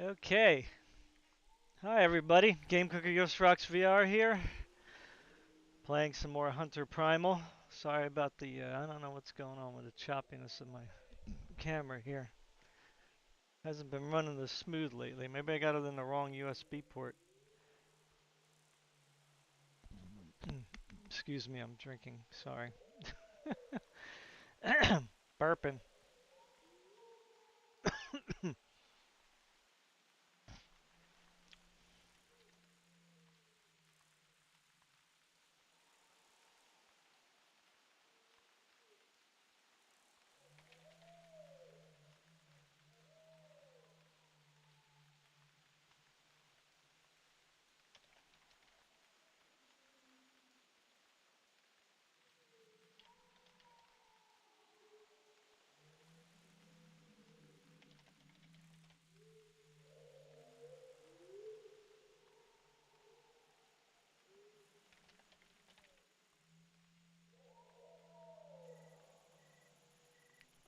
Okay. Hi everybody. Game Cooker Ghost Rocks VR here. Playing some more Hunter Primal. Sorry about the, I don't know what's going on with the choppiness of my camera here. Hasn't been running this smooth lately. Maybe I got it in the wrong USB port. Excuse me, I'm drinking. Sorry. Burping.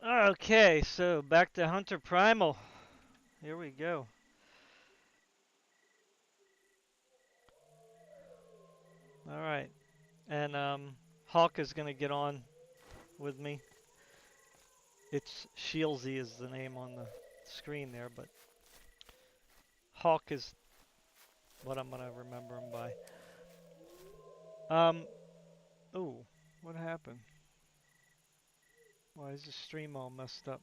Okay, so back to Hunter Primal. Here we go. Alright. And Hawk is gonna get on with me. It's Shieldsy is the name on the screen there, but Hawk is what I'm gonna remember him by. Oh, what happened? Why is the stream all messed up?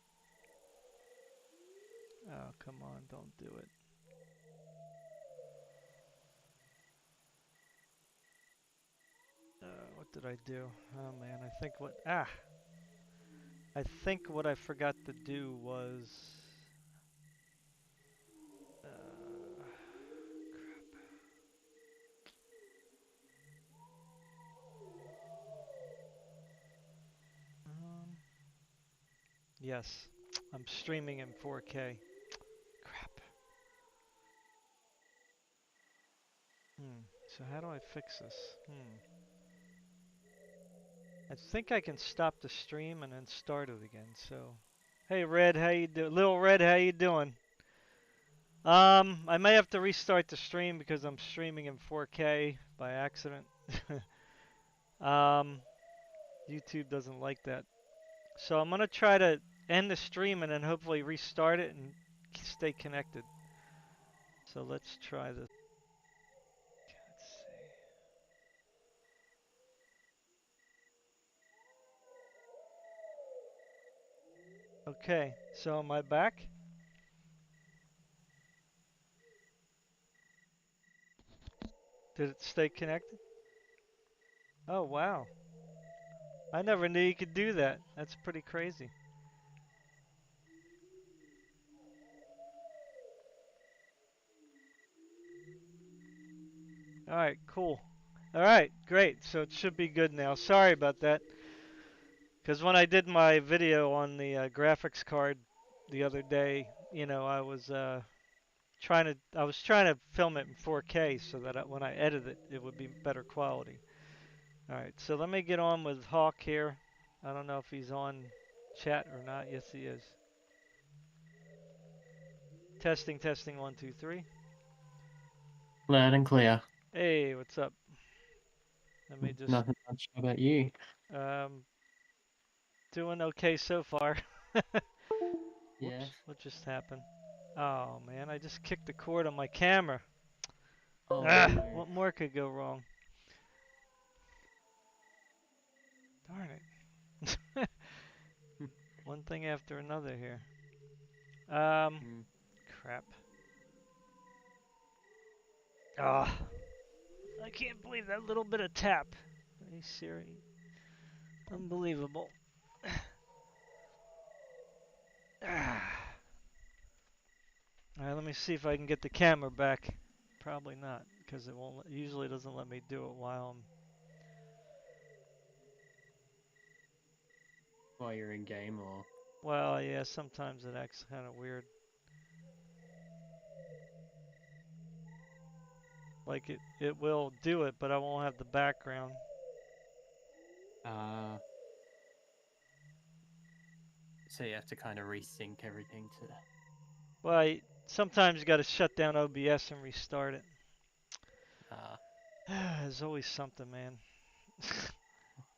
Oh, come on, don't do it. What did I do? Oh man, I think what I forgot to do was, crap. Yes, I'm streaming in 4K. Crap. So how do I fix this? I think I can stop the stream and then start it again. So, hey Red, how you doing? Little Red, how you doing? I may have to restart the stream because I'm streaming in 4K by accident. um, YouTube doesn't like that. So I'm gonna try to end the stream and then hopefully restart it and stay connected. So let's try this. Let's see. Okay, so am I back? Did it stay connected? Oh wow. I never knew you could do that. That's pretty crazy. Alright, cool. Alright, great. So it should be good now. Sorry about that. Because when I did my video on the graphics card the other day, you know, I was trying to film it in 4K so that when I edit it, it would be better quality. Alright, so let me get on with Hawk here. I don't know if he's on chat or not. Yes, he is. Testing, testing, one, two, three. Loud and clear. Hey, what's up? Let me just Nothing much. How about you? um, doing okay so far. Yeah. Whoops, what just happened? Oh man, I just kicked the cord on my camera. Oh Ah, no. what more could go wrong? Darn it. One thing after another here. Um, Mm. crap. Ah, I can't believe that little bit of tap. Are you serious? Unbelievable. Ah. All right, let me see if I can get the camera back. Probably not, because it won't. Usually doesn't let me do it while I'm. While you're in game or Well, yeah, sometimes it acts kind of weird. Like it will do it, but I won't have the background. uh so you have to kind of resync everything to Well, sometimes you got to shut down OBS and restart it. Uh, There's always something, man.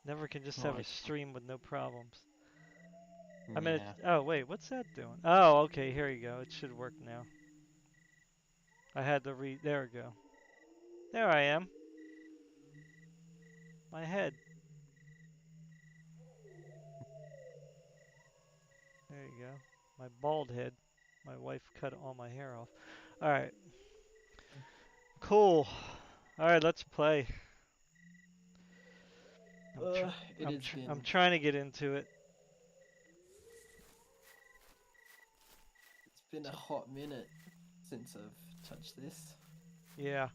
Never can just have a like, stream with no problems. I mean, yeah. oh wait, what's that doing? Oh, okay, here you go. It should work now. I had to there we go. There I am. My head. There you go. My bald head. My wife cut all my hair off. All right. Cool. All right, let's play. It has I'm been trying to get into it. it's been a hot minute since I've touched this. Yeah.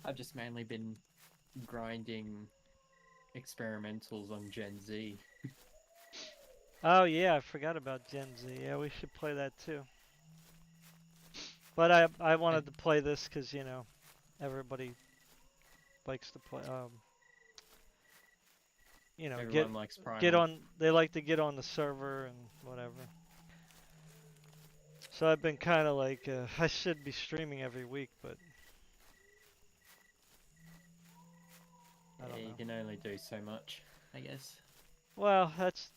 I've just mainly been grinding experimentals on Gen Z. Oh yeah, I forgot about Gen Z. Yeah, we should play that too. But I And wanted to play this because everybody likes to play. Get everyone likes get Primal. on. They like to get on the server and whatever. So I've been kind of like I should be streaming every week, but I Yeah, don't you know. can only do so much, I guess. Well, that's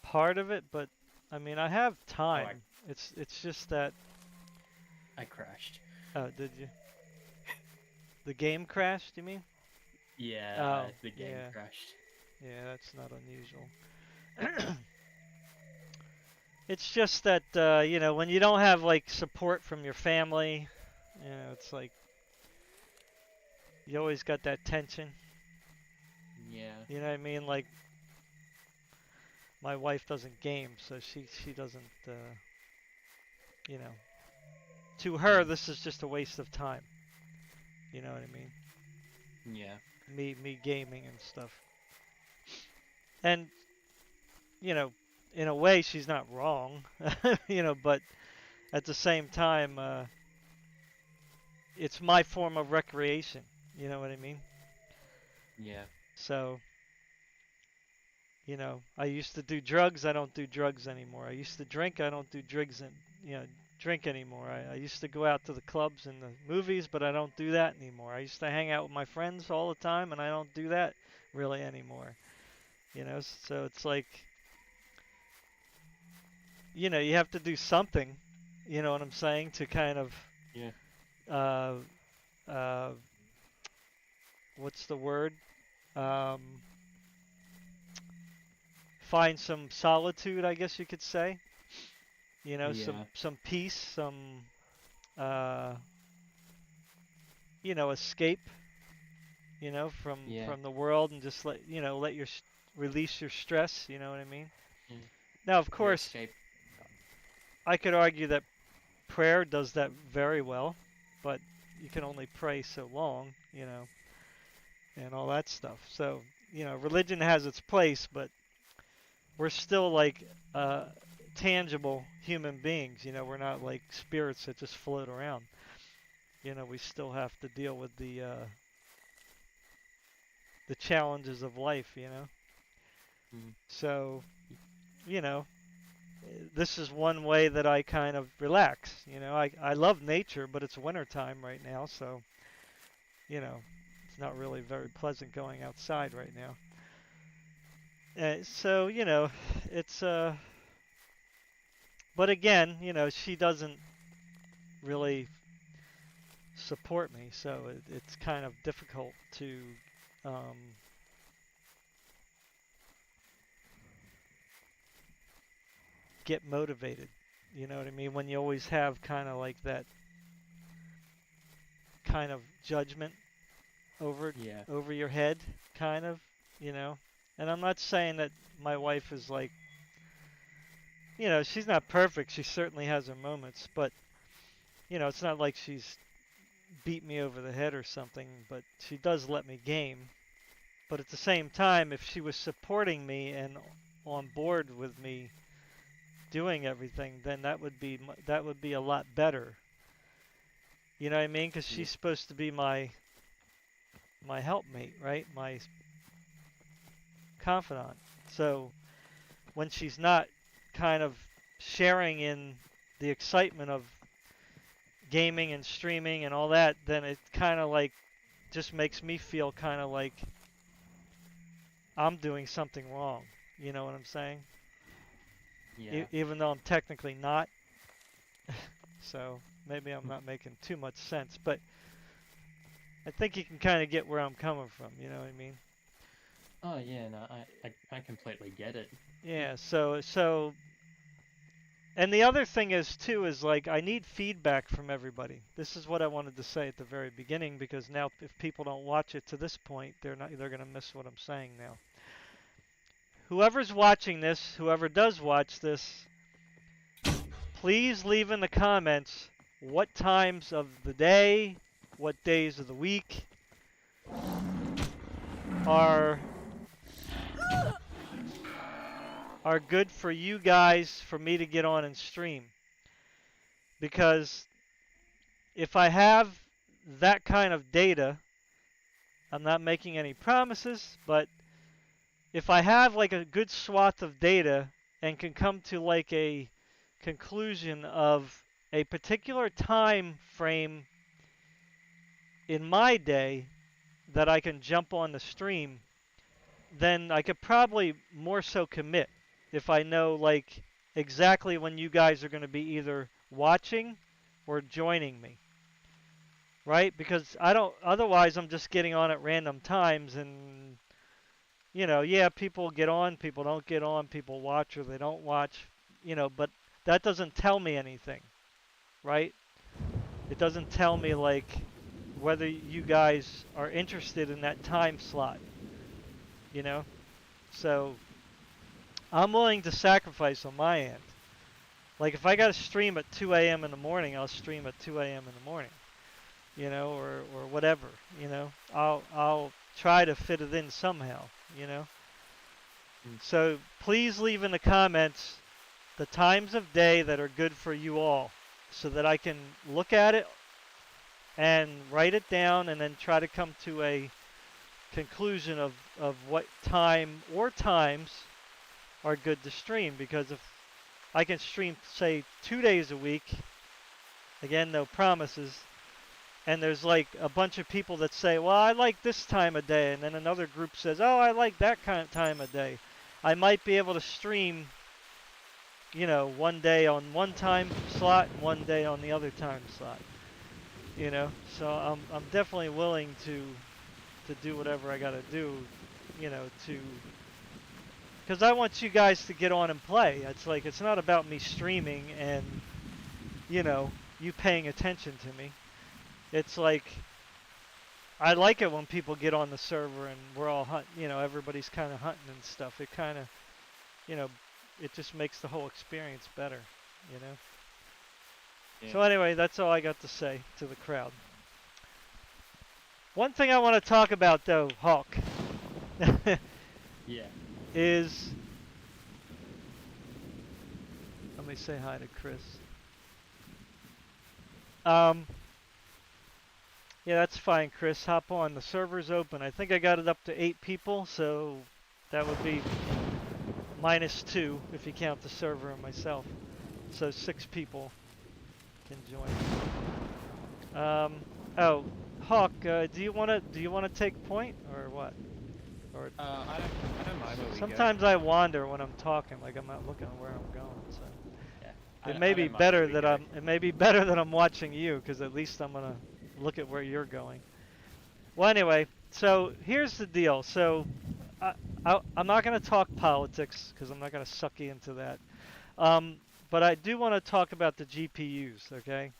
part of it, but I mean I have Oh, I time. It's just that. I crashed. Oh, did you? The game crashed? You mean? Yeah, Oh, the game yeah, crashed. yeah. That's not unusual. It's just that when you don't have like support from your family, it's like you always got that tension. Yeah. You know what I mean? Like my wife doesn't game, so she doesn't. You know, to her Mm, this is just a waste of time. You know what I mean? yeah. Me gaming and stuff. And you know, in a way she's not wrong. But at the same time, it's my form of recreation. You know what I mean? Yeah. So I used to do drugs. I don't do drugs anymore. I used to drink. I don't do drugs and drink anymore. I used to go out to the clubs and the movies, but I don't do that anymore. I used to hang out with my friends all the time, and I don't do that really anymore. So it's like you have to do something. You know what I'm saying, to kind of Yeah. uh, uh, what's the word? Um, find some solitude, I guess you could say. Yeah. Some peace, some uh, escape, Yeah. from the world, and just let release your stress. You know what I mean? Yeah. Now, of Your course, escape. I could argue that prayer does that very well, but you can only pray so long, and all that stuff. So, religion has its place, but we're still like uh, tangible human beings. We're not like spirits that just float around. We still have to deal with the challenges of life. Mm, So, you know, this is one way that I kind of relax. I love nature, but it's wintertime right now, so it's not really very pleasant going outside right now. So it's but again, she doesn't really support me, so it's kind of difficult to um, get motivated. You know what I mean? When you always have kind of like that kind of judgment over yeah. over your head, kind of, you know. And I'm not saying that my wife is like, she's not perfect. She certainly has her moments, but it's not like she's beat me over the head or something. But she does let me game. But at the same time, if she was supporting me and on board with me doing everything, then that would be a lot better. You know what I mean? Because Yeah. she's supposed to be my helpmate, right? My confidant. So when she's not kind of sharing in the excitement of gaming and streaming and all that, then it kind of like just makes me feel kind of like I'm doing something wrong. You know what I'm saying? Yeah. Even though I'm technically not. So maybe I'm not making too much sense, but I think you can kind of get where I'm coming from. You know what I mean? Oh yeah, no, I completely get it. Yeah. So and the other thing is too is like I need feedback from everybody. This is what I wanted to say at the very beginning because now if people don't watch it to this point, they're going to miss what I'm saying now. Whoever's watching this, whoever does watch this, please leave in the comments what times of the day, what days of the week are are good for you guys for me to get on and stream. Because if I have that kind of data, I'm not making any promises, but if I have like a good swath of data and can come to like a conclusion of a particular time frame in my day that I can jump on the stream, then I could probably more so commit if I know like exactly when you guys are going to be either watching or joining me. Right? Because I don't otherwise I'm just getting on at random times and yeah, people get on, people don't get on, people watch or they don't watch, but that doesn't tell me anything, right? It doesn't tell me like whether you guys are interested in that time slot, you know? So I'm willing to sacrifice on my end. Like if I got to stream at 2 a.m. in the morning, I'll stream at 2 a.m. in the morning, or whatever, I'll try to fit it in somehow, you know. Mm. So please leave in the comments the times of day that are good for you all so that I can look at it and write it down and then try to come to a conclusion of what time or times are good to stream. Because if I can stream, say, 2 days a week, again, no promises, and there's like a bunch of people that say, well, I like this time of day, and then another group says, oh, I like that kind of time of day, I might be able to stream, one day on one time slot and one day on the other time slot. So I'm definitely willing to do whatever I got to do, to because I want you guys to get on and play. It's like it's not about me streaming and you paying attention to me. It's like I like it when people get on the server and we're all hunting, everybody's kind of hunting and stuff. It kind of, you know, it just makes the whole experience better, you know. Yeah. So anyway, that's all I got to say to the crowd. One thing I want to talk about though, Hawk, Yeah. is let me say hi to Chris. Yeah, that's fine, Chris. Hop on. The server's open. I think I got it up to 8 people, so that would be -2 if you count the server and myself. So 6 people can join. Oh, Hawk, do you wanna take point or what? Or I don't mind where we go. sometimes I wander when I'm talking, like I'm not looking at where I'm going. So Yeah. it may I be don't mind where better we that go. it may be better that I'm watching you, because at least I'm gonna look at where you're going. Well, anyway, so here's the deal. So I'm not going to talk politics because I'm not going to suck you into that. But I do want to talk about the GPUs, okay?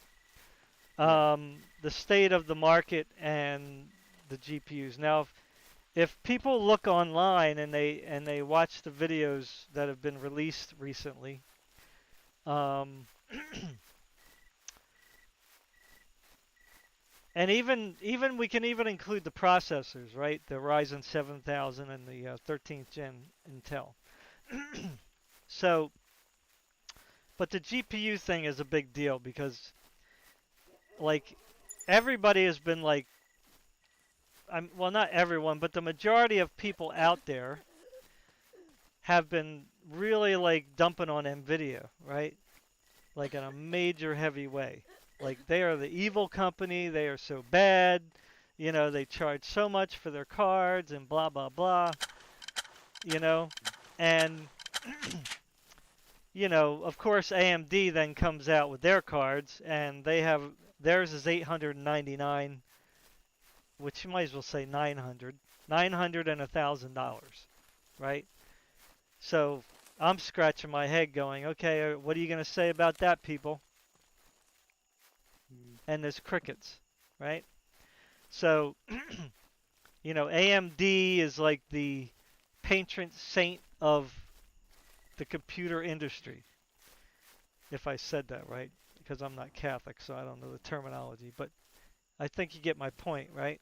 Yeah. The state of the market and the GPUs. Now, if people look online and they watch the videos that have been released recently, um, and even we can even include the processors, right? The Ryzen 7000 and the 13th gen Intel. So, but the GPU thing is a big deal because, like, everybody has been like, well, not everyone, but the majority of people out there have been really like dumping on Nvidia, right? like in a major heavy way. Like they are the evil company. They are so bad. You know, they charge so much for their cards and blah blah blah. You know, and you know, of course, AMD then comes out with their cards, and they have theirs is 899, which you might as well say 900, 900 and $1,000, right? So I'm scratching my head, going, okay, what are you gonna say about that, people? Mm. And there's crickets, right? So you know, AMD is like the patron saint of the computer industry, if I said that right, because I'm not Catholic, so I don't know the terminology, but I think you get my point, right?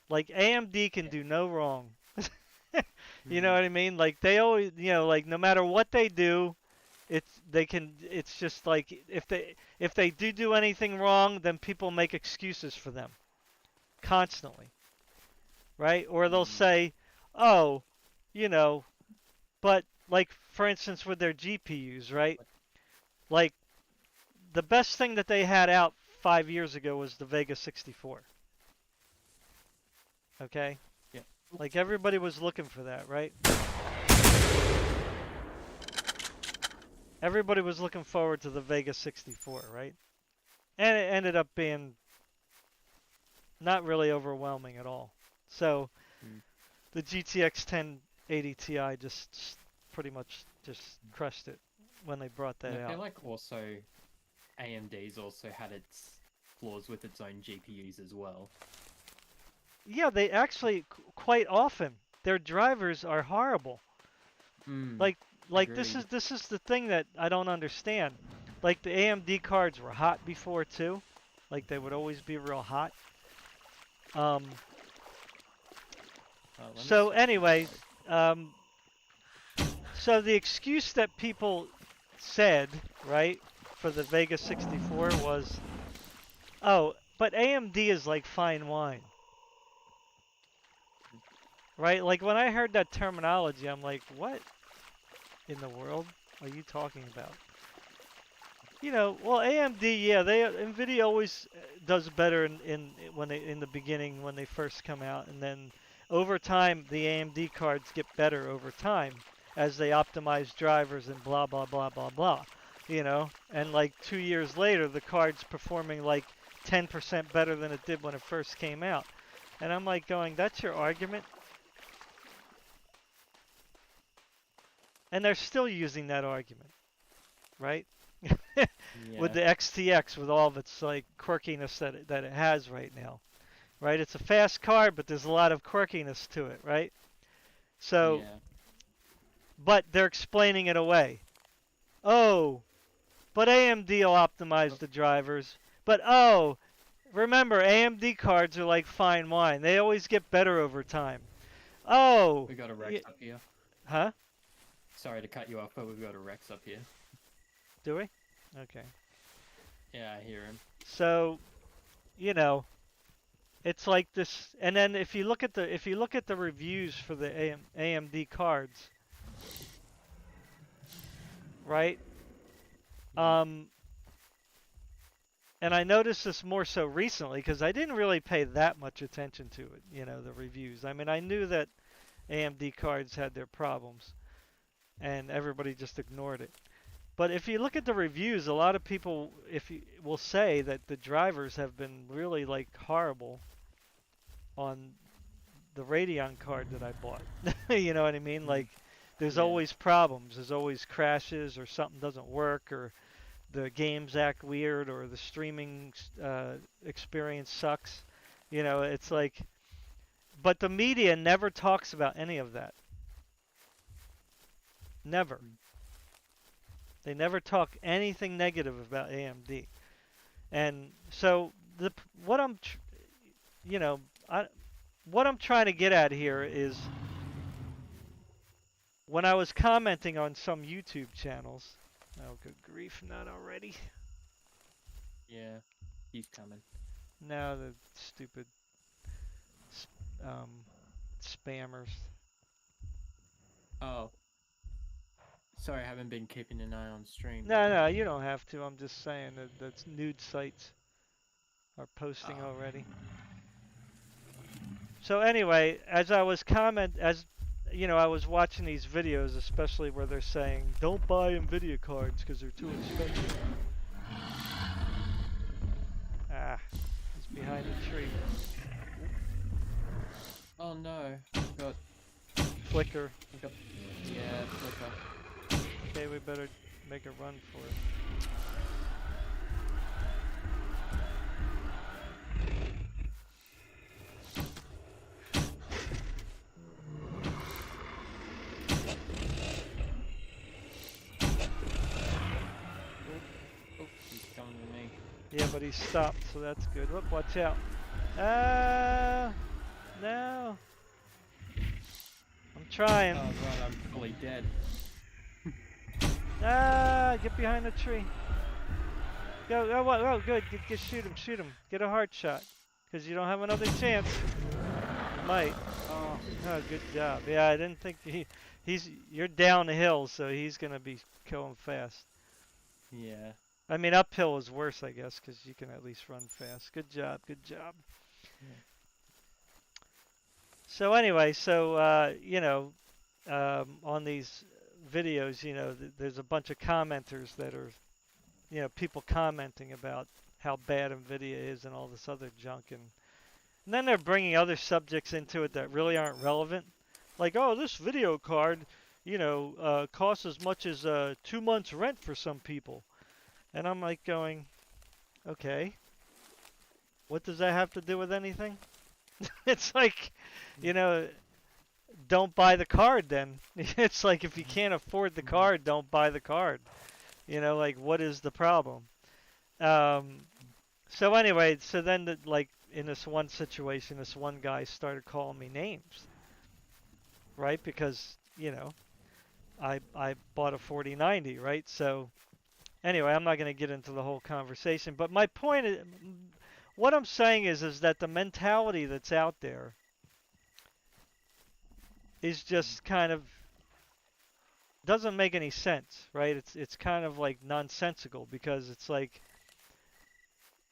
Like AMD can Yeah. do no wrong. You know Mm. what I mean? Like they always, you know, like no matter what they do, it's just like if they do anything wrong, then people make excuses for them constantly, right? Or they'll Mm. say, "Oh, you know, but like for instance with their GPUs, right? Like the best thing that they had out 5 years ago was the Vega 64. Okay? Yeah. Like Oops. everybody was looking for that, right? Everybody was looking forward to the Vega 64, right? And it ended up being not really overwhelming at all. So Mm. the GTX 1080 Ti just pretty much just crushed it when they brought And that I feel out. like also AMD's also had its flaws with its own GPUs as well. Yeah, they actually quite often their drivers are horrible. Mm. Like like Agreed. this is the thing that I don't understand. Like the AMD cards were hot before too. Like they would always be real hot. Um, Let me so switch to anyway, mode. um, so the excuse that people said, right, for the Vega 64 was, oh, but AMD is like fine wine, right? Like when I heard that terminology, I'm like, what in the world are you talking about? You know, well, AMD, yeah, they Nvidia always does better in when they in the beginning when they first come out, and then over time the AMD cards get better over time as they optimize drivers and blah blah blah blah blah. You know, and like 2 years later, the card's performing like 10% better than it did when it first came out. And I'm like going, that's your argument? And they're still using that argument, right? With Yeah. the XTX, with all of its like quirkiness that it has right now, right? It's a fast card, but there's a lot of quirkiness to it, right? So, Yeah. but they're explaining it away. Oh, but AMD will optimize Oh, the drivers. But oh, remember AMD cards are like fine wine. They always get better over time. Oh, we got a Rex up here. huh? Sorry to cut you off, but we've got a Rex up here. Do we? Okay. Yeah, I hear him. So, you know, it's like this, and then if you look at the reviews for the AMD cards, right? Mm. Um, and I noticed this more so recently because I didn't really pay that much attention to it, you know, the reviews. I mean, I knew that AMD cards had their problems, and everybody just ignored it. But if you look at the reviews, a lot of people if you will say that the drivers have been really like horrible on the Radeon card that I bought. You know what I mean? Mm. Like, there's Yeah. always problems. There's always crashes, or something doesn't work, or the games act weird, or the streaming experience sucks. You know, it's like, but the media never talks about any of that. Never. Mm. They never talk anything negative about AMD. And so what you know, I, what I'm trying to get at here is when I was commenting on some YouTube channels, oh good grief, not already. Yeah. He's coming. Now the stupid um, spammers. Oh, Sorry, I haven't been keeping an eye on stream, No, but no, you don't have to. I'm just saying that that's nude sites are posting oh, already. So anyway, as I was as you know, I was watching these videos, especially where they're saying don't buy Nvidia cards because they're too expensive. Ah, he's behind the tree. oh no, got Flicker. got yeah, flicker. Okay, we better make a run for it. Oh, oh, he's coming to me. Yeah, but he stopped, so that's good. Whoop, watch out. No. I'm trying. Oh god, I'm fully dead. Get behind the tree. Go, oh, good. Shoot him, shoot him. Get a hard shot, because you don't have another chance. You might. Oh, Oh, good job. Yeah, I didn't think you're down the hill, so he's gonna be going fast. yeah. I mean, uphill is worse, I guess, because you can at least run fast. Good job, good job. Yeah. So anyway, on these videos, there's a bunch of commenters that are, people commenting about how bad Nvidia is and all this other junk, and then they're bringing other subjects into it that really aren't relevant. Like, oh, this video card, costs as much as 2 months rent for some people. And I'm like going, okay, what does that have to do with anything? It's like, you know, don't buy the card then. It's like if you can't afford the card, don't buy the card. Like what is the problem? Um, so anyway, so then like in this one situation, this one guy started calling me names, right? Because, I bought a 4090, right? So anyway, I'm not going to get into the whole conversation, but my point is, what I'm saying is that the mentality that's out there is just kind of doesn't make any sense, right? It's kind of like nonsensical because it's like,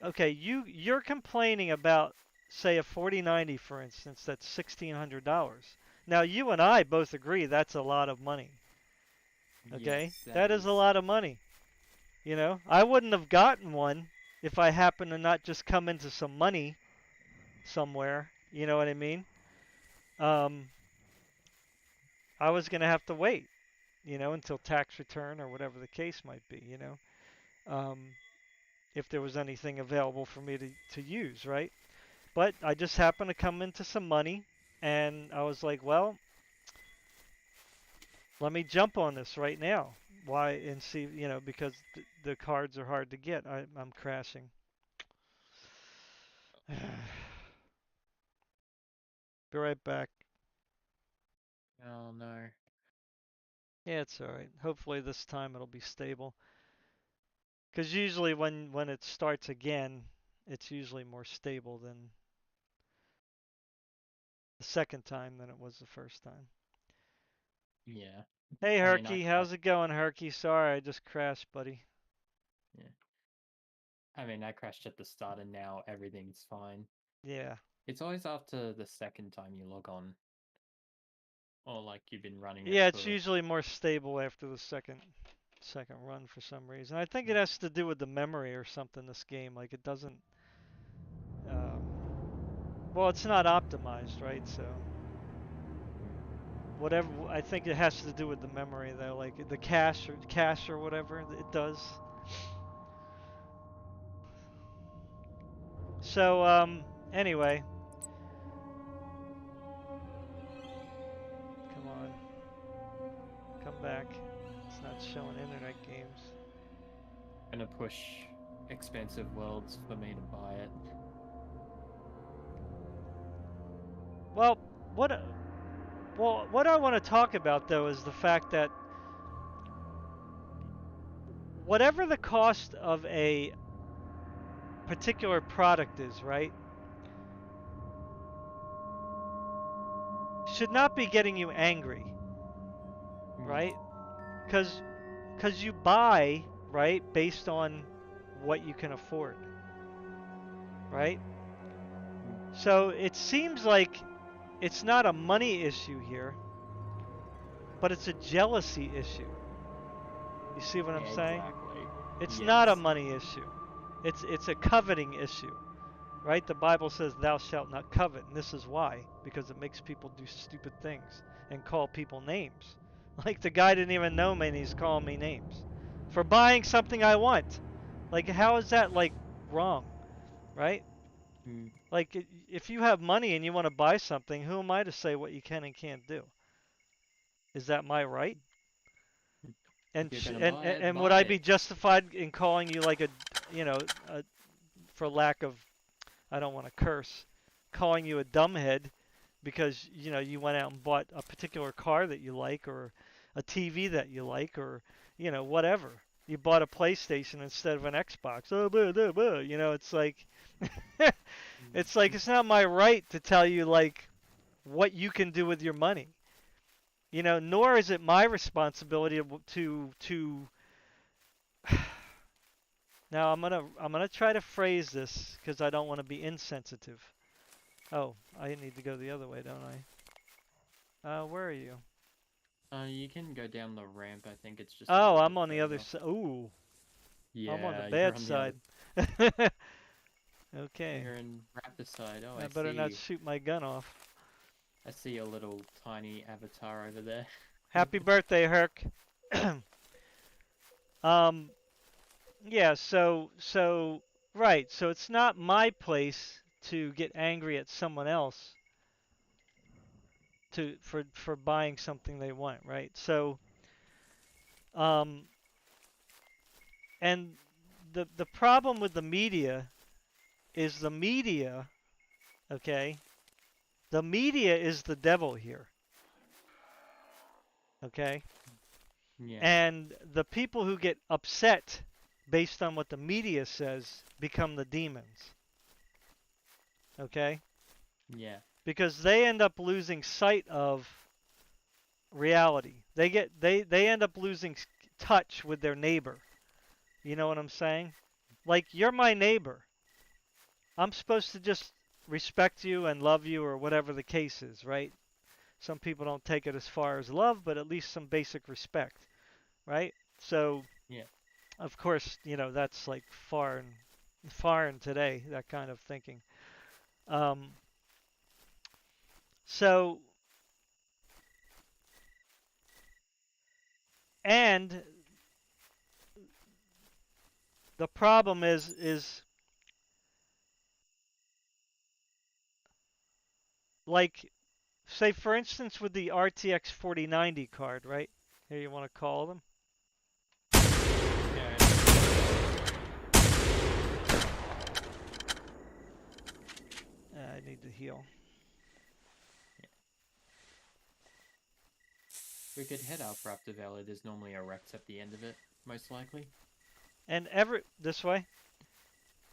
okay, you're complaining about, say, a 4090, for instance, that's $1,600. Now you and I both agree that's a lot of money. Okay, Yes, that that is is. a lot of money. I wouldn't have gotten one if I happened to not just come into some money somewhere. You know what I mean? Um, I was gonna have to wait, until tax return or whatever the case might be. Um, if there was anything available for me to use, right? But I just happened to come into some money, and I was like, well, let me jump on this right now. Why? And see, because the cards are hard to get. I'm crashing. Be right back. Oh no. Yeah, it's all right. Hopefully this time it'll be stable. Because usually when it starts again, it's usually more stable than the second time than it was the first time. Yeah. Hey, I mean, I Herky, how's it going, Herky? Sorry, I just crashed, buddy. yeah. I mean, I crashed at the start, and now everything's fine. Yeah. It's always after the second time you log on, or like you've been running it Yeah, it's for. usually more stable after the second run for some reason. I think it has to do with the memory or something, this game. Like it doesn't um, well, it's not optimized, right? So whatever, I think it has to do with the memory though, like the cache or whatever it does. So anyway, come on, come back. It's not showing internet games. Gonna push expensive worlds for me to buy it. Well, what what I want to talk about though is the fact that whatever the cost of a particular product is, right, should not be getting you angry, Mm. right? Because you buy, right, based on what you can afford, right? So it seems like it's not a money issue here, but it's a jealousy issue. You see what I'm Yeah, saying? exactly. It's not a Yes. money issue. It's a coveting issue, right? The Bible says thou shalt not covet, and this is why, because it makes people do stupid things and call people names. Like the guy didn't even know me and he's calling me names for buying something I want. Like how is that like wrong, right? Mm. Like if you have money and you want to buy something, who am I to say what you can and can't do? Is that my right? If And you're sh- gonna and buy and it, and would buy I it. be justified in calling you like for lack of, I don't want to curse, calling you a dumbhead because you went out and bought a particular car that you like or a TV that you like or whatever. You bought a PlayStation instead of an Xbox. Oh, blah, blah, blah. It's like it's not my right to tell you like what you can do with your money. Nor is it my responsibility to now I'm gonna try to phrase this because I don't want to be insensitive. Oh, I need to go the other way, don't I? Where are you? You can go down the ramp. I think it's just a Oh, little I'm bit on the other further. side. Ooh, I'm on the Yeah, you're bad on the other. side. Okay, You're in Raptor side. Oh, I I better not see. shoot my gun off. I see a little tiny avatar over there. Happy birthday, Herc. um, yeah. So right. So it's not my place to get angry at someone else for buying something they want, right? So um, and the problem with the media is the media, okay? The media is the devil here, okay? Yeah, And the people who get upset based on what the media says become the demons, okay? yeah, Because they end up losing sight of reality. They end up losing touch with their neighbor. You know what I'm saying? Like you're my neighbor. I'm supposed to just respect you and love you or whatever the case is, right? Some people don't take it as far as love, but at least some basic respect, right? So, yeah. of course, that's like foreign today, that kind of thinking. Um, so, and the problem is like, say for instance with the RTX 4090 card, right? Here you want to call them. Yeah, I know. I need to heal. We could head up Raptor Valley. There's normally a Rex at the end of it, most likely. And this way.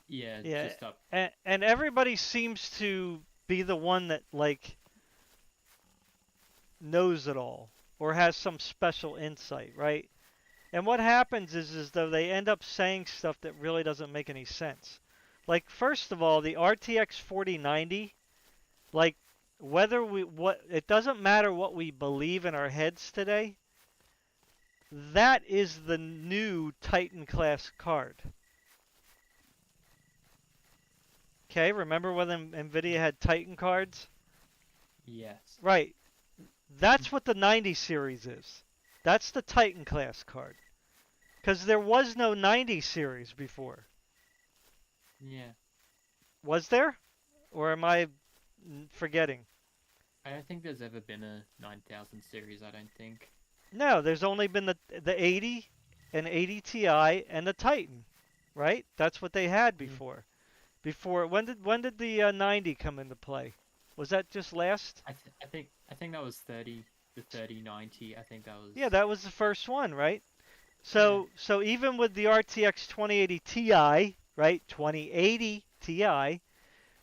Yeah, Yeah, just up. and everybody seems to be the one that like knows it all or has some special insight, right? And what happens is though they end up saying stuff that really doesn't make any sense. Like first of all, the RTX 4090, like whether we what it doesn't matter what we believe in our heads today, that is the new Titan class card. Okay, remember when Nvidia had Titan cards? Yes. Right. That's what the 90 series is. That's the Titan class card. Because there was no 90 series before. Yeah. Was there? Or am I forgetting? I don't think there's ever been a 9000 series, I don't think. No, there's only been the 80 and 80 Ti and the Titan, right? That's what they had Mm. before. Before when did the 90 come into play? Was that just last? I think that was 3090. I think that was. Yeah, that was the first one, right? Yeah. So even with the RTX 2080 Ti, right? 2080 Ti,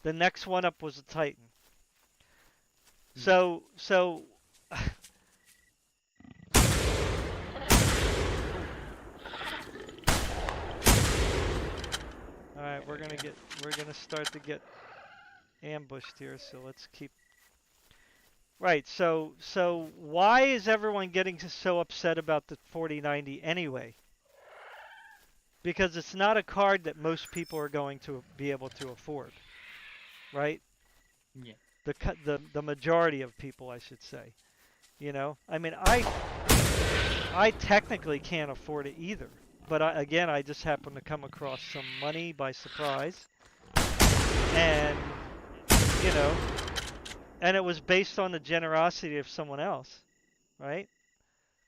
the next one up was the Titan. Mm. So Yeah. we're gonna start to get ambushed here. So let's keep. Right. So why is everyone getting so upset about the 4090 anyway? Because it's not a card that most people are going to be able to afford, right? Yeah. The majority of people, I should say. You know, I mean, I technically can't afford it either. But again, I just happened to come across some money by surprise, and you know, and it was based on the generosity of someone else, right?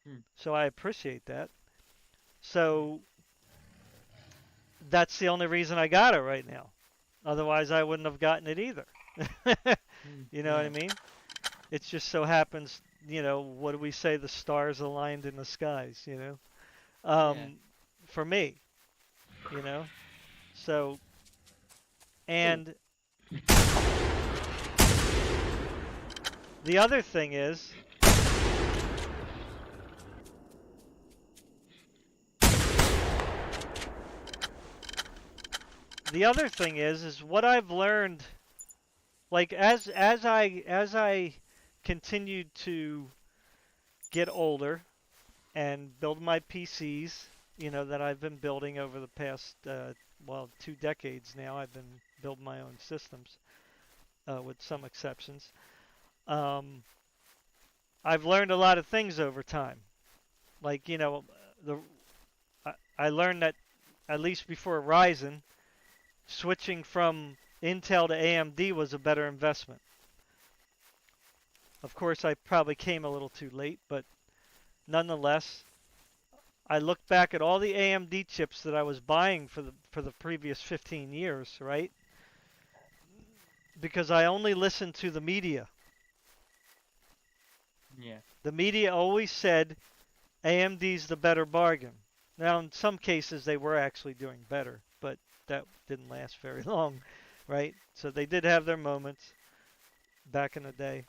Hmm. So I appreciate that. Yeah. So that's the only reason I got it right now. Otherwise, I wouldn't have gotten it either. Hmm. You know what I Yeah. mean? It just so happens, what do we say? The stars aligned in the skies, Yeah. um, for me, you know. So, Cool. and the other thing is, is what I've learned. Like as I continued to get older and build my PCs, that I've been building over the past, 2 decades now. I've been building my own systems, with some exceptions. Um, I've learned a lot of things over time. Like, the I learned that at least before Ryzen, switching from Intel to AMD was a better investment. Of course, I probably came a little too late, but nonetheless, I look back at all the AMD chips that I was buying for the previous 15 years, right? Because I only listened to the media. Yeah. The media always said AMD's the better bargain. Now, in some cases, they were actually doing better, but that didn't last very long, right? So they did have their moments back in the day.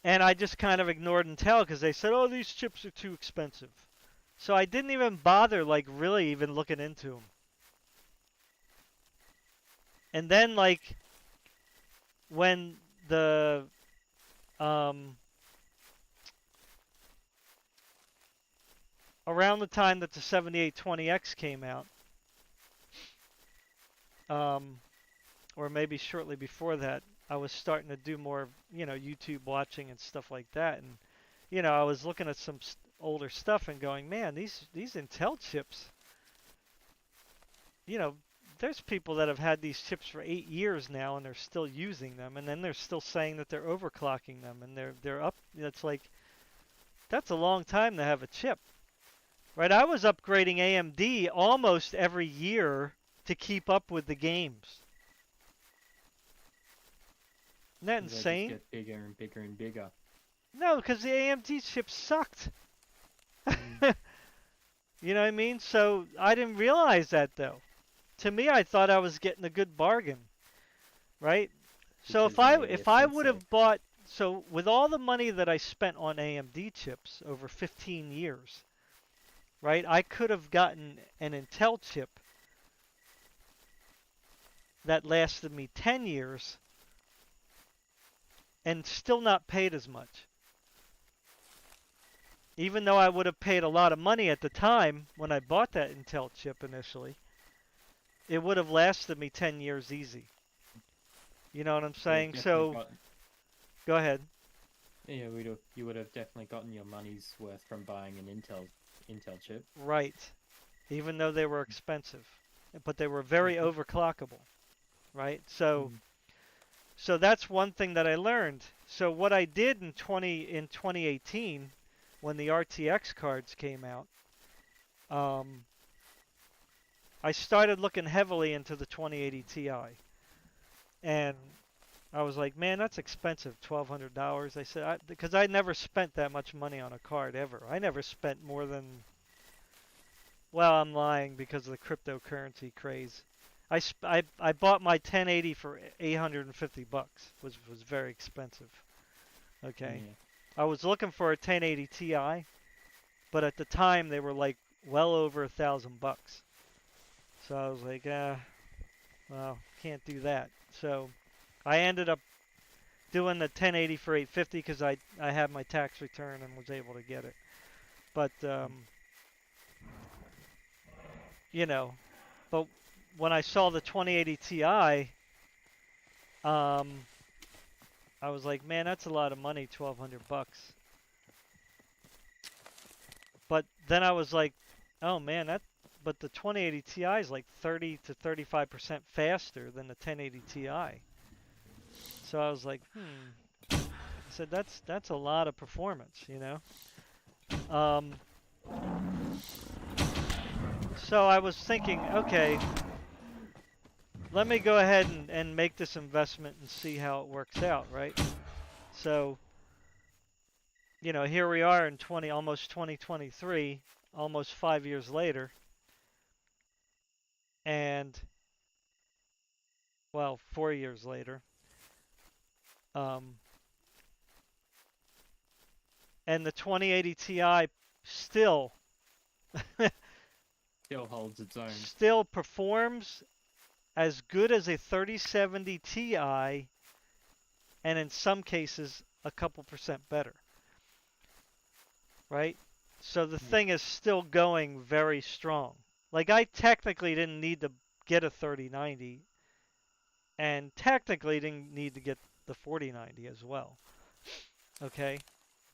And I just kind of ignored Intel because they said, oh, these chips are too expensive. So I didn't even bother, like, really even looking into them. And then, like, when the um, around the time that the 7820X came out, um, or maybe shortly before that, I was starting to do more, YouTube watching and stuff like that. And, I was looking at some older stuff and going, man, these Intel chips, you know, there's people that have had these chips for 8 years now and they're still using them, and then they're still saying that they're overclocking them and they're up. It's like that's a long time to have a chip, right? I was upgrading AMD almost every year to keep up with the games. Isn't that They just insane? get bigger and bigger and bigger. No, because the AMD chips sucked. Mm. You know what I mean? So I didn't realize that though. To me, I thought I was getting a good bargain, right? So if Because I Nvidia if I said would so. have bought so with all the money that I spent on AMD chips over 15 years, right? I could have gotten an Intel chip that lasted me 10 years and still not paid as much. Even though I would have paid a lot of money at the time when I bought that Intel chip initially, it would have lasted me 10 years easy. You know what I'm Would have saying? definitely So gotten. go ahead. Yeah, you would have definitely gotten your money's worth from buying an Intel chip. Right. Even though they were expensive, but they were very overclockable, right? So Mm. so that's one thing that I learned. So what I did in 2018 when the RTX cards came out, um, I started looking heavily into the 2080 Ti, and I was like, man, that's expensive, $1,200. I said, because I never spent that much money on a card ever. I never spent more than, well, I'm lying because of the cryptocurrency craze. I bought my 1080 for 850 bucks. Was very expensive. Okay. Yeah. I was looking for a 1080 Ti, but at the time they were like well over $1,000. So I was like, Well, can't do that. So I ended up doing the 1080 for 850 because I had my tax return and was able to get it. But you know, but when I saw the 2080 Ti, um, I was like, man, that's a lot of money, 1,200 bucks. But then I was like, oh man, but the 2080 Ti is like 30 to 35% faster than the 1080 Ti. So I was like, I said that's a lot of performance, you know. Um, so I was thinking, okay, let me go ahead and make this investment and see how it works out, right? So, here we are in almost 2023, almost 5 years later, and well, 4 years later, um, and the 2080 Ti still Still holds its own. still performs as good as a 3070 Ti, and in some cases a couple percent better, right? So the Yeah. thing is still going very strong. Like I technically didn't need to get a 3090 and technically didn't need to get the 4090 as well. Okay?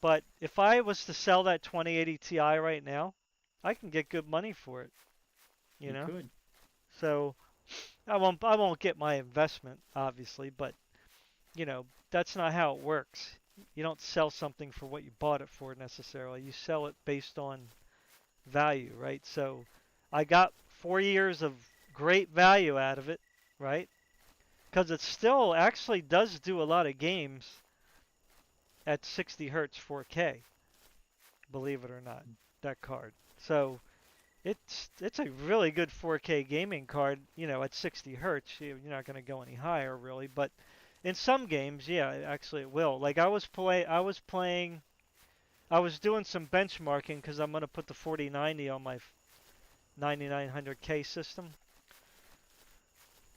But if I was to sell that 2080 Ti right now, I can get good money for it, you You know? could. So I won't get my investment obviously, but that's not how it works. You don't sell something for what you bought it for necessarily. You sell it based on value, right? So I got 4 years of great value out of it, right? Because it still actually does do a lot of games at 60 hertz 4K, believe it or not, that card. So it's a really good 4K gaming card, at 60 hertz. You're not going to go any higher really, but in some games, yeah, actually it will. Like I was doing some benchmarking because I'm going to put the 4090 on my 9900K system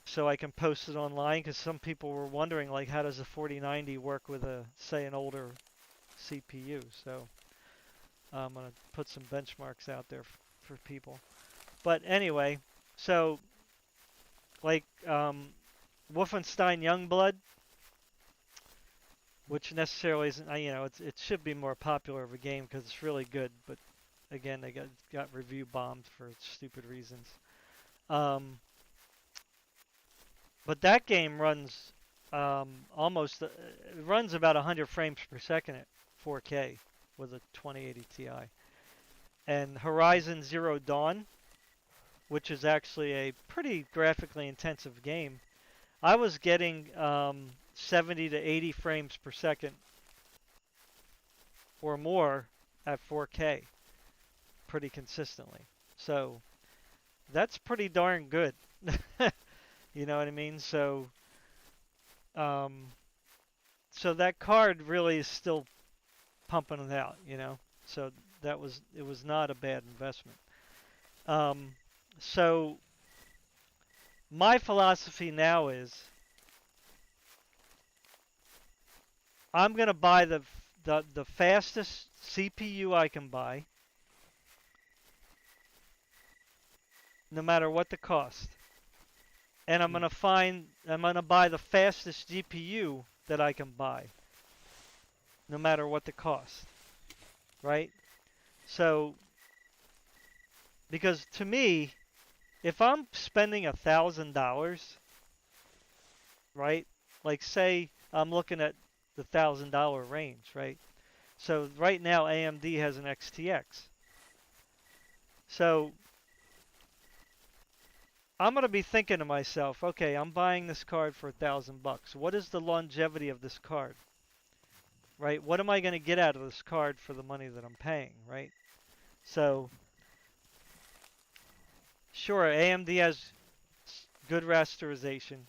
so I can post it online because some people were wondering like how does a 4090 work with say an older CPU. So I'm going to put some benchmarks out there for people. But anyway, so like Wolfenstein Youngblood, which necessarily isn't, it should be more popular of a game because it's really good. But again, they got review bombed for stupid reasons. But that game runs almost, it runs about 100 frames per second at 4K with a 2080 Ti. And Horizon Zero Dawn, which is actually a pretty graphically intensive game, I was getting 70 to 80 frames per second or more at 4K pretty consistently. So that's pretty darn good. You know what I mean? Um, so that card really is still pumping it out. So it was not a bad investment. Um, so my philosophy now is I'm gonna buy the fastest CPU I can buy, no matter what the cost. And I'm gonna buy the fastest GPU that I can buy, no matter what the cost. Right? So because to me, if I'm spending $1,000, right? Like say I'm looking at the $1,000 range, right? So right now AMD has an XTX. So I'm gonna be thinking to myself, okay, I'm buying this card for $1,000. What is the longevity of this card? Right? What am I gonna get out of this card for the money that I'm paying, right? So sure, AMD has good rasterization,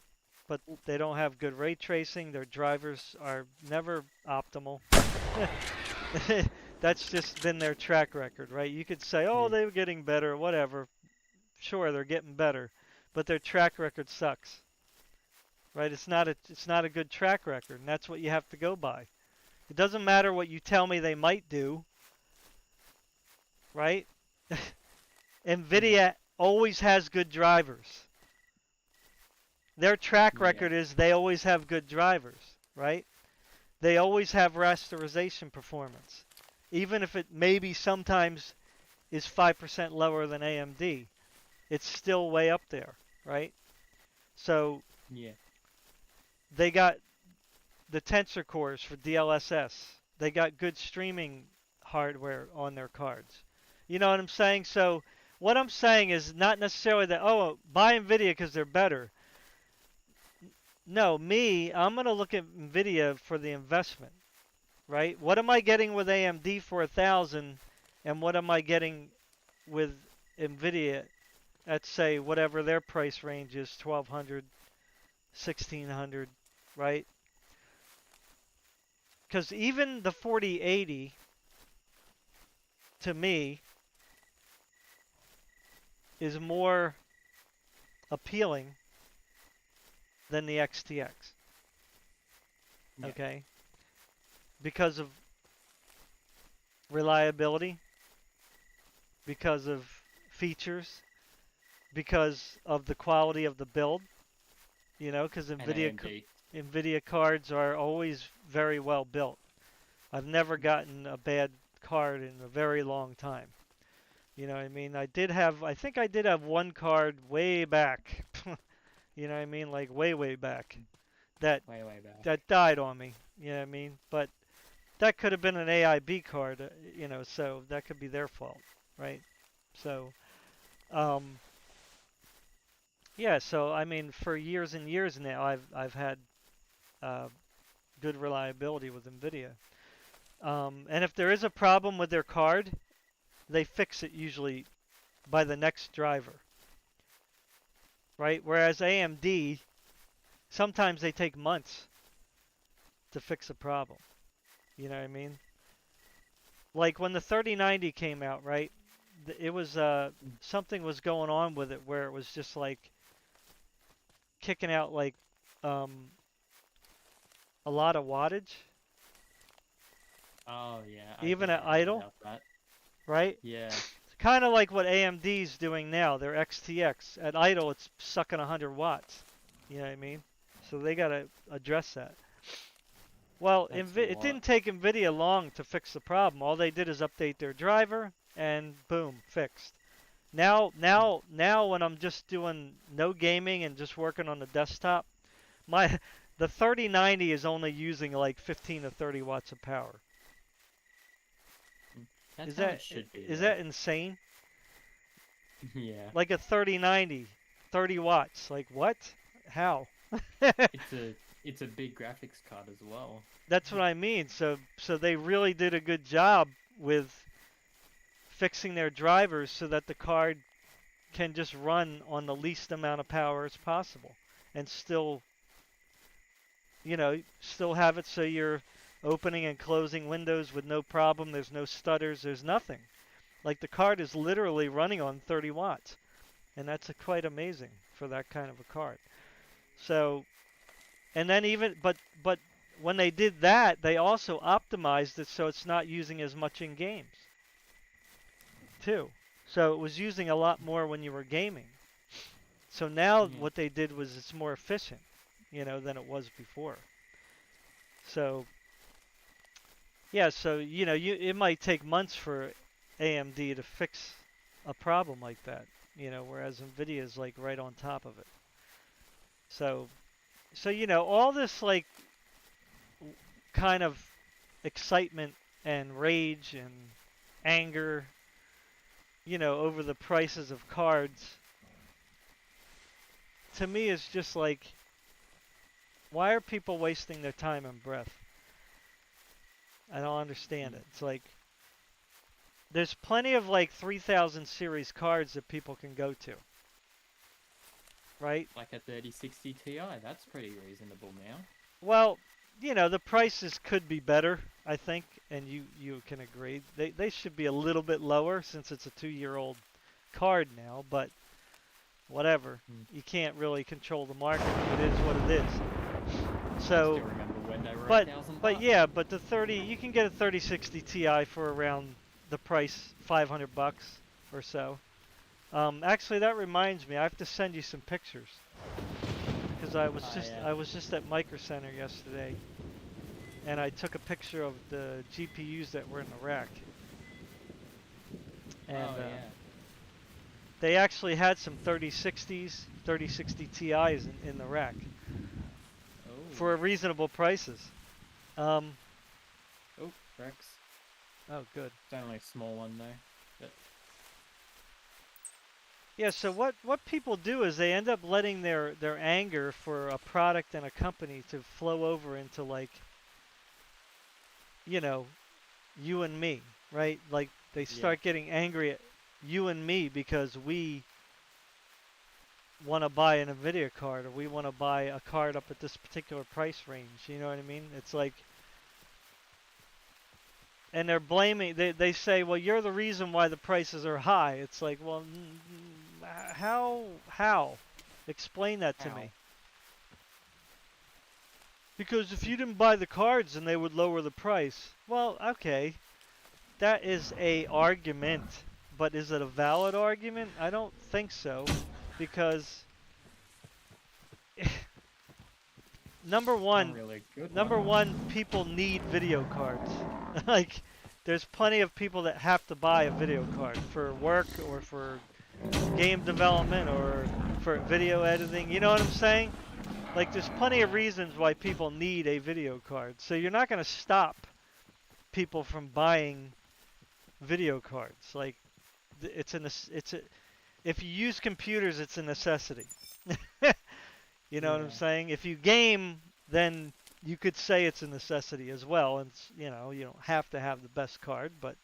but they don't have good ray tracing. Their drivers are never optimal. That's just been their track record, right? You could say, oh, Yeah. they were getting better, whatever. Sure, they're getting better. but their track record sucks, right? It's not a good track record, and that's what you have to go by. It doesn't matter what you tell me they might do, right? Yeah. Nvidia always has good drivers. Their track Yeah. record is they always have good drivers, right? They always have rasterization performance. Even if it maybe sometimes is 5% lower than AMD, it's still way up there, right? So Yeah. they got the tensor cores for DLSS. They got good streaming hardware on their cards. You know what I'm saying? So what I'm saying is not necessarily that, oh, buy Nvidia because they're better. No, I'm going to look at Nvidia for the investment, right? What am I getting with AMD for 1,000, and what am I getting with Nvidia at, say, whatever their price range is, 1,200, 1,600, right? Because even the 4080 to me is more appealing than the XTX. Yeah. Okay, because of reliability, because of features, because of the quality of the build. You know, because And AMD. Nvidia cards are always very well built. I've never gotten a bad card in a very long time. You know what I mean? I think I did have one card way back. You know what I mean? Like way, way back. That Way, way back. that died on me. You know what I mean? But that could have been an AIB card. You know, so that could be their fault, right? So, um, yeah. So I mean, for years and years now, I've had uh, good reliability with Nvidia. And if there is a problem with their card, they fix it usually by the next driver, right? Whereas AMD, sometimes they take months to fix a problem. You know what I mean? Like when the 3090 came out, right? It was Mm. something was going on with it where it was just like kicking out like um, a lot of wattage, Oh yeah, I even think at I heard idle, about that. right? Yeah. Kind of like what AMD's doing now, their XTX. At idle, it's sucking 100 watts. You know what I mean? So they got to address that. Well, That's it what. didn't take NVIDIA long to fix the problem. All they did is update their driver, and boom, fixed. Now, when I'm just doing no gaming and just working on the desktop, my the 3090 is only using like 15 to 30 watts of power. Mm. That's Is how that it should be is though. that insane? Yeah. Like a 3090, 30 watts. Like what? How? It's a it's a big graphics card as well. That's what I mean. So they really did a good job with fixing their drivers so that the card can just run on the least amount of power as possible and still have it so you're opening and closing windows with no problem. There's no stutters, there's nothing. Like the card is literally running on 30 watts, and that's quite amazing for that kind of a card. So, and then but when they did that, they also optimized it so it's not using as much in games, too. So it was using a lot more when you were gaming. So now Yeah. what they did was it's more efficient, than it was before. So yeah, so it might take months for AMD to fix a problem like that, whereas Nvidia is like right on top of it. So all this like kind of excitement and rage and anger, over the prices of cards, to me is just like, why are people wasting their time and breath? I don't understand it. It's like there's plenty of like 3000 series cards that people can go to, right? Like a 3060 Ti, that's pretty reasonable now. Well, the prices could be better, I think, and you can agree. They should be a little bit lower since it's a 2-year-old card now, but whatever. Mm. You can't really control the market. It is what it is. I So, still remember when they were but 1,000 bucks. yeah, but the 30 you can get a 3060 Ti for around the price, 500 bucks or so. Actually, that reminds me, I have to send you some pictures because Yeah. I was just at Micro Center yesterday, and I took a picture of the GPUs that were in the rack, and Oh yeah. they actually had some 3060s, 3060 Ti's in the rack Oh. for reasonable prices. Um, Oh, Rex. oh, good. It's only a small one though. But Yeah, so what people do is they end up letting their anger for a product and a company to flow over into, like, you know, you and me, right? Like they yeah. start getting angry at you and me because we want to buy an Nvidia card, or we want to buy a card up at this particular price range. You know what I mean? It's like, and they're blaming. They say, well, you're the reason why the prices are high. It's like, well, how? Explain that to How? me. Because if you didn't buy the cards, then they would lower the price. Well, okay, that is a argument, but is it a valid argument? I don't think so, because number Not one, really a good number one. one, people need video cards. Like, there's plenty of people that have to buy a video card for work or for game development or for video editing. You know what I'm saying? Like, there's plenty of reasons why people need a video card. So you're not going to stop people from buying video cards. Like, it's a if you use computers, it's a necessity. You know what I'm Yeah. saying? If you game, then you could say it's a necessity as well. And you know, you don't have to have the best card, but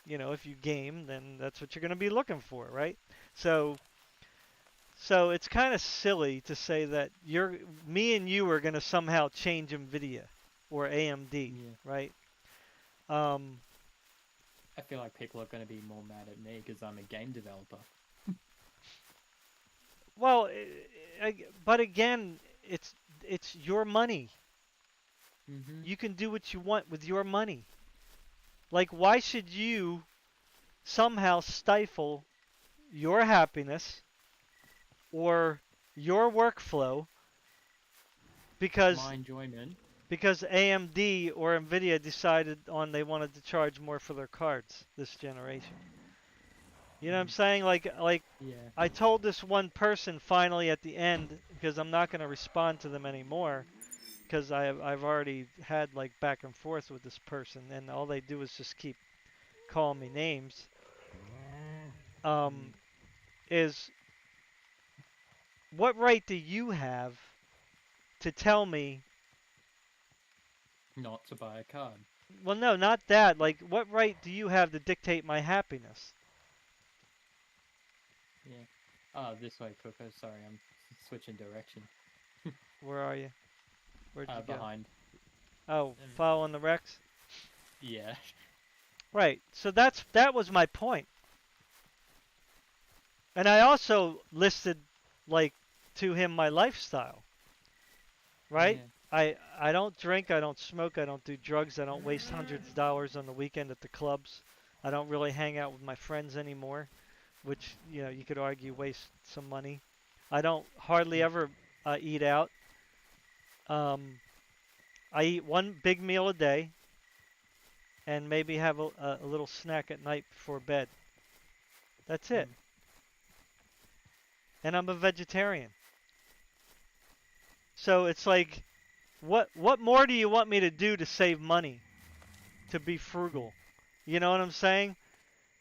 you know, if you game, then that's what you're going to be looking for, right? So, so it's kind of silly to say that me and you are going to somehow change Nvidia or AMD, Yeah. right? Um, I feel like people are going to be more mad at me because I'm a game developer. well, but again, it's your money. Mm-hmm. You can do what you want with your money. Like, why should you somehow stifle your happiness or your workflow because My enjoyment. AMD or Nvidia decided on they wanted to charge more for their cards this generation? You know what I'm Mm. saying? Like Yeah. I told this one person finally at the end, because I'm not going to respond to them anymore, because I've already had like back and forth with this person, and all they do is just keep calling me names. Mm. Um, is what right do you have to tell me? Not to buy a card. Well, no, not that. Like, what right do you have to dictate my happiness? Yeah. Oh, this way, Coco. Sorry, I'm switching direction. Where are you? Where'd you go? Behind. Oh, following the Rex? Yeah. Right. So that was my point. And I also listed, like, to him my lifestyle, right? Yeah. I don't drink, I don't smoke, I don't do drugs, I don't waste hundreds of dollars on the weekend at the clubs. I don't really hang out with my friends anymore, which, you know, you could argue waste some money. I don't hardly Mm. ever eat out. Um, I eat one big meal a day and maybe have a little snack at night before bed. That's it. Mm. And I'm a vegetarian. So it's like, what more do you want me to do to save money, to be Mm. frugal? You know what I'm saying?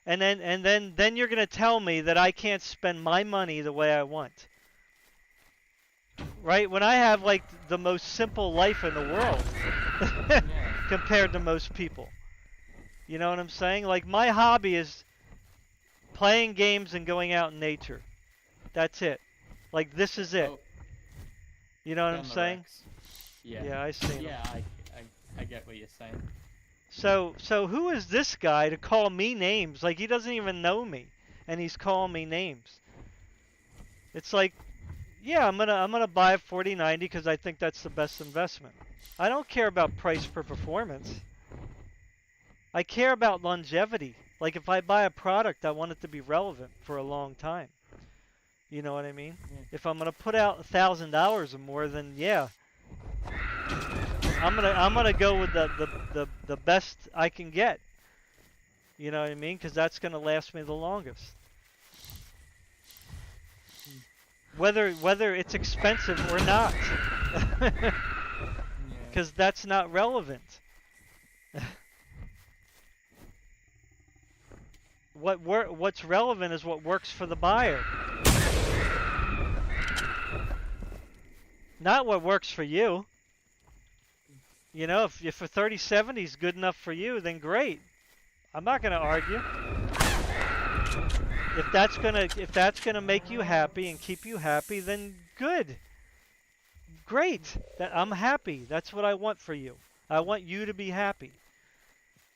And then you're gonna tell me that I can't spend my money the way I want, right? When I have like the most simple life in the world Yeah. compared to most people. You know what I'm saying? Like, my hobby is playing games and going out in nature. That's it. Like, this is it. Oh, You know what I'm found the saying? Rex. Yeah. Yeah, I seen him. Yeah, I get what you're saying. So who is this guy to call me names? Like, he doesn't even know me, and he's calling me names. It's like, yeah, I'm gonna buy a 4090 because I think that's the best investment. I don't care about price per performance. I care about longevity. Like if I buy a product, I want it to be relevant for a long time. You know what I mean? Yeah. If I'm gonna put out $1,000 or more, then yeah, I'm gonna go with the best I can get. You know what I mean? Because that's gonna last me the longest. Whether it's expensive or not, Yeah. because that's not relevant. What's relevant is what works for the buyer, not what works for you. You know, if a 3070 is good enough for you, then great. I'm not gonna argue. If that's gonna make you happy and keep you happy, then good. Great. I'm happy. That's what I want for you. I want you to be happy.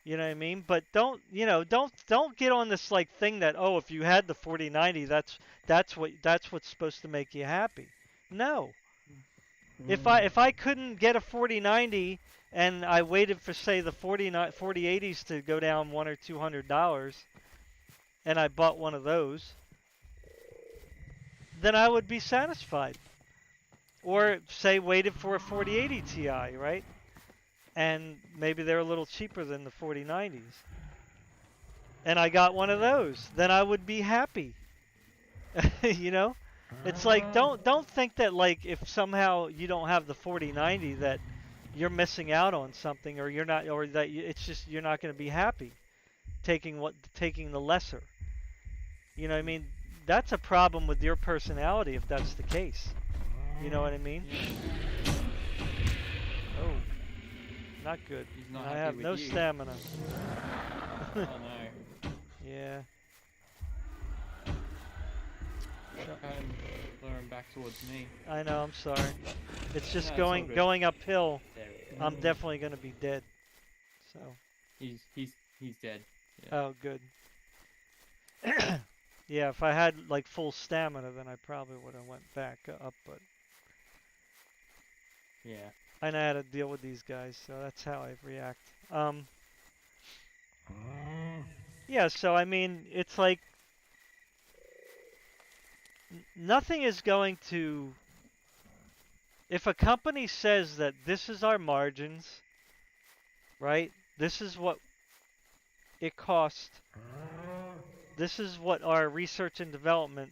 You know what I mean? But don't get on this like thing that, oh, if you had the 4090, that's what's supposed to make you happy. No. If I couldn't get a 4090 and I waited for say the 4080s to go down $100 or $200 and I bought one of those, then I would be satisfied. Or say waited for a 4080 Ti, right? And maybe they're a little cheaper than the 4090s. And I got one of those, then I would be happy. You know? It's like don't think that like if somehow you don't have the 4090 that you're missing out on something or you're not or that it's just you're not going to be happy taking the lesser. You know what I mean? That's a problem with your personality if that's the case. You know what I mean? Yeah. Oh, not good. He's not I happy have with no you. stamina. Oh no. Yeah. Try and lure him back towards me. I know, I'm sorry. It's just No, it's all going good. going uphill. There we go. I'm definitely going to be dead. So, He's dead. Yeah. oh, good. Yeah, if I had like full stamina, then I probably would have went back up, but Yeah. I know how to deal with these guys, so that's how I react. Yeah, so I mean, it's like nothing is going to. If a company says that this is our margins, right? This is what it cost. This is what our research and development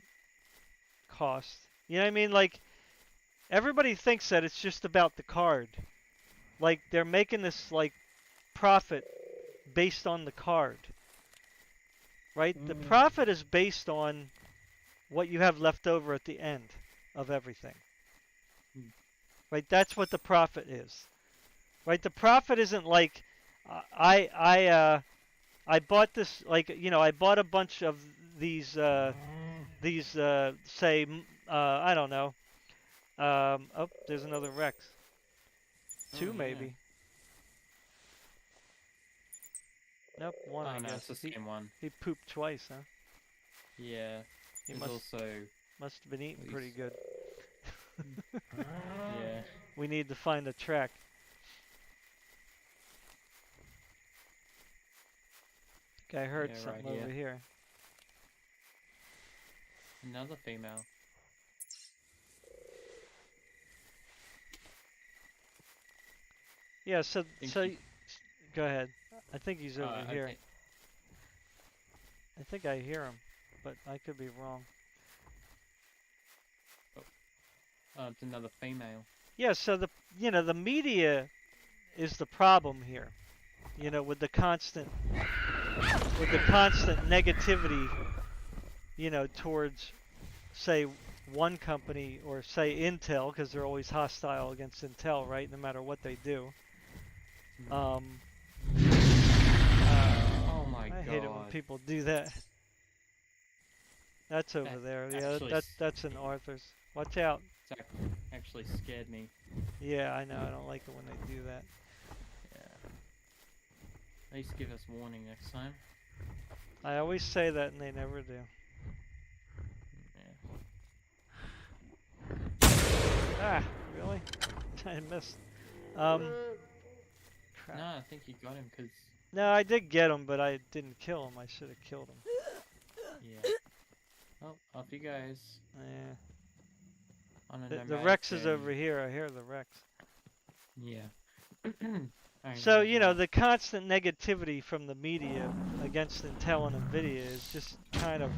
cost. You know what I mean? Like everybody thinks that it's just about the card. Like they're making this like profit based on the card. Right? The profit is based on what you have left over at the end of everything. Right? That's what the profit is. Right? The profit isn't like I bought this like I bought a bunch of these say I don't know. Oh, there's another Rex. Two Oh, yeah. maybe. Nope, one Oh I no, guess. it's the same one. He pooped twice, huh? Yeah. He There's must also must have been eating at pretty least- good. yeah. We need to find a track. I heard Yeah, something right over here. Another female. Yeah, so Think so she- go ahead. I think he's over here. Okay. I think I hear him, but I could be wrong. It's another female. Yeah, so the media is the problem here. With the constant negativity, towards say one company or say Intel because they're always hostile against Intel, right? No matter what they do. Oh my I god. hate it when people do that. That's over That there. Yeah, actually that's in Arthur's. Watch out. It's actually scared me. Yeah, I know. I don't like it when they do that. Yeah. At least give us warning next time. I always say that and they never do. Yeah. Ah, really? I missed. Um, No, crap. I think you got him because No, I did get him, but I didn't kill him. I should have killed him. yeah. Oh, off you guys Yeah. on a The nomadic Rex is journey. over here. I hear the Rex. Yeah. I So, know as you know, well. the constant negativity from the media against Intel and Nvidia is just kind of,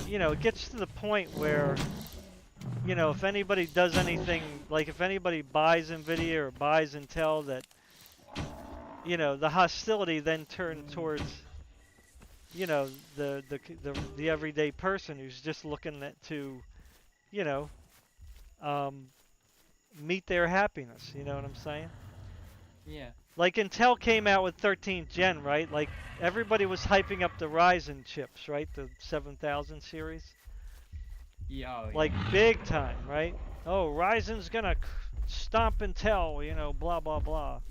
you know, it gets to the point where, you know, if anybody does anything, like if anybody buys Nvidia or buys Intel, that, you know, the hostility then turns towards, you know, the everyday person who's just looking to, you know, um, meet their happiness. You know what I'm saying? Yeah. Like Intel came out with 13th gen, right? Like everybody was hyping up the Ryzen chips, right? The 7000 series. Yeah. Oh Like yeah. big time, right? Oh, Ryzen's gonna stomp Intel, you know, blah blah blah.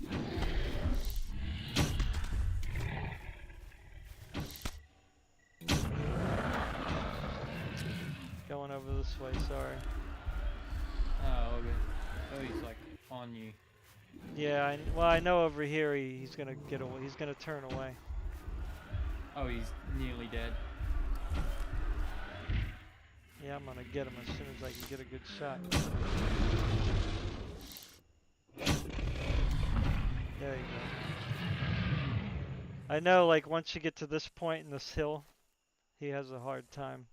Going over this way, sorry. Oh, okay. Oh, he's like on you. Yeah, well, I know over here he's gonna get away. He's gonna turn away. Oh, he's nearly dead. Yeah, I'm gonna get him as soon as I can get a good shot. There you go. I know, like, once you get to this point in this hill, he has a hard time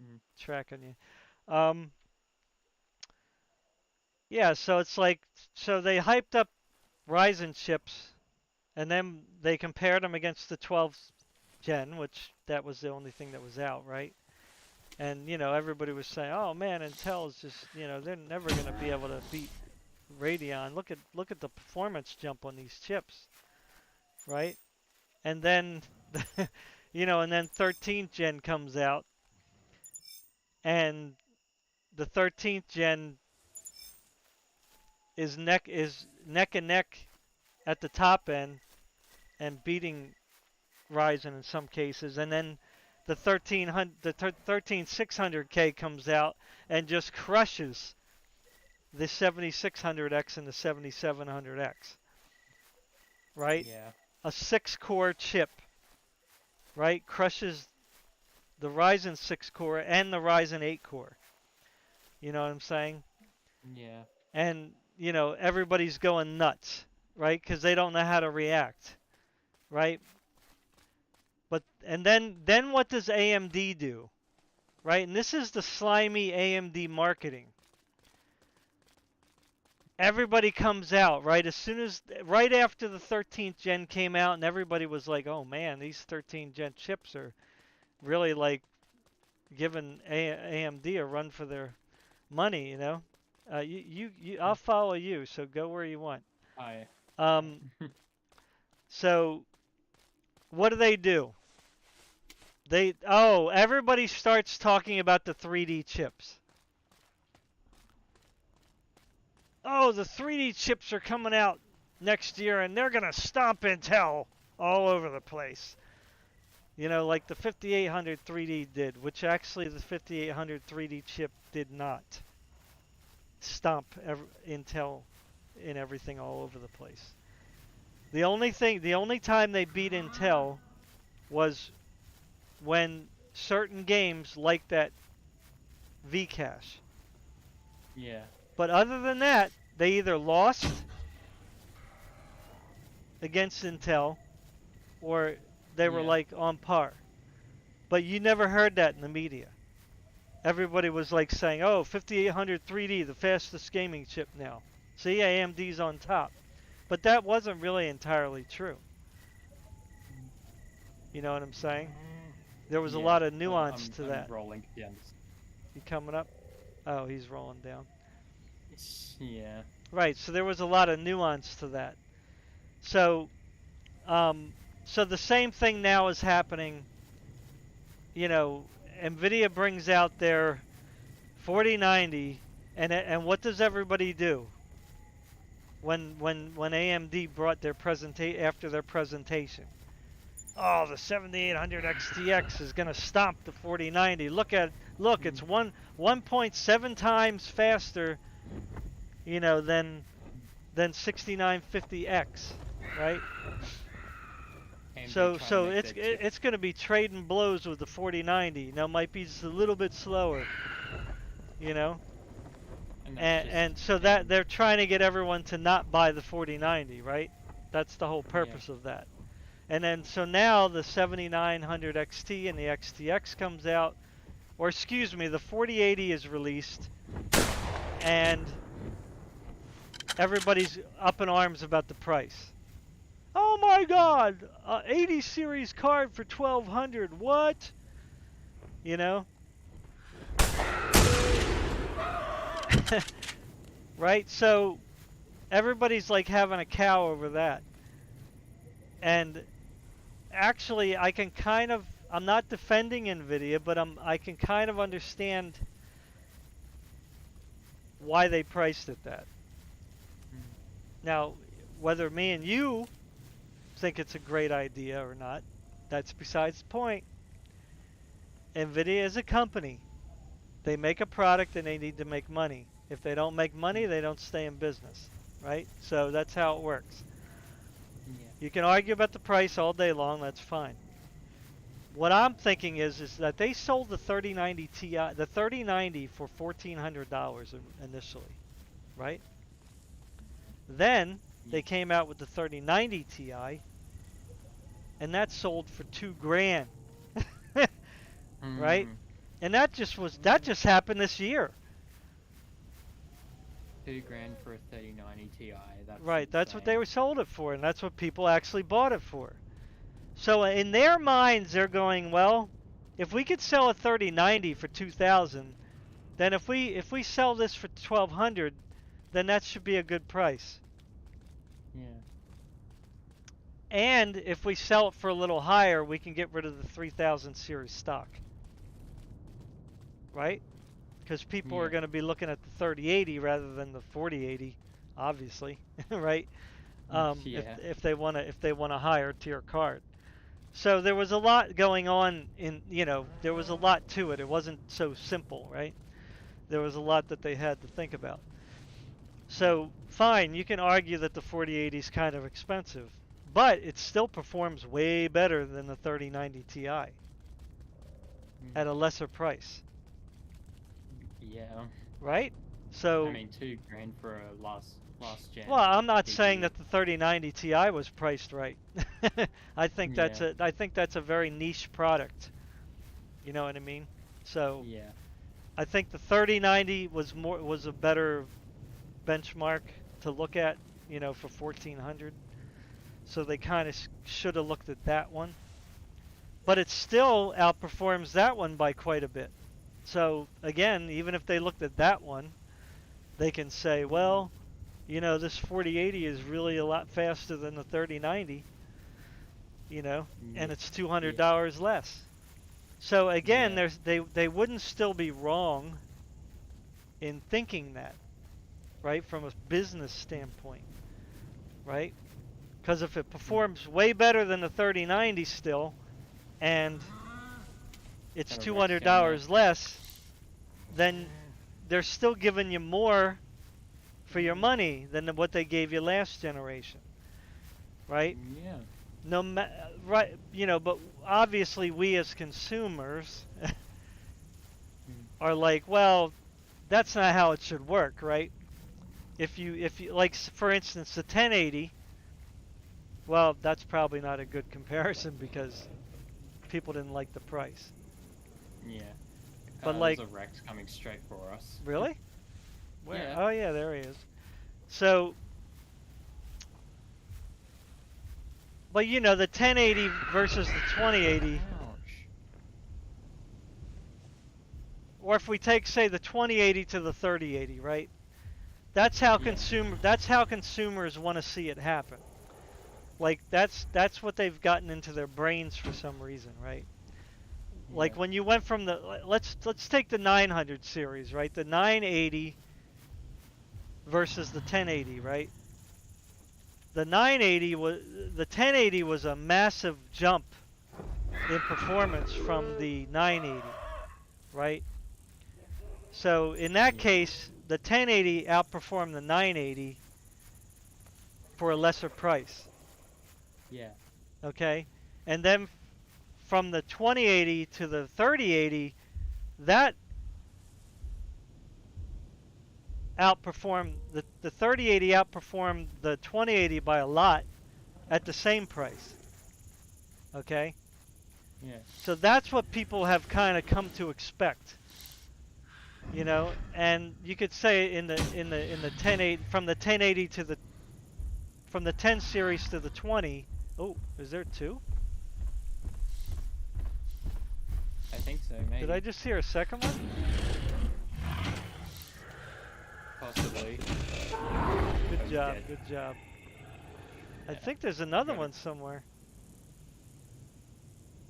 Mm. tracking you. Yeah, so it's like, so they hyped up Ryzen chips, and then they compared them against the 12th gen, which that was the only thing that was out, right? And, you know, everybody was saying, oh man, Intel's just, you know, they're never going to be able to beat Radeon. Look at the performance jump on these chips, right? And then, you know, and then 13th gen comes out, and the 13th gen is neck and neck at the top end and beating Ryzen in some cases, and then the 13600K comes out and just crushes the 7600X and the 7700X, right? Yeah. A 6-core chip, right? Crushes the Ryzen 6 core and the Ryzen 8 core. You know what I'm saying? Yeah. And, you know, everybody's going nuts, right? Because they don't know how to react, right? But and then what does AMD do? Right? And this is the slimy AMD marketing. Everybody comes out, right? As soon as right after the 13th gen came out and everybody was like, "Oh man, these 13th gen chips are really like giving AMD a run for their money, you know?" I'll follow you, so go where you want. I. Um, so what do? Everybody starts talking about the 3D chips. Oh, the 3D chips are coming out next year and they're going to stomp Intel all over the place. You know, like the 5800 3D did, which actually the 5800 3D chip did not stomp Intel in everything all over the place. The only time they beat Intel was when certain games like that Vcache. Yeah. But other than that, they either lost against Intel or they were Yeah. like on par. But you never heard that in the media. Everybody was like saying, "Oh, 5800 3D, the fastest gaming chip now. See, AMD's on top." But that wasn't really entirely true. You know what I'm saying? There was a Yeah. lot of Oh, nuance to I'm that. rolling down. You coming up? Oh, he's rolling down. Yeah. Right, so there was a lot of nuance to that. So, um, so the same thing now is happening. You know, Nvidia brings out their 4090, and what does everybody do when AMD brought their after their presentation? oh, the 7800 XTX is going to stomp the 4090. Look, it's 1.7 times faster, you know, than 6950X, right? AMD So trying to so make it's their chip. it's going to be trading blows with the 4090. Now might be just a little bit slower, you know. And that's And just so that they're trying to get everyone to not buy the 4090, right? That's the whole yeah. purpose of that. And then so now the 7900 XT and the XTX comes out, or excuse me, the 4080 is released, and everybody's up in arms about the price. Oh my God, 80 series card for 1200. What? You know, right? So everybody's like having a cow over that. And actually, I'm not defending Nvidia, but I can kind of understand why they priced it that. Now, whether me and you think it's a great idea or not, that's besides the point. Nvidia is a company. They make a product and they need to make money. If they don't make money, they don't stay in business, right? So that's how it works. Yeah. You can argue about the price all day long, that's fine. What I'm thinking is that they sold the 3090 Ti, the 3090 for $1,400 initially, right? Then they came out with the 3090 Ti, and that sold for $2,000, right? And that just happened this year. $2,000 for a 3090 Ti. That's Right, that's what they insane. were sold it for, and that's what people actually bought it for. So in their minds, they're going, well, if we could sell a 3090 for 2,000, then if we sell this for 1,200, then that should be a good price. Yeah. And if we sell it for a little higher, we can get rid of the 3000 series stock. Right? Because people are going to be looking at the 3080 rather than the 4080, obviously, right? Yeah. If they want a higher tier card. So there was a lot going on there was a lot to it. It wasn't so simple, right? There was a lot that they had to think about. So fine, you can argue that the 4080 is kind of expensive, but it still performs way better than the 3090 Ti at a lesser price, Yeah. right? So I mean, $2,000 for a last gen well, I'm not saying GPU. that the 3090 Ti was priced right. I think Yeah. that's a very niche product. You know what I mean? So Yeah. I think the 3090 was a better benchmark to look at, for 1400. So they kind of should have looked at that one. But it still outperforms that one by quite a bit. So again, even if they looked at that one, they can say, well, this 4080 is really a lot faster than the 3090, and it's $200 less. So again, they wouldn't still be wrong in thinking that, right, from a business standpoint, right? Because if it performs way better than the 3090 still, and it's $200 less, then they're still giving you more for your money than what they gave you last generation, right? Yeah. Right, but obviously we as consumers are like, well, that's not how it should work, right? If you like, for instance, the 1080, well, that's probably not a good comparison because people didn't like the price. Yeah. But There's a Rex coming straight for us. Really? Where? Yeah. Oh yeah, there he is. So, but the 1080 versus the 2080, Ouch. or if we take, say, the 2080 to the 3080, right? That's how consumers want to see it happen. Like that's what they've gotten into their brains for some reason, right? Like when you went from let's take the 900 series, right? The 980 versus the 1080, right? The 1080 was a massive jump in performance from the 980, right? So in that Yeah. case, the 1080 outperformed the 980 for a lesser price, Yeah. okay? And then from the 2080 to the 3080, that outperformed the 3080 outperformed the 2080 by a lot at the same price, okay? Yeah. So that's what people have kind of come to expect, you know. And you could say in the 1080 from the 1080 to the from the 10 series to the 20. Oh, is there two? I think so. Did I Maybe. just hear a second one? Possibly. Good I was job, dead. good job. I Yeah. think there's I another got it. one somewhere,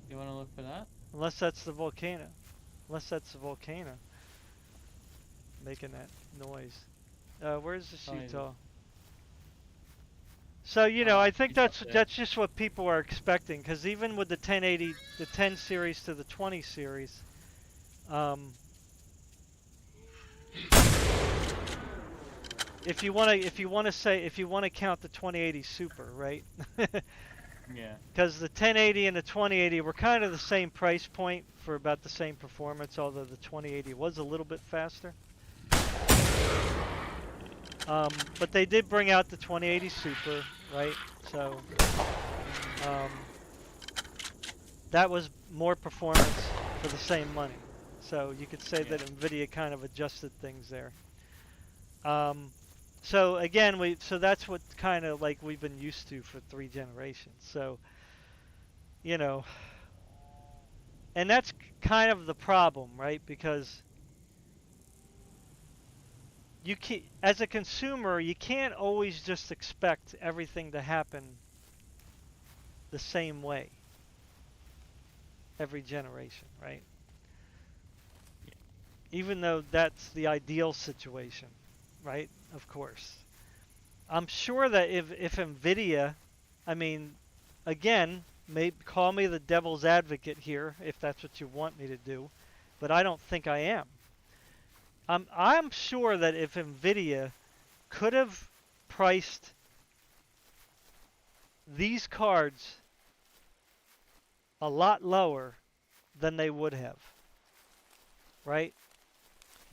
You want to look for that? unless that's the volcano. Unless that's the volcano making that noise. Where's the Oh, Sheetal? So, I think he's up there. that's just what people are expecting, because even with the 1080, the 10 series to the 20 series, um, if you want to count the 2080 Super, right? Yeah. Because the 1080 and the 2080 were kind of the same price point for about the same performance, although the 2080 was a little bit faster. But they did bring out the 2080 Super, right? So um, that was more performance for the same money. So you could say Yeah. that NVIDIA kind of adjusted things there. Um, so again, so that's what kind of like we've been used to for 3 generations. So you know, and that's kind of the problem, right? Because as a consumer, you can't always just expect everything to happen the same way every generation, right? Even though that's the ideal situation, right? Of course. I'm sure that if NVIDIA, I mean, again, call me the devil's advocate here if that's what you want me to do, but I don't think I am. I'm sure that if NVIDIA could have priced these cards a lot lower than they would have, right?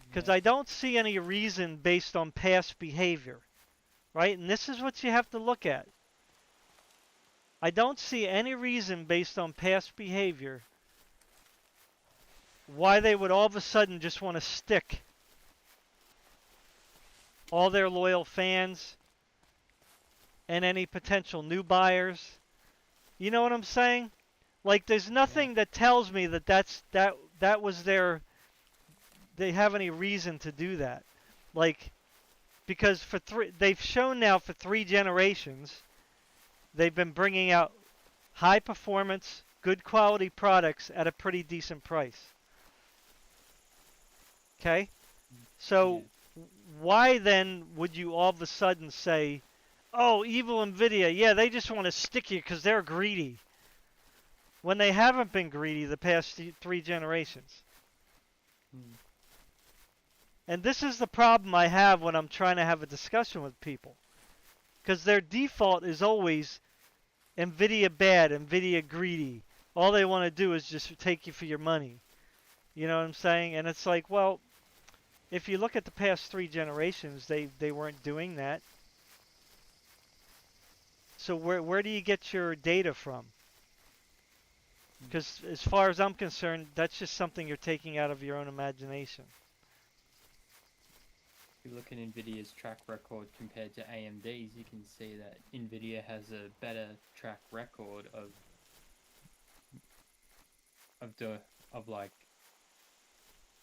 Because Yeah. I don't see any reason based on past behavior, right? And this is what you have to look at. I don't see any reason based on past behavior why they would all of a sudden just want to stick all their loyal fans and any potential new buyers. You know what I'm saying? Like there's Yeah. nothing that tells me that that was they have any reason to do that. Like because they've shown now for 3 generations they've been bringing out high performance, good quality products at a pretty decent price. Okay? Yeah. So why then would you all of a sudden say, "Oh, evil Nvidia, yeah, they just want to stick you because they're greedy," when they haven't been greedy the past 3 generations? Mm. And this is the problem I have when I'm trying to have a discussion with people, because their default is always Nvidia bad, Nvidia greedy. All they want to do is just take you for your money. You know what I'm saying? And it's like, well, if you look at the past 3 generations, they weren't doing that. So where do you get your data from? Mm. Because as far as I'm concerned, that's just something you're taking out of your own imagination. If you look at Nvidia's track record compared to AMD's, you can see that Nvidia has a better track record of the of like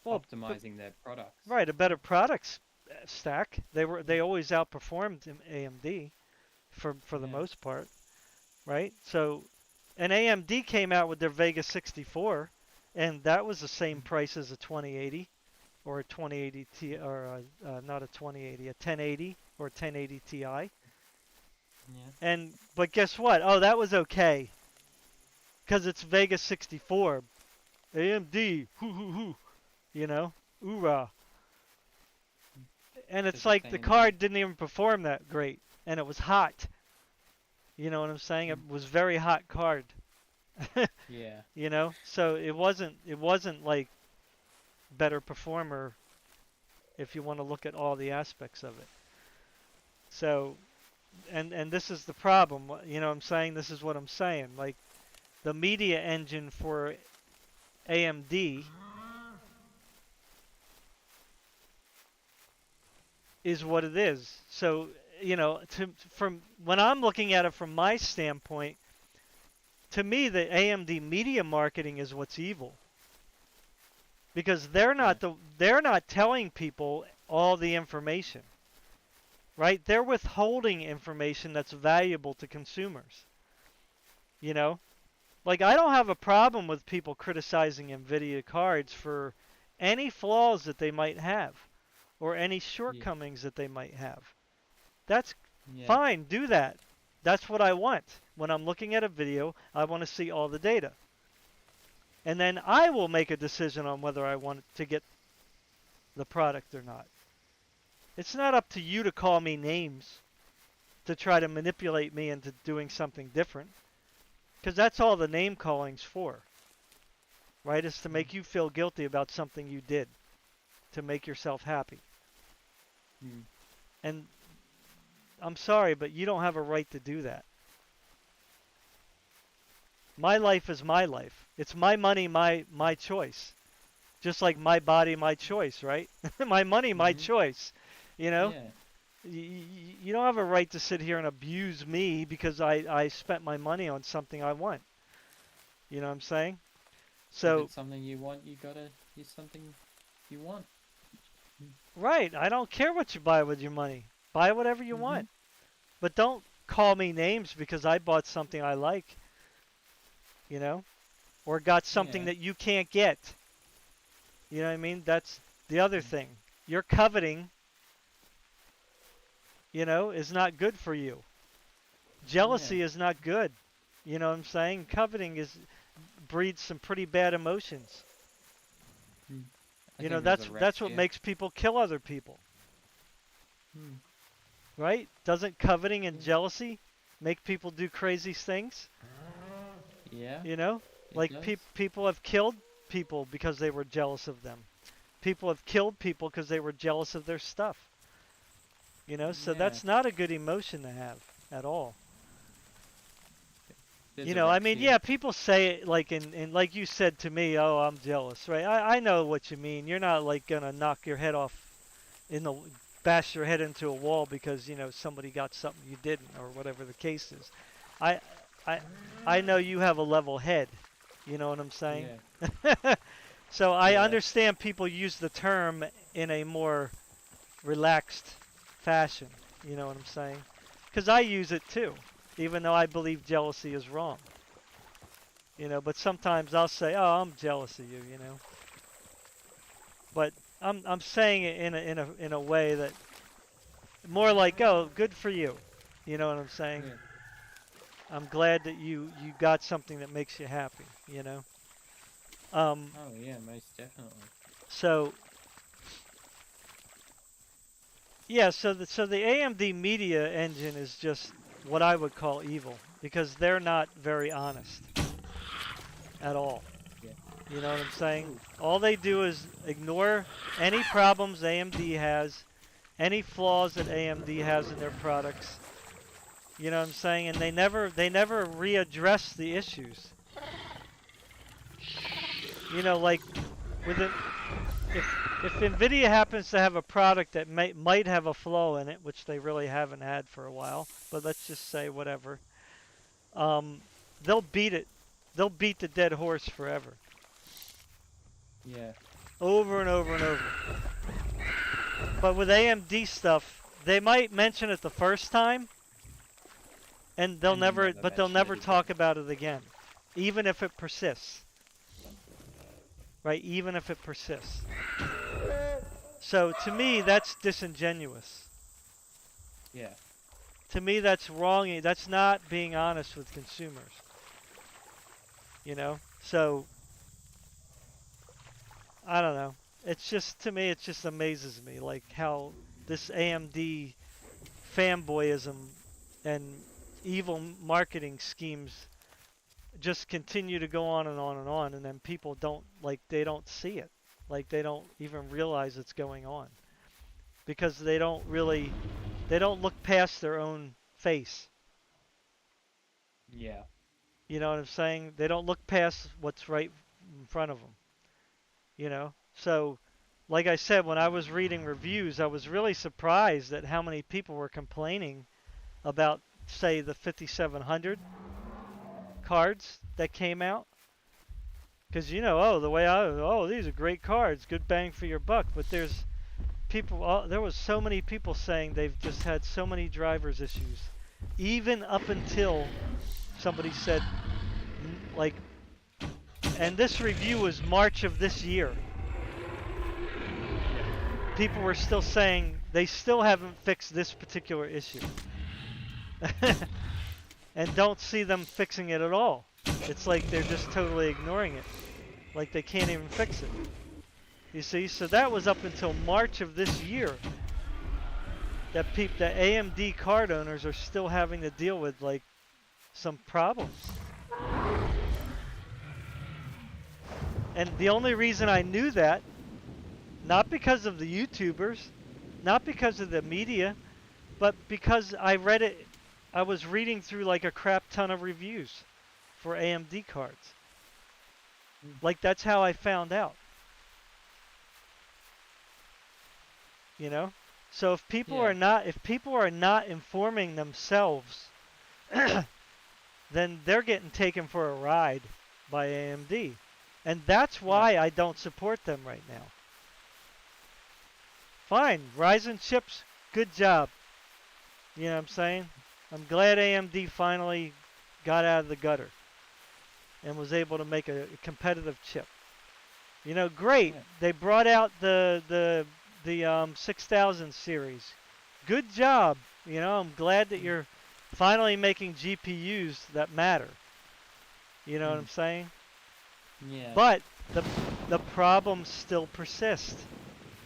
Well, but optimizing their products. right, a better products stack. They always outperformed AMD for the Yeah. most part, right? So, and AMD came out with their Vega 64, and that was the same price as a 2080 or a 2080 Ti, or not a 2080, a 1080 or a 1080 Ti. Yeah. And but guess what? Oh, that was okay because it's Vegas 64. AMD, hoo hoo hoo, you know, oorah. And it's Because it's like the AMD. card didn't even perform that great, and it was hot. You know what I'm saying? It Mm. was very hot card. Yeah. You know, so it wasn't like better performer if you want to look at all the aspects of it. So and this is the problem. You know what I'm saying? This is what I'm saying. Like the media engine for AMD is what it is. So, you know, from when I'm looking at it from my standpoint, to me the AMD media marketing is what's evil because Yeah. they're not telling people all the information, right? They're withholding information that's valuable to consumers, you know? Like I don't have a problem with people criticizing Nvidia cards for any flaws that they might have or any Yeah. shortcomings that they might have. That's Yeah. fine, do that. That's what I want. When I'm looking at a video, I want to see all the data. And then I will make a decision on whether I want to get the product or not. It's not up to you to call me names to try to manipulate me into doing something different. Because that's all the name calling's for, right? Is to Mm. make you feel guilty about something you did, to make yourself happy. Mm. And I'm sorry, but you don't have a right to do that. My life is my life. It's my money, my choice. Just like my body, my choice, right? My money, my Mhm. choice. You know, Yeah. you don't have a right to sit here and abuse me because I spent my money on something I want. You know what I'm saying? If So, it's something you want, you gotta use something you want. right, I don't care what you buy with your money. Buy whatever you Mhm. want. But don't call me names because I bought something I like, you know, or got something Yeah. that you can't get. You know what I mean? That's the other Mm. thing. Your coveting, you know, is not good for you. Yeah. Jealousy is not good. You know what I'm saying? Coveting is breeds some pretty bad emotions. Mm. I You know, think there's a that's what ratio. makes people kill other people, Mm. right? Doesn't coveting and Yeah. jealousy make people do crazy things? Yeah. You know, It like does. people have killed people because they were jealous of them. People have killed people because they were jealous of their stuff. You know, so Yeah. that's not a good emotion to have at all. There's You a know, I mean, ratio. yeah, people say it like in like you said to me, oh, I'm jealous, right? I know what you mean. You're not like gonna knock your head off in the bash your head into a wall because you know somebody got something you didn't or whatever the case is. I I I know you have a level head. You know what I'm saying? Yeah. So I Yeah. understand people use the term in a more relaxed fashion. You know what I'm saying? Because I use it too, even though I believe jealousy is wrong. You know, but sometimes I'll say, "Oh, I'm jealous of you," you know. But I'm saying it in a way that more like, "Oh, good for you." You know what I'm saying? Yeah. I'm glad that you got something that makes you happy, you know. Um Oh yeah, most definitely. so yeah, so the AMD media engine is just what I would call evil because they're not very honest at all. Yeah. You know what I'm saying? Ooh. All they do is ignore any problems AMD has, any flaws that AMD has in their products. You know what I'm saying? And they never readdress the issues. You know, like with it, if Nvidia happens to have a product that might have a flaw in it, which they really haven't had for a while, but let's just say whatever, um, they'll beat it. They'll beat the dead horse forever, Yeah. over and over and over. But with AMD stuff, they might mention it the first time, and And then never they'll mention never it again. talk about it again, even if it persists, right? Even if it persists. So to me, that's disingenuous. Yeah. To me, that's wrong. That's not being honest with consumers. You know, so I don't know. It's just to me, it just amazes me like how this AMD fanboyism and evil marketing schemes just continue to go on and on and on, and then people don't like they don't see it, like they don't even realize it's going on because they don't look past their own face. Yeah. You know what I'm saying? They don't look past what's right in front of them. You know, so like I said, when I was reading reviews, I was really surprised at how many people were complaining about, say, the 5700 cards that came out. Because oh, these are great cards, good bang for your buck. But there's people, there was so many people saying they've just had so many drivers issues, even up until somebody said, like, and this review was March of this year. Yeah. People were still saying they still haven't fixed this particular issue, and don't see them fixing it at all. It's like they're just totally ignoring it, like they can't even fix it. You see, so that was up until March of this year that that AMD card owners are still having to deal with like some problems. And the only reason I knew that, not because of the YouTubers, not because of the media, but because I read it. I was reading through like a crap ton of reviews for AMD cards. Mm. Like that's how I found out. You know? So Yeah. if people are not informing themselves, then they're getting taken for a ride by AMD. And that's Yeah. why I don't support them right now. Fine, Ryzen chips, good job. You know what I'm saying? I'm glad AMD finally got out of the gutter and was able to make a competitive chip. You know, great. Yeah. They brought out the 6000 series. Good job. You know, I'm glad that Mm. you're finally making GPUs that matter. You know what Mm. I'm saying? Yeah. But the the problems still persist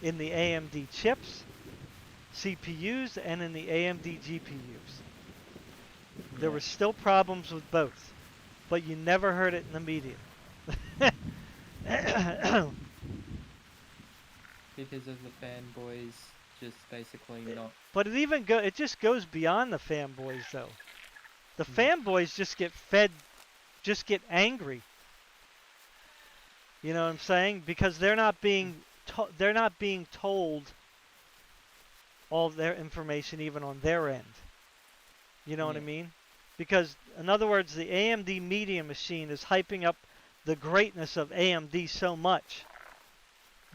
in the AMD chips, CPUs, and in the AMD GPUs. There Yeah. were still problems with both, but you never heard it in the media. Because of the fanboys just basically not. But it just goes beyond the fanboys though. The Mm. fanboys just get angry. You know what I'm saying? Because Mm. they're not being told all of their information even on their end. You know what I Yeah. mean? Because in other words, the AMD Media Machine is hyping up the greatness of AMD so much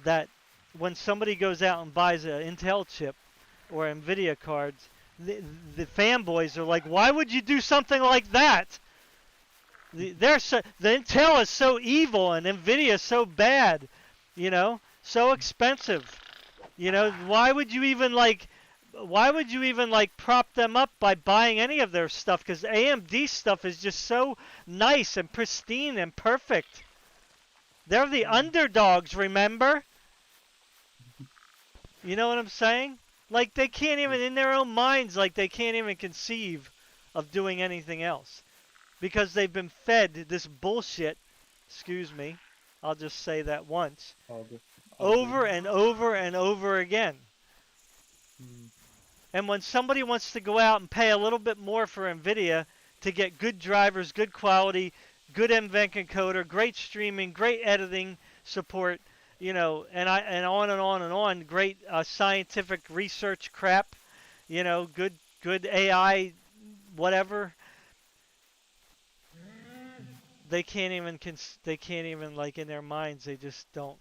that when somebody goes out and buys an Intel chip or Nvidia cards, the, the fanboys are like, "Why would you do something like that? The Intel is so evil and Nvidia is so bad, so expensive. Why would you even like prop them up by buying any of their stuff? Because AMD stuff is just so nice and pristine and perfect. They're the Mm. underdogs, remember? You know what I'm saying? Like they can't Yeah. even in their own minds, like they can't even conceive of doing anything else because they've been fed this bullshit. Excuse me. I'll just say that once, All good. All good. over and over and over again. Mm. And when somebody wants to go out and pay a little bit more for NVIDIA to get good drivers, good quality, good NVENC encoder, great streaming, great editing support, and on and on and on, great scientific research crap, good AI, whatever, they can't even like in their minds they just don't.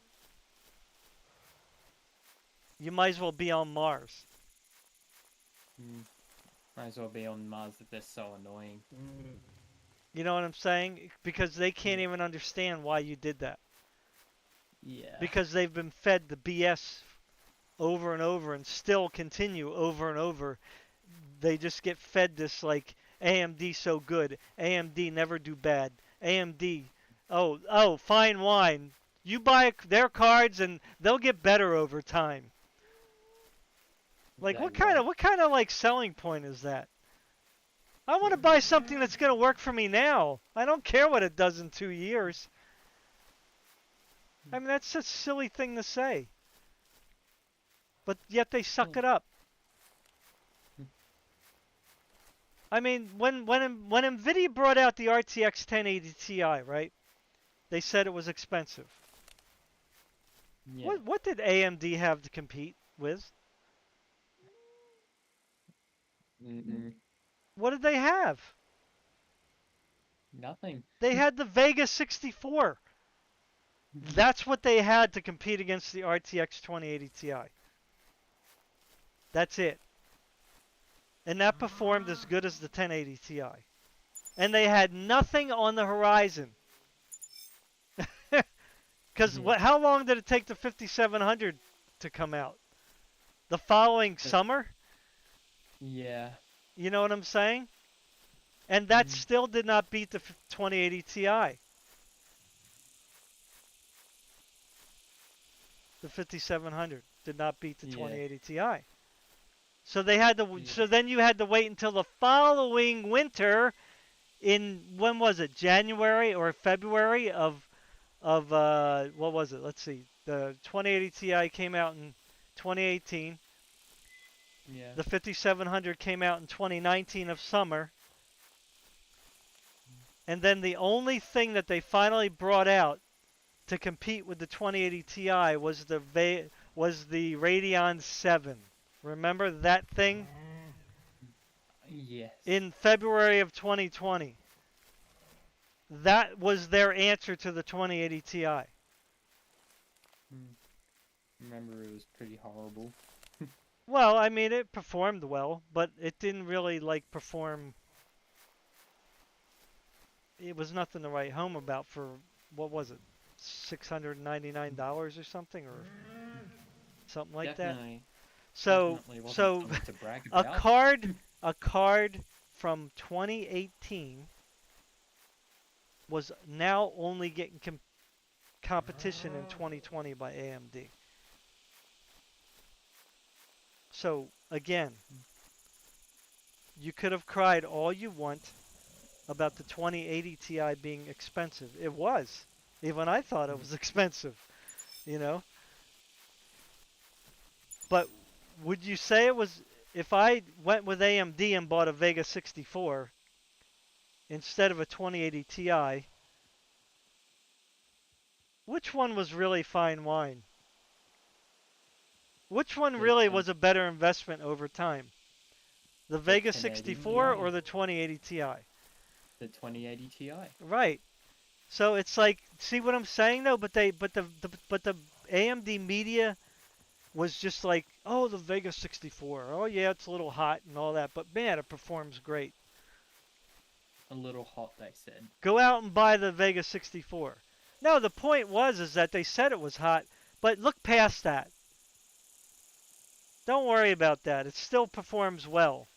You might as well be on Mars. Mm. Might as well be on Mars if they're so annoying. You know what I'm saying? Because they can't Yeah. even understand why you did that. Yeah. Because they've been fed the BS over and over and still continue over and over. They just get fed this like AMD so good, AMD never do bad, AMD. Oh, fine wine. You buy their cards and they'll get better over time. Is Like that what right? what kind of like selling point is that? I want to buy something that's going to work for me now. I don't care what it does in 2 years. I mean, that's a silly thing to say. But yet they suck Well, it up. I mean, when Nvidia brought out the RTX 1080 Ti, right? They said it was expensive. yeah. What did AMD have to compete with? Mm-mm. What did they have? Nothing. They had the Vega 64. That's what they had to compete against the RTX 2080 Ti. That's it. And that performed as good as the 1080 Ti. And they had nothing on the horizon. Because Yeah. how long did it take the 5700 to come out? The following But summer? yeah. You know what I'm saying? And that Mm, still did not beat the 2080 Ti. The 5700 did not beat the yeah. 2080 Ti. So they had to. Yeah. So then you had to wait until the following winter. In when was it? January or February of what was it? Let's see. The 2080 Ti came out in 2018. Yeah. The 5700 came out in 2019 of summer. And then the only thing that they finally brought out to compete with the 2080 Ti was the Radeon 7. Remember that thing Yes. in February of 2020? That was their answer to the 2080 Ti. Mm. Remember, it was pretty horrible. Well, I mean, it performed well, but it didn't really like perform. It was nothing to write home about for what was it, $699 or something, or something like that. Definitely, So, definitely wasn't so something to brag a about. card, a card from 2018 was now only getting competition in 2020 by AMD. So again, you could have cried all you want about the 2080 Ti being expensive. It was. Even I thought it Mm. was expensive, you know. But would you say it was if I went with AMD and bought a Vega 64 instead of a 2080 Ti, which one was really fine wine? Which one The really 10, was a better investment over time? The the Vega 1080 64 Ti, or the 2080 Ti? the 2080 Ti. Right. So it's like, see what I'm saying though? But the AMD media was just like, oh, the Vega 64. Oh yeah, it's a little hot and all that, but man, it performs great. A little hot, they said. Go out and buy the Vega 64. No, the point was is that they said it was hot, but look past that. Don't worry about that. It still performs well,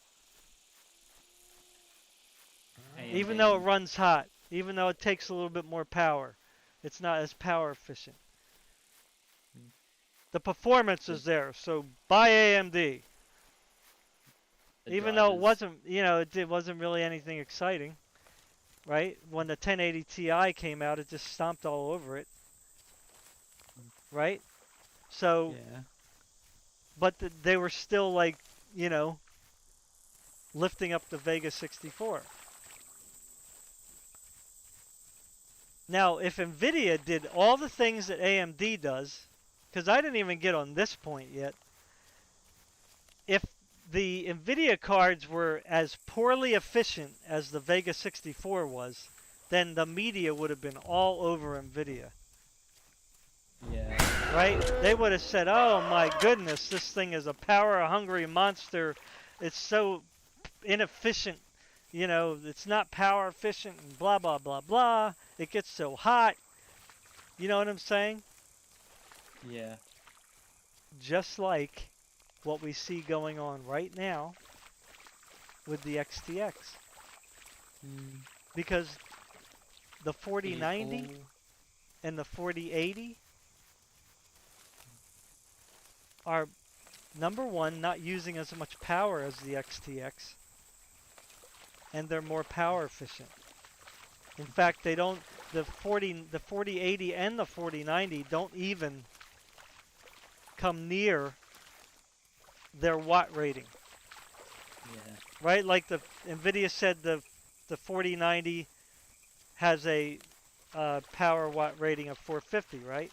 even though it AMD. runs hot, even though it takes a little bit more power. It's not as power efficient. Mm, The performance The is there, so buy AMD. the Even though it drivers. wasn't, it wasn't really anything exciting, right? When the 1080 Ti came out, it just stomped all over it, Mm, right? So, yeah. but they were still like, you know, lifting up the Vega 64. Now, if Nvidia did all the things that AMD does, because I didn't even get on this point yet, if the Nvidia cards were as poorly efficient as the Vega 64 was, then the media would have been all over Nvidia, Yeah. right? They would have said, "Oh my goodness, this thing is a power-hungry monster. It's so inefficient. It's not power efficient and blah blah blah blah. It gets so hot." You know what I'm saying? Yeah. Just like what we see going on right now with the XTX. Mm, Because the It is all 4090 and the 4080 are, number one, not using as much power as the XTX, and they're more power efficient. In fact, they don't. The 4080 and the 4090 don't even come near their watt rating. yeah, Right? Like the Nvidia said, the 4090 has a power watt rating of 450, right?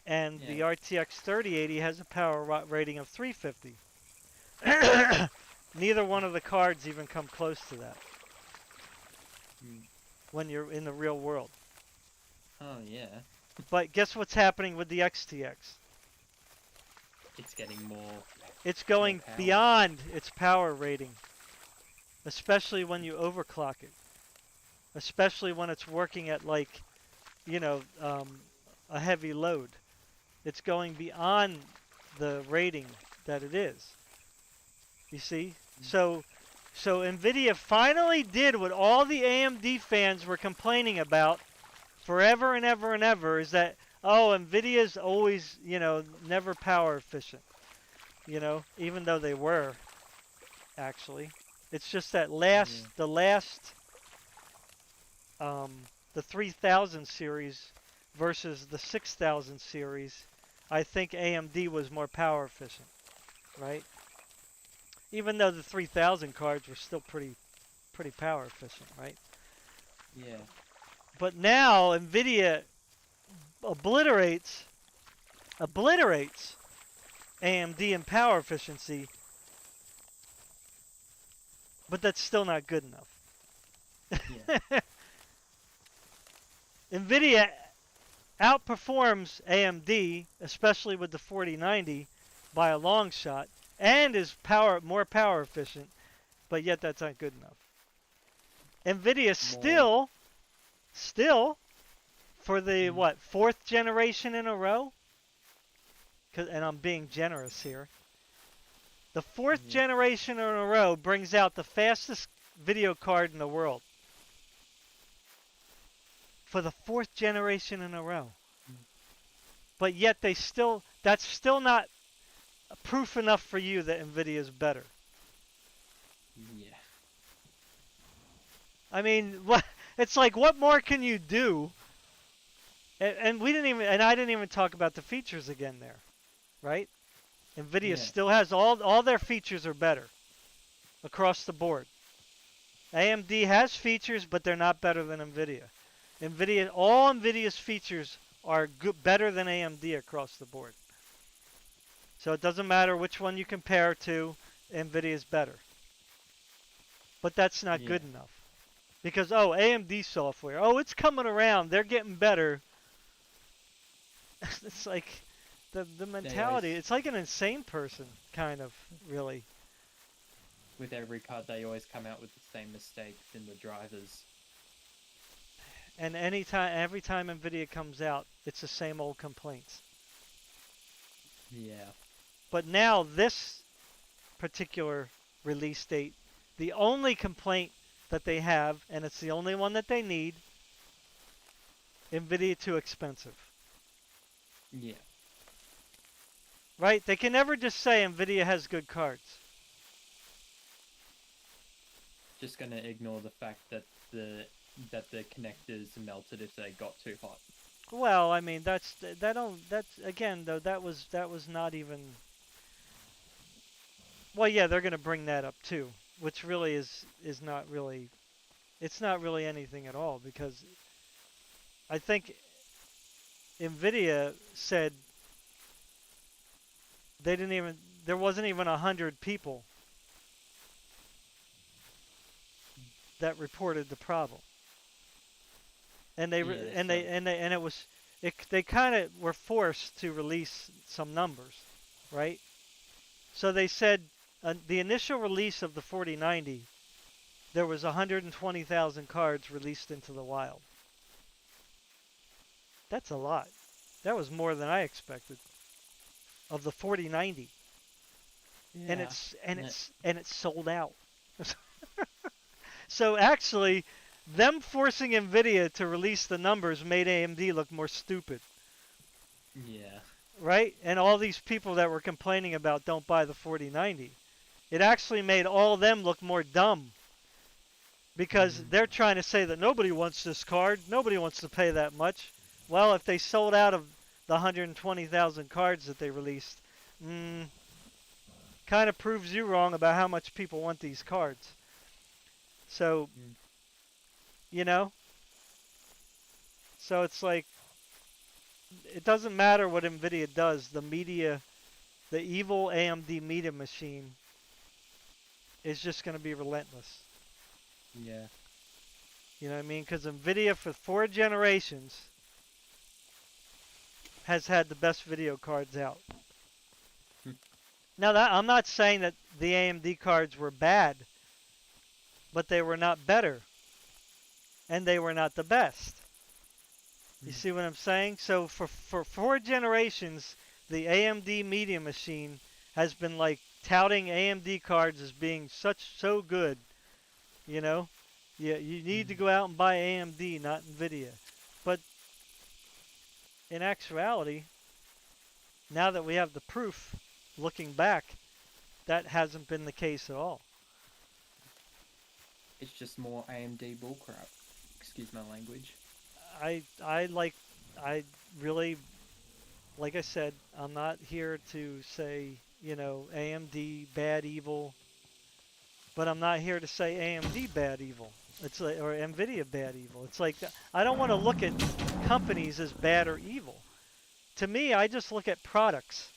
And yeah. the RTX 3080 has a power watt rating of 350. Neither one of the cards even come close to that Mm. when you're in the real world. Oh yeah, But guess what's happening with the XTX? it's getting more It's more going power. beyond its power rating, especially when you overclock it, especially when it's working at like, you know, a heavy load. It's going beyond the rating that it is. You see? Mm. So Nvidia finally did what all the AMD fans were complaining about forever and ever and ever, is that, oh, Nvidia's always, never power efficient, even though they were actually. It's just that Yeah, um, the 3000 series versus the 6000 series, I think AMD was more power efficient, right? Even though the 3000 cards were still pretty power efficient, right? yeah, But now Nvidia obliterates obliterates AMD in power efficiency, but that's still not good yeah, enough. Nvidia outperforms AMD, especially with the 4090, by a long shot, and is more power efficient, but yet that's not good enough. Nvidia more. still for the Mm. what, fourth generation in a row, and I'm being generous here. The fourth Yeah, generation in a row brings out the fastest video card in the world for the fourth generation in a row. mm, But yet that's still not proof enough for you that Nvidia is better. yeah, I mean, what, it's like, what more can you do? And we didn't even, and I didn't even talk about the features again there, right? Nvidia yeah, still has all their features are better across the board. AMD has features, but they're not better than Nvidia. All Nvidia's features are better than AMD across the board. So it doesn't matter which one you compare to, Nvidia is better. But that's not yeah. good enough. Because, oh, AMD software, oh, it's coming around, they're getting better. It's like the They mentality, always, it's like an insane person, kind of, really. with every card, they always come out with the same mistakes in the drivers. And every time Nvidia comes out, it's the same old complaints. Yeah, But now this particular release date, the only complaint that they have, and it's the only one that they need, Nvidia too expensive. yeah. Right? They can never just say Nvidia has good cards. Just gonna ignore the fact that the connectors melted if they got too hot. Well, I mean that's again though that was not even, well, yeah, they're going to bring that up too, which really is not really, it's not really anything at all, because I think Nvidia said they didn't even there wasn't even 100 people that reported the problem, and they Yeah, and so it was, they kind of were forced to release some numbers, right? So they said the initial release of the 4090, there was 120,000 cards released into the wild. That's a lot. That was more than I expected of the 4090, and yeah, it's sold out. So actually, Them forcing Nvidia to release the numbers made AMD look more stupid, Yeah. right? And all these people that were complaining about don't buy the 4090, it actually made all of them look more dumb because Mm. they're trying to say that nobody wants this card, nobody wants to pay that much. Well, if they sold out of the 120,000 cards that they released, kind of proves you wrong about how much people want these cards. So, Mm. you know, so it's like it doesn't matter what Nvidia does. The media, the evil AMD media machine is just going to be relentless. Yeah. You know what I mean? Because Nvidia for 4 generations has had the best video cards out. Mm. Now that I'm not saying that the AMD cards were bad, but they were not better, and they were not the best. You Mm. see what I'm saying? So for 4 generations, the AMD Media Machine has been like touting AMD cards as being so good. You know, yeah, you need to Mm. go out and buy AMD, not Nvidia. But in actuality, now that we have the proof, looking back, that hasn't been the case at all. It's just more AMD bullcrap. Excuse my language. I really like I said, I'm not here to say, AMD bad evil, but I'm not here to say AMD bad evil. It's like, or Nvidia bad evil. It's like I don't want to look at companies as bad or evil. To me, I just look at products,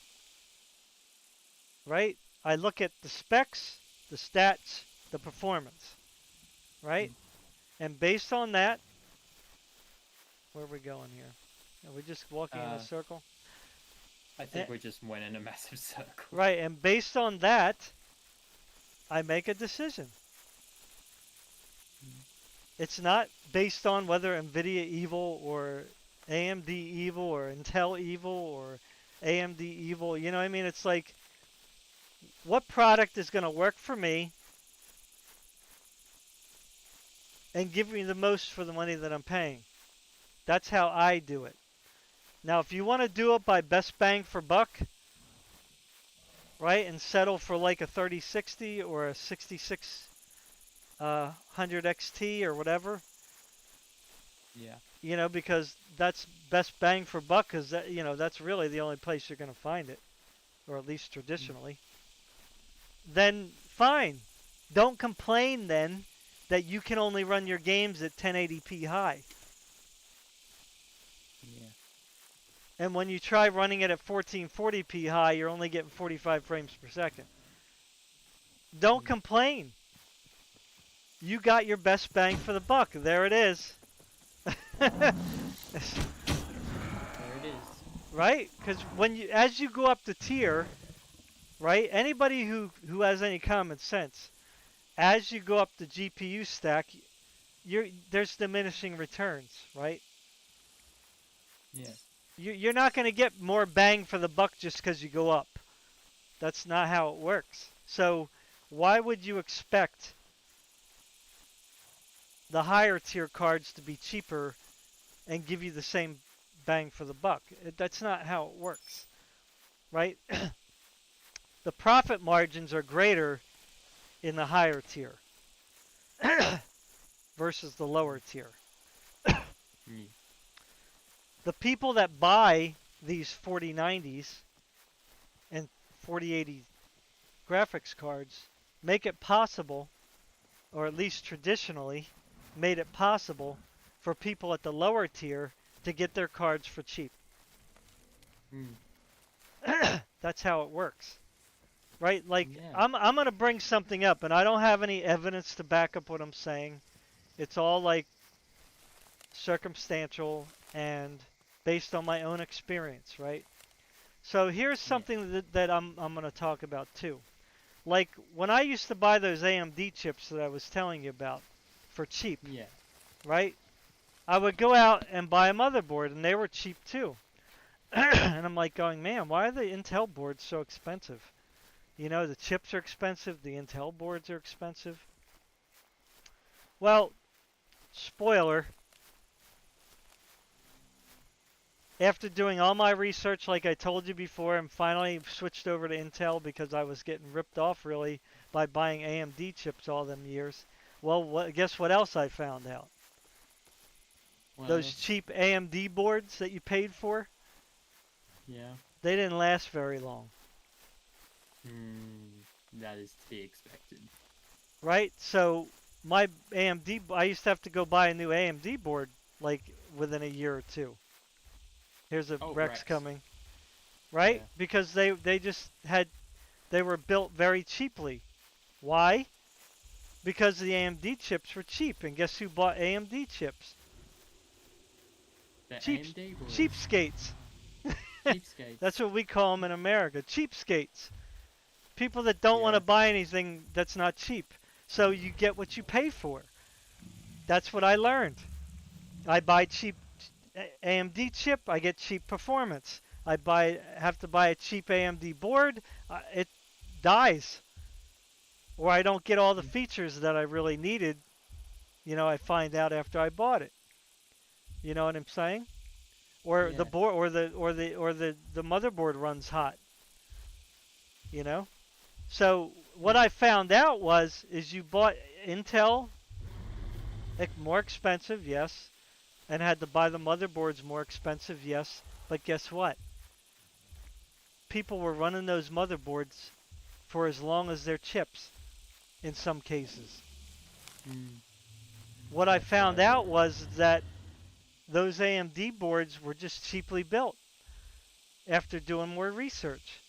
right? I look at the specs, the stats, the performance, right? Mm. And based on that, where are we going here? Are we just walking in a Uh, circle? I Eh, think we just went in a massive circle. right, and based on that, I make a decision. Mm. It's not based on whether NVIDIA evil or AMD evil or Intel evil or AMD evil. You know what I mean? It's like, what product is going to work for me and give me the most for the money that I'm paying? That's how I do it. Now, if you want to do it by best bang for buck, right, and settle for like a 3060 or a 6600 XT or whatever, Yeah. because that's best bang for buck because that's really the only place you're going to find it, or at least Mm. traditionally. Then fine. Don't complain then that you can only run your games at 1080p high. Yeah. And when you try running it at 1440p high, you're only getting 45 frames per second. Don't Mm. complain. You got your best bang for the buck. There it is. There it is. Right? Because as you go up the tier, right? Anybody who has any common sense, as you go up the GPU stack, there's diminishing returns, right? Yeah. You're not going to get more bang for the buck just because you go up. That's not how it works. So why would you expect the higher tier cards to be cheaper and give you the same bang for the buck? That's not how it works, right? The profit margins are greater in the higher tier versus the lower tier. Mm. The people that buy these 4090s and 4080 graphics cards make it possible, or at least traditionally made it possible, for people at the lower tier to get their cards for cheap. Mm. That's how it works. Right? Like Yeah. I'm going to bring something up and I don't have any evidence to back up what I'm saying. It's all like circumstantial and based on my own experience, right? So here's Yeah. something that I'm going to talk about too. Like when I used to buy those AMD chips that I was telling you about for cheap, Yeah. right? I would go out and buy a motherboard and they were cheap too. And I'm like going, man, why are the Intel boards so expensive? The chips are expensive, the Intel boards are expensive. Well, spoiler, after doing all my research, like I told you before, and finally switched over to Intel because I was getting ripped off really by buying AMD chips all them years. Well, guess what else I found out? What Those else? cheap AMD boards that you paid for, Yeah. they didn't last very long, That is to be expected. right? So my AMD, I used to have to go buy a new AMD board like within a year or two. Here's a Oh, Rex Rex. coming, right? Yeah. Because they just had they were built very cheaply. Why? Because the AMD chips were cheap, and guess who bought AMD chips? The Cheap AMD boys. cheapskates. That's Cheapskates. what we call them in America, cheapskates. People that don't want Yeah. to buy anything that's not cheap. So you get what you pay for. That's what I learned. I buy cheap AMD chip, I get cheap performance. Have to buy a cheap AMD board, it dies. Or I don't get all the Mm. features that I really needed. I find out after I bought it. You know what I'm saying? Or the Yeah. board, or the motherboard runs hot. You know. So what Yeah. I found out is you bought Intel more expensive, yes, and had to buy the motherboards more expensive, yes. But guess what? People were running those motherboards for as long as their chips in some cases. Mm. What I That's found why out was that those AMD boards were just cheaply built after doing more research.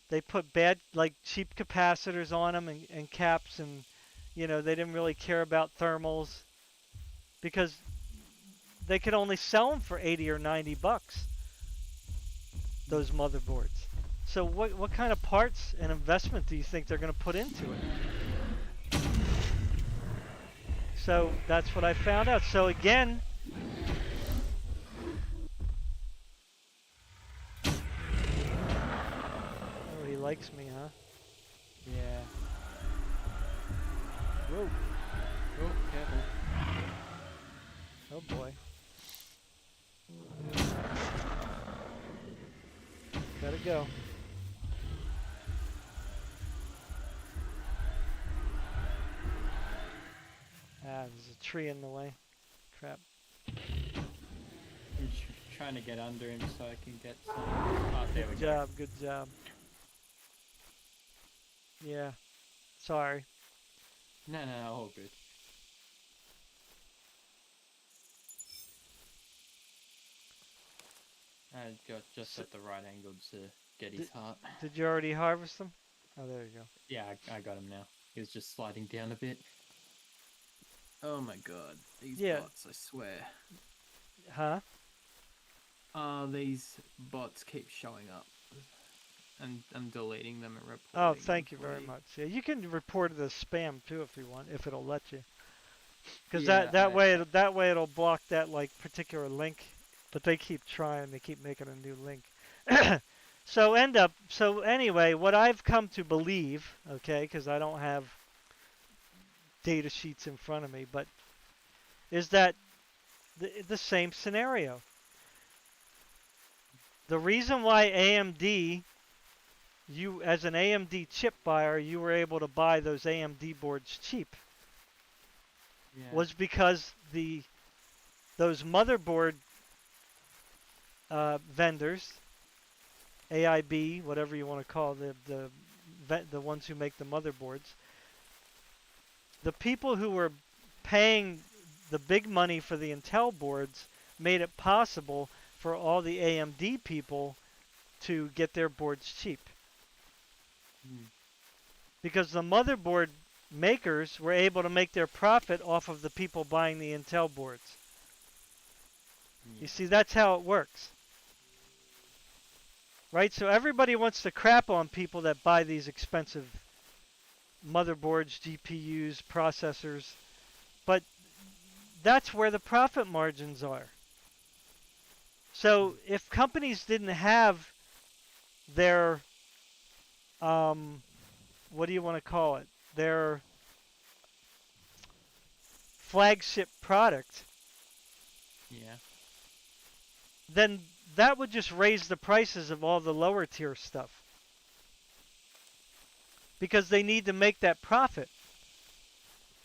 They put bad, like cheap capacitors on them and caps, and they didn't really care about thermals because they could only sell them for 80 or 90 bucks, those motherboards. So what kind of parts and investment do you think they're going to put into it? So that's what I found out. So again, oh, he likes me, huh? Yeah. Whoa. Oh, careful. Oh boy. Gotta go. Ah, there's a tree in the way. Crap. I'm trying to get under him so I can get some. Oh, there we Good go. job, good job. Yeah. Sorry. No, no, all good. I got just So, at the right angle to get his heart. did you already harvest them? Oh, there you go. Yeah, I got him now. He was just sliding down a bit. Oh my god, these Yeah. bots, I swear. Huh? These bots keep showing up. And I'm deleting them and Oh, reporting them thank you for very you. much. Yeah, you can report it as spam too if you want, if it'll let you. Because Yeah, that way it'll block that like particular link. But they keep trying. They keep making a new link. So anyway, what I've come to believe, okay, because I don't have data sheets in front of me, but is that the same scenario. The reason why AMD, you as an AMD chip buyer, you were able to buy those AMD boards cheap yeah. was because those motherboard vendors, AIB, whatever you want to call the ones who make the motherboards, the people who were paying the big money for the Intel boards made it possible for all the AMD people to get their boards cheap. Mm. Because the motherboard makers were able to make their profit off of the people buying the Intel boards. Yeah. You see, that's how it works. Right? So everybody wants to crap on people that buy these expensive motherboards, GPUs, processors, but that's where the profit margins are. So if companies didn't have their, what do you want to call it? Their flagship product, Yeah. then that would just raise the prices of all the lower tier stuff because they need to make that profit.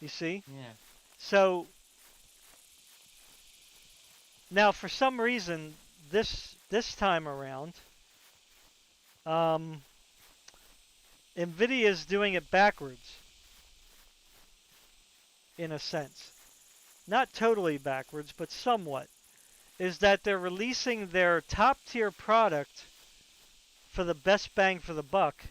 You see? Yeah. So now, for some reason, this time around, um, Nvidia is doing it backwards in a sense. Not totally backwards, but somewhat. Is that they're releasing their top tier product for the best bang for the buck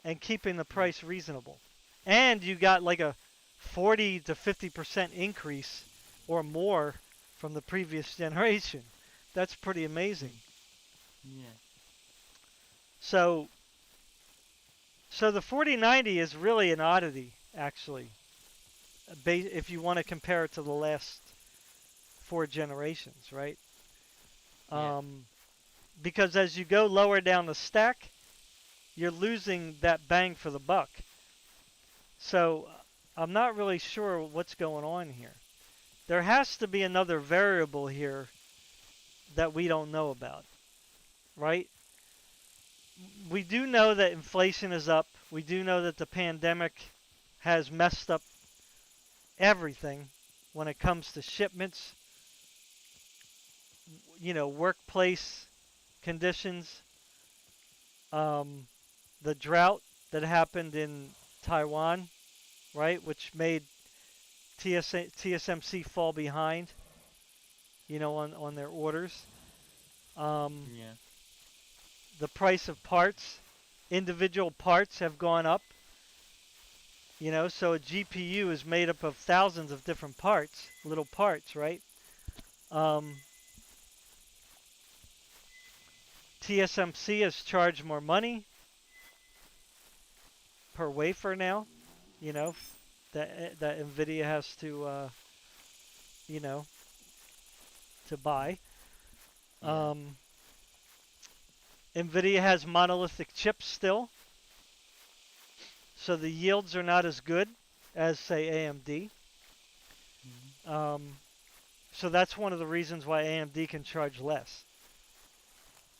and keeping the Mm. price reasonable. And you got like a 40 to 50% increase or more from the previous generation. That's pretty amazing. Yeah. So so the 4090 is really an oddity actually. If you want to compare it to the last 4 generations, right? Yeah. Um, because as you go lower down the stack, you're losing that bang for the buck. So I'm not really sure what's going on here. There has to be another variable here that we don't know about, right? We do know that inflation is up. We do know that the pandemic has messed up everything when it comes to shipments, workplace conditions, um, the drought that happened in Taiwan, right, which made TSMC fall behind, on their orders. Um, Yeah. the price of parts, individual parts have gone up. So a GPU is made up of thousands of different parts, little parts, right? Um, TSMC has charged more money per wafer now, you know, that Nvidia has you know, to buy. Yeah. Um, Nvidia has monolithic chips still, so the yields are not as good as say AMD. Mhm. Um, so that's one of the reasons why AMD can charge less.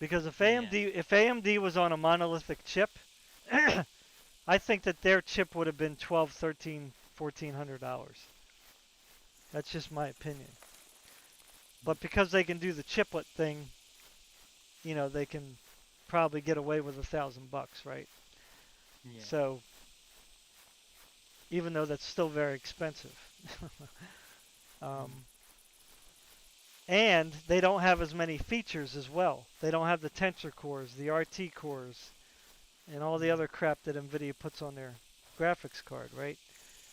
Because if Yeah. AMD was on a monolithic chip, I think that their chip would have been 12, 13, $1,400. That's just my opinion. But because they can do the chiplet thing, they can probably get away with $1,000, right? Yeah. So even though that's still very expensive, um, Mm. and they don't have as many features as well. They don't have the tensor cores, the RT cores, and all the Yeah. other crap that NVIDIA puts on their graphics card, right?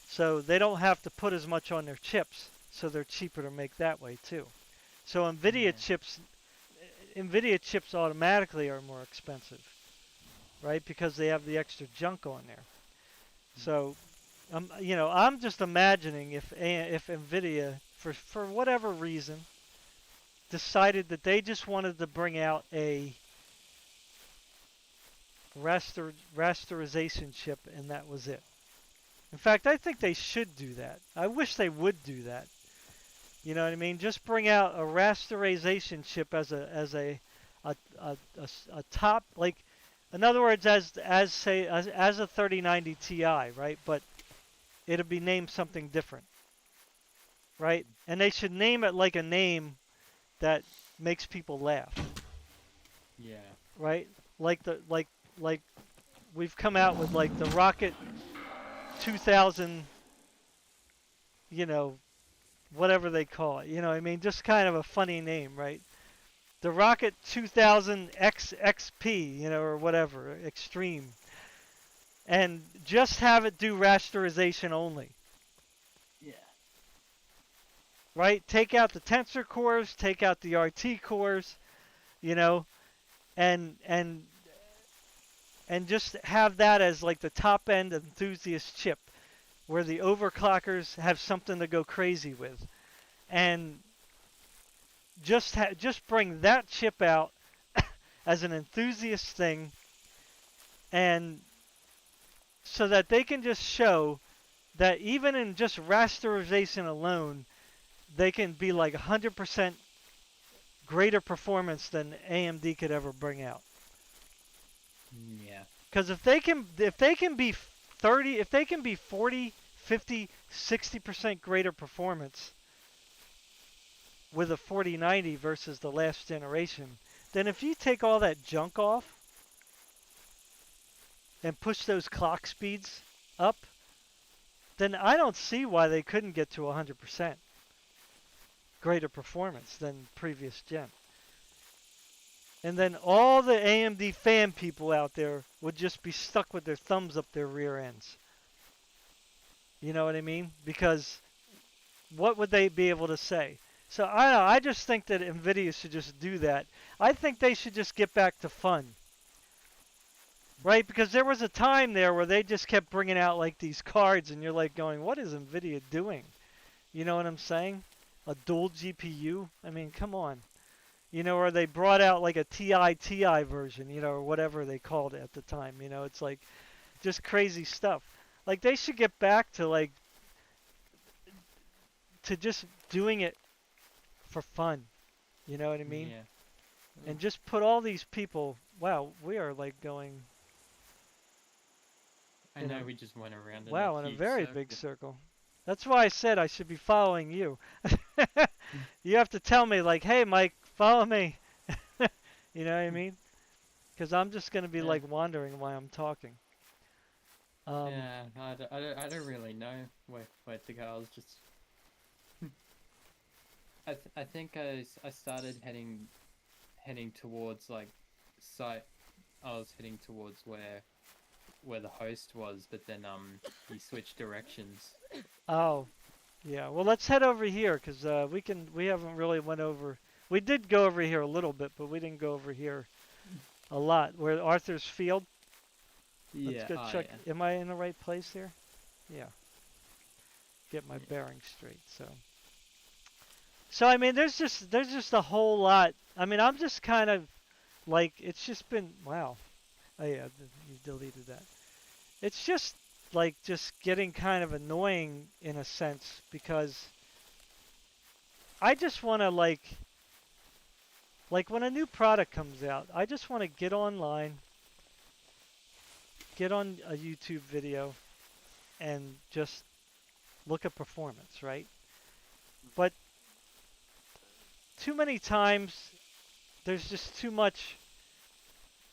So they don't have to put as much on their chips, so they're cheaper to make that way too. So Yeah. NVIDIA chips automatically are more expensive, right? Because they have the extra junk on there. Mm. So, I'm just imagining if NVIDIA, for whatever reason, decided that they just wanted to bring out a rasterization chip and that was it. In fact, I think they should do that. I wish they would do that. You know what I mean? Just bring out a rasterization chip as a top, like, in other words, as a 3090 Ti, right? But it'll be named something different, right? And they should name it like a name that makes people laugh, Yeah. right? Like like we've come out with like the Rocket 2000, you know, whatever they call it. You know what I mean? Just kind of a funny name, right? The Rocket 2000 XXP, or whatever, Extreme. And just have it do rasterization only, Yeah. right? Take out the tensor cores, take out the RT cores, you know, and and and just have that as like the top end enthusiast chip where the overclockers have something to go crazy with. And just bring that chip out as an enthusiast thing, and so that they can just show that even in just rasterization alone, they can be like 100% greater performance than AMD could ever bring out. Yeah. Because if they can be 30, if they can be 40, 50, 60% greater performance with a 4090 versus the last generation, then if you take all that junk off and push those clock speeds up, then I don't see why they couldn't get to 100% greater performance than previous gen. And then all the AMD fan people out there would just be stuck with their thumbs up their rear ends. You know what I mean? Because what would they be able to say? So I don't know, I just think that Nvidia should just do that. I think they should just get back to fun. Right? Because there was a time there where they just kept bringing out like these cards and you're like going, what is Nvidia doing? You know what I'm saying? A dual GPU? I mean, come on. You know, or they brought out like a TI version, you know, or whatever they called it at the time. You know, it's like just crazy stuff. Like they should get back to like to just doing it for fun. You know what I mean? Yeah. And just put all these people. Wow, we are like going. I You know know, we just went around in a wow, in a huge very big circle. circle. That's why I said I should be following you. You have to tell me like, hey, Mike, follow me. You know what I mean? Because I'm just gonna be Yeah. like wandering while I'm talking. Um, Yeah. I don't really know where to go. I was just. I think I started heading towards like site. I was heading towards where the host was, but then he switched directions. oh, yeah. Well, let's head over here because we haven't really went over. We did go over here a little bit, but we didn't go over here a lot. Where Arthur's Field. Let's Yeah. go Oh check. yeah. Am I in the right place here? Yeah. Get my Yeah. bearings straight. So I mean, there's just a whole lot. I mean, I'm just kind of like it's just been wow. Oh yeah, you deleted that. It's just like just getting kind of annoying in a sense because I just want to like when a new product comes out, I just want to get online, get on a YouTube video and just look at performance, right? But too many times there's just too much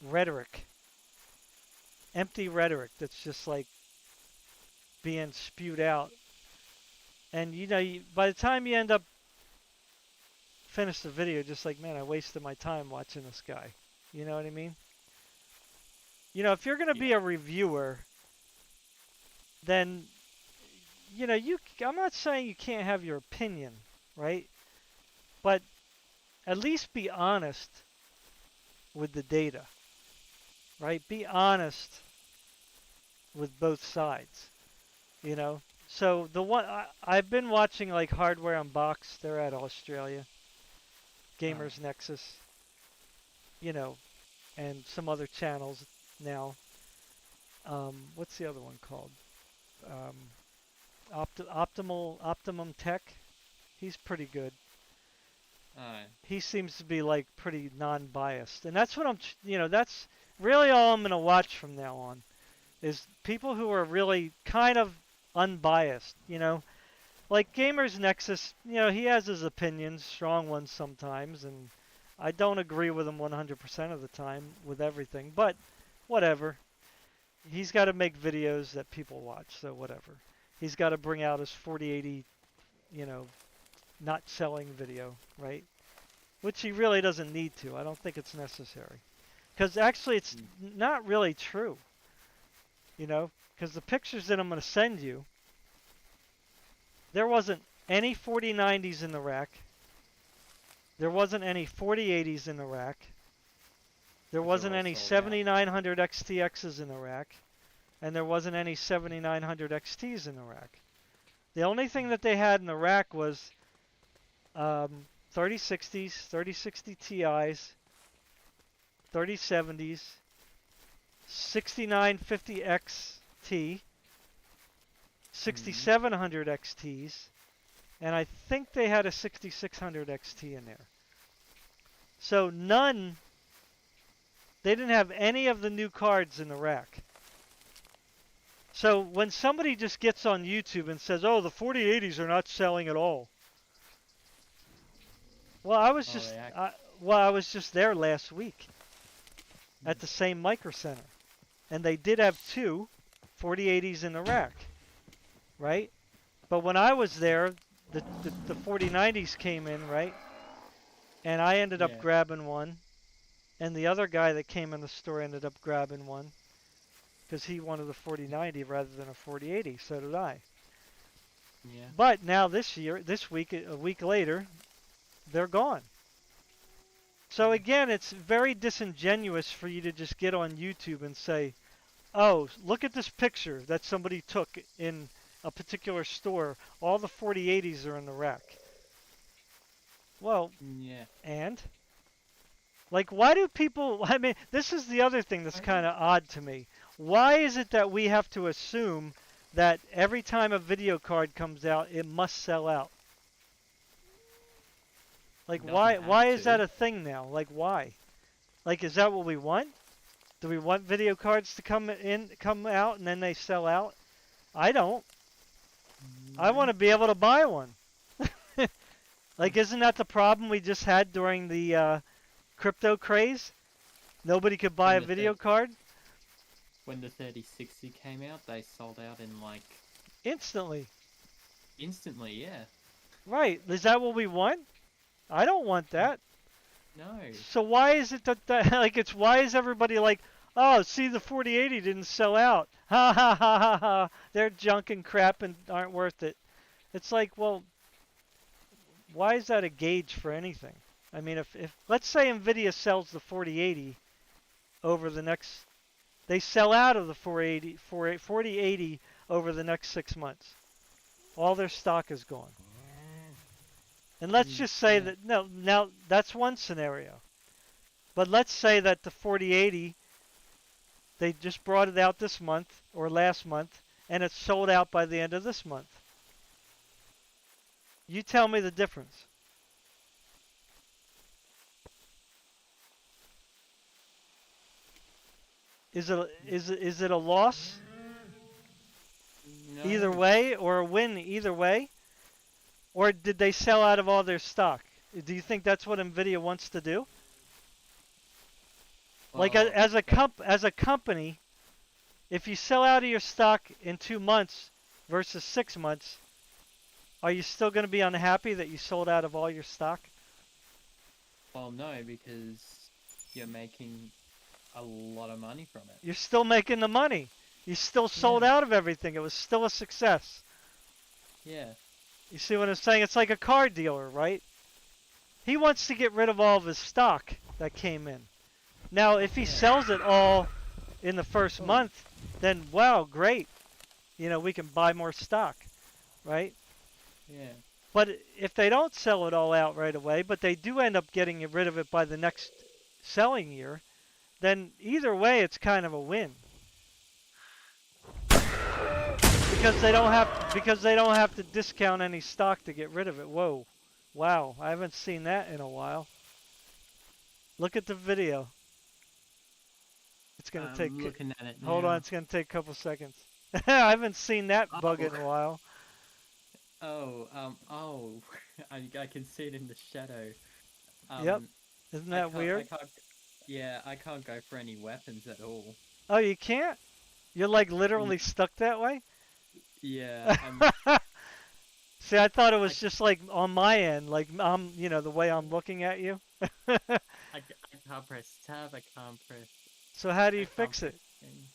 rhetoric, empty rhetoric that's just like being spewed out. And you know, by the time you end up finish the video, just like, man, I wasted my time watching this guy. You know what I mean? You know, if you're going to be Yeah. a reviewer, then you know, I'm not saying you can't have your opinion, right? But at least be honest with the data, right? Be honest with both sides, you know? So the one I've been watching like Hardware Unboxed, they're at Australia, Oh Gamers Nexus, you know, and some other channels now. What's the other one called? Um, Optimum Tech. He's pretty good. yeah. Oh. He seems to be like pretty non-biased, and that's what that's really all I'm gonna watch from now on is people who are really kind of unbiased. You know, like Gamers Nexus. You know, he has his opinions, strong ones sometimes, and I don't agree with him 100% of the time with everything, but whatever. He's got to make videos that people watch, so whatever. He's got to bring out his 4080, you know, not selling video, right? Which he really doesn't need to. I don't think it's necessary. Because actually, it's Mm. not really true, you know? Because the pictures that I'm going to send you, there wasn't any 4090s in the rack. There wasn't any 4080s in the rack. There Because they're wasn't all any sold out. 7900 XTXs in the rack. And there wasn't any 7900 XTs in the rack. The only thing that they had in the rack was 3060s, 3060 Ti's, 3070s, 6950 XT, Mm. 6700 XTs, and I think they had a 6600 XT in there. So none, they didn't have any of the new cards in the rack. So when somebody just gets on YouTube and says, "Oh, the 4080s are not selling at all," well, Oh, they act. I was just there last week at Mm. the same Micro Center, and they did have two 4080s in the rack, right? But when I was there, the 4090s came in, right? And I ended up Yeah. grabbing one, and the other guy that came in the store ended up grabbing one because he wanted a 4090 rather than a 4080. So did I. Yeah. But now this week, a week later, they're gone. So Mm. again, it's very disingenuous for you to just get on YouTube and say, "Oh, look at this picture that somebody took in a particular store. All the 4080s are in the rack." Well, Yeah. and like, why do people? I mean, this is the other thing that's I kind don't. of odd to me. Why is it that we have to assume that every time a video card comes out, it must sell out? Like, It doesn't why? have Why is that to. a thing now? Like, why? Like, is that what we want? Do we want video cards to come out, and then they sell out? I don't. I No. want to be able to buy one. Like, isn't that the problem we just had during the crypto craze? Nobody could buy When a the video third card when the 3060 came out, they sold out in like instantly. instantly. Yeah. Right. Is that what we want? I don't want that. No. So why is it that like it's why is everybody like, "Oh, see the 4080 didn't sell out." Ha ha ha ha ha. They're junk and crap and aren't worth it. It's like, well, why is that a gauge for anything? I mean, if let's say Nvidia sells the 4080 over the next they sell out of the 4080 over the next 6 months. All their stock is gone. And let's Mm. just say Yeah. that no, now that's one scenario. But let's say that the 4080, they just brought it out this month or last month, and it's sold out by the end of this month. You tell me the difference. Is it a loss either No. way or a win either way? Or did they sell out of all their stock? Do you think that's what Nvidia wants to do? Like Well, that. as a company, if you sell out of your stock in 2 months versus 6 months, are you still going to be unhappy that you sold out of all your stock? Well, no, because you're making a lot of money from it. You're still making the money. You still sold Yeah. out of everything. It was still a success. Yeah. You see what I'm saying? It's like a car dealer, right? He wants to get rid of all of his stock that came in. Now, if he Yeah. sells it all in the first Oh. month, then wow, great. We can buy more stock, right? Yeah. But if they don't sell it all out right away, but they do end up getting rid of it by the next selling year, then either way it's kind of a win. Because they don't have to discount any stock to get rid of it. Whoa. Wow, I haven't seen that in a while. Look at the video. It's going to take I'm looking at it hold on, now. it's going to take a couple seconds. I haven't seen that bug Oh. in a while. Oh. I can see it in the shadow. Yep. Um, Isn't I that can't. I weird? can't. Yeah, I can't go for any weapons at all. Oh, you can't? You're like Mm. literally stuck that way? Yeah. See, I thought it I, was just like on my end, like the way I'm looking at you. I can't press tab. So how do I you can't fix press it? any.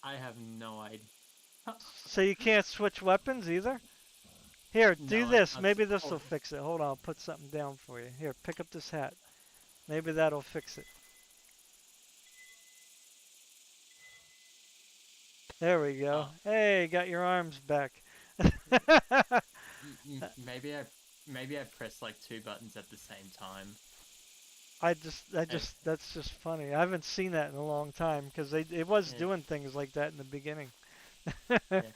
I have no idea. So you can't switch weapons either? Here, do No, I this. can't. Maybe this Oh, will fix it. Hold on, I'll put something down for you. Here, pick up this hat. Maybe that'll fix it. There we go. oh. Hey, got your arms back. Maybe I pressed like two buttons at the same time. And, That's just funny. I haven't seen that in a long time because it was yeah, doing things like that in the beginning. yeah.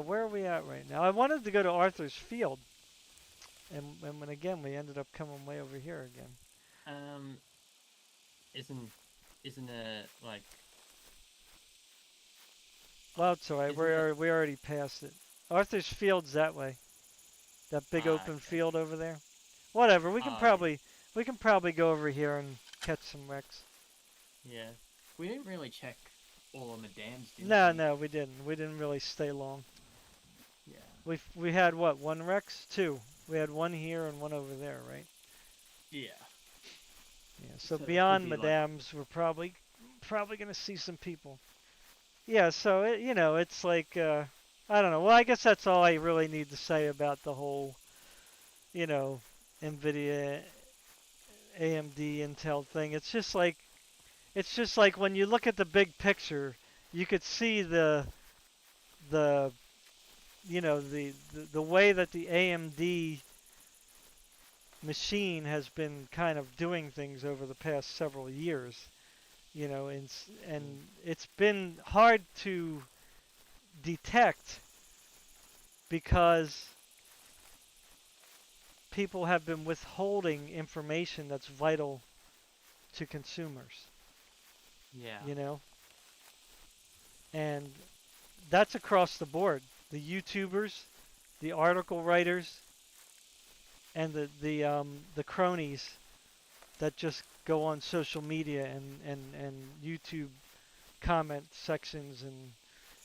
Where are we at right now? I wanted to go to Arthur's Field, and when again we ended up coming way over here again. Um, isn't isn't it like Well, it's alright. isn't it? We already passed it. Arthur's Field's that way. That big Ah, open okay. field over there. Whatever. Ah, yeah, We can probably go over here and catch some wrecks. yeah. We didn't really check all of the dams, did No, we? no, we didn't. We didn't really stay long. Yeah. We had what? One Rex? Two. We had one here and one over there, right? Yeah. Yeah. So So that could beyond be like, Madame's, we're probably gonna see some people. Yeah. So it's like I don't know. Well, I guess that's all I really need to say about the whole you know NVIDIA, AMD, Intel thing. It's just like when you look at the big picture, you could see the the way that the AMD machine has been kind of doing things over the past several years, and mm, it's been hard to detect because people have been withholding information that's vital to consumers, yeah, you know, and that's across the board. The YouTubers, the article writers, and the cronies that just go on social media and YouTube comment sections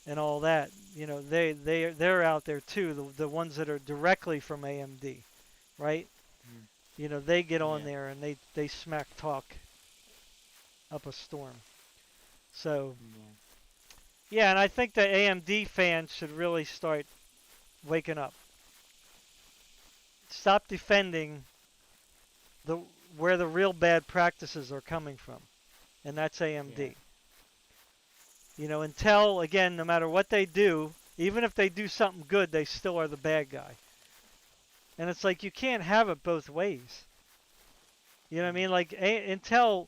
and all that. They're out there too. The ones that are directly from AMD, right? mm, They get on yeah, there and they smack talk up a storm. So yeah, yeah, and I think that AMD fans should really start waking up. Stop defending the where the real bad practices are coming from, and that's yeah, AMD. Intel again, no matter what they do, even if they do something good, they still are the bad guy. And it's like you can't have it both ways. You know what I mm, mean? Like Intel,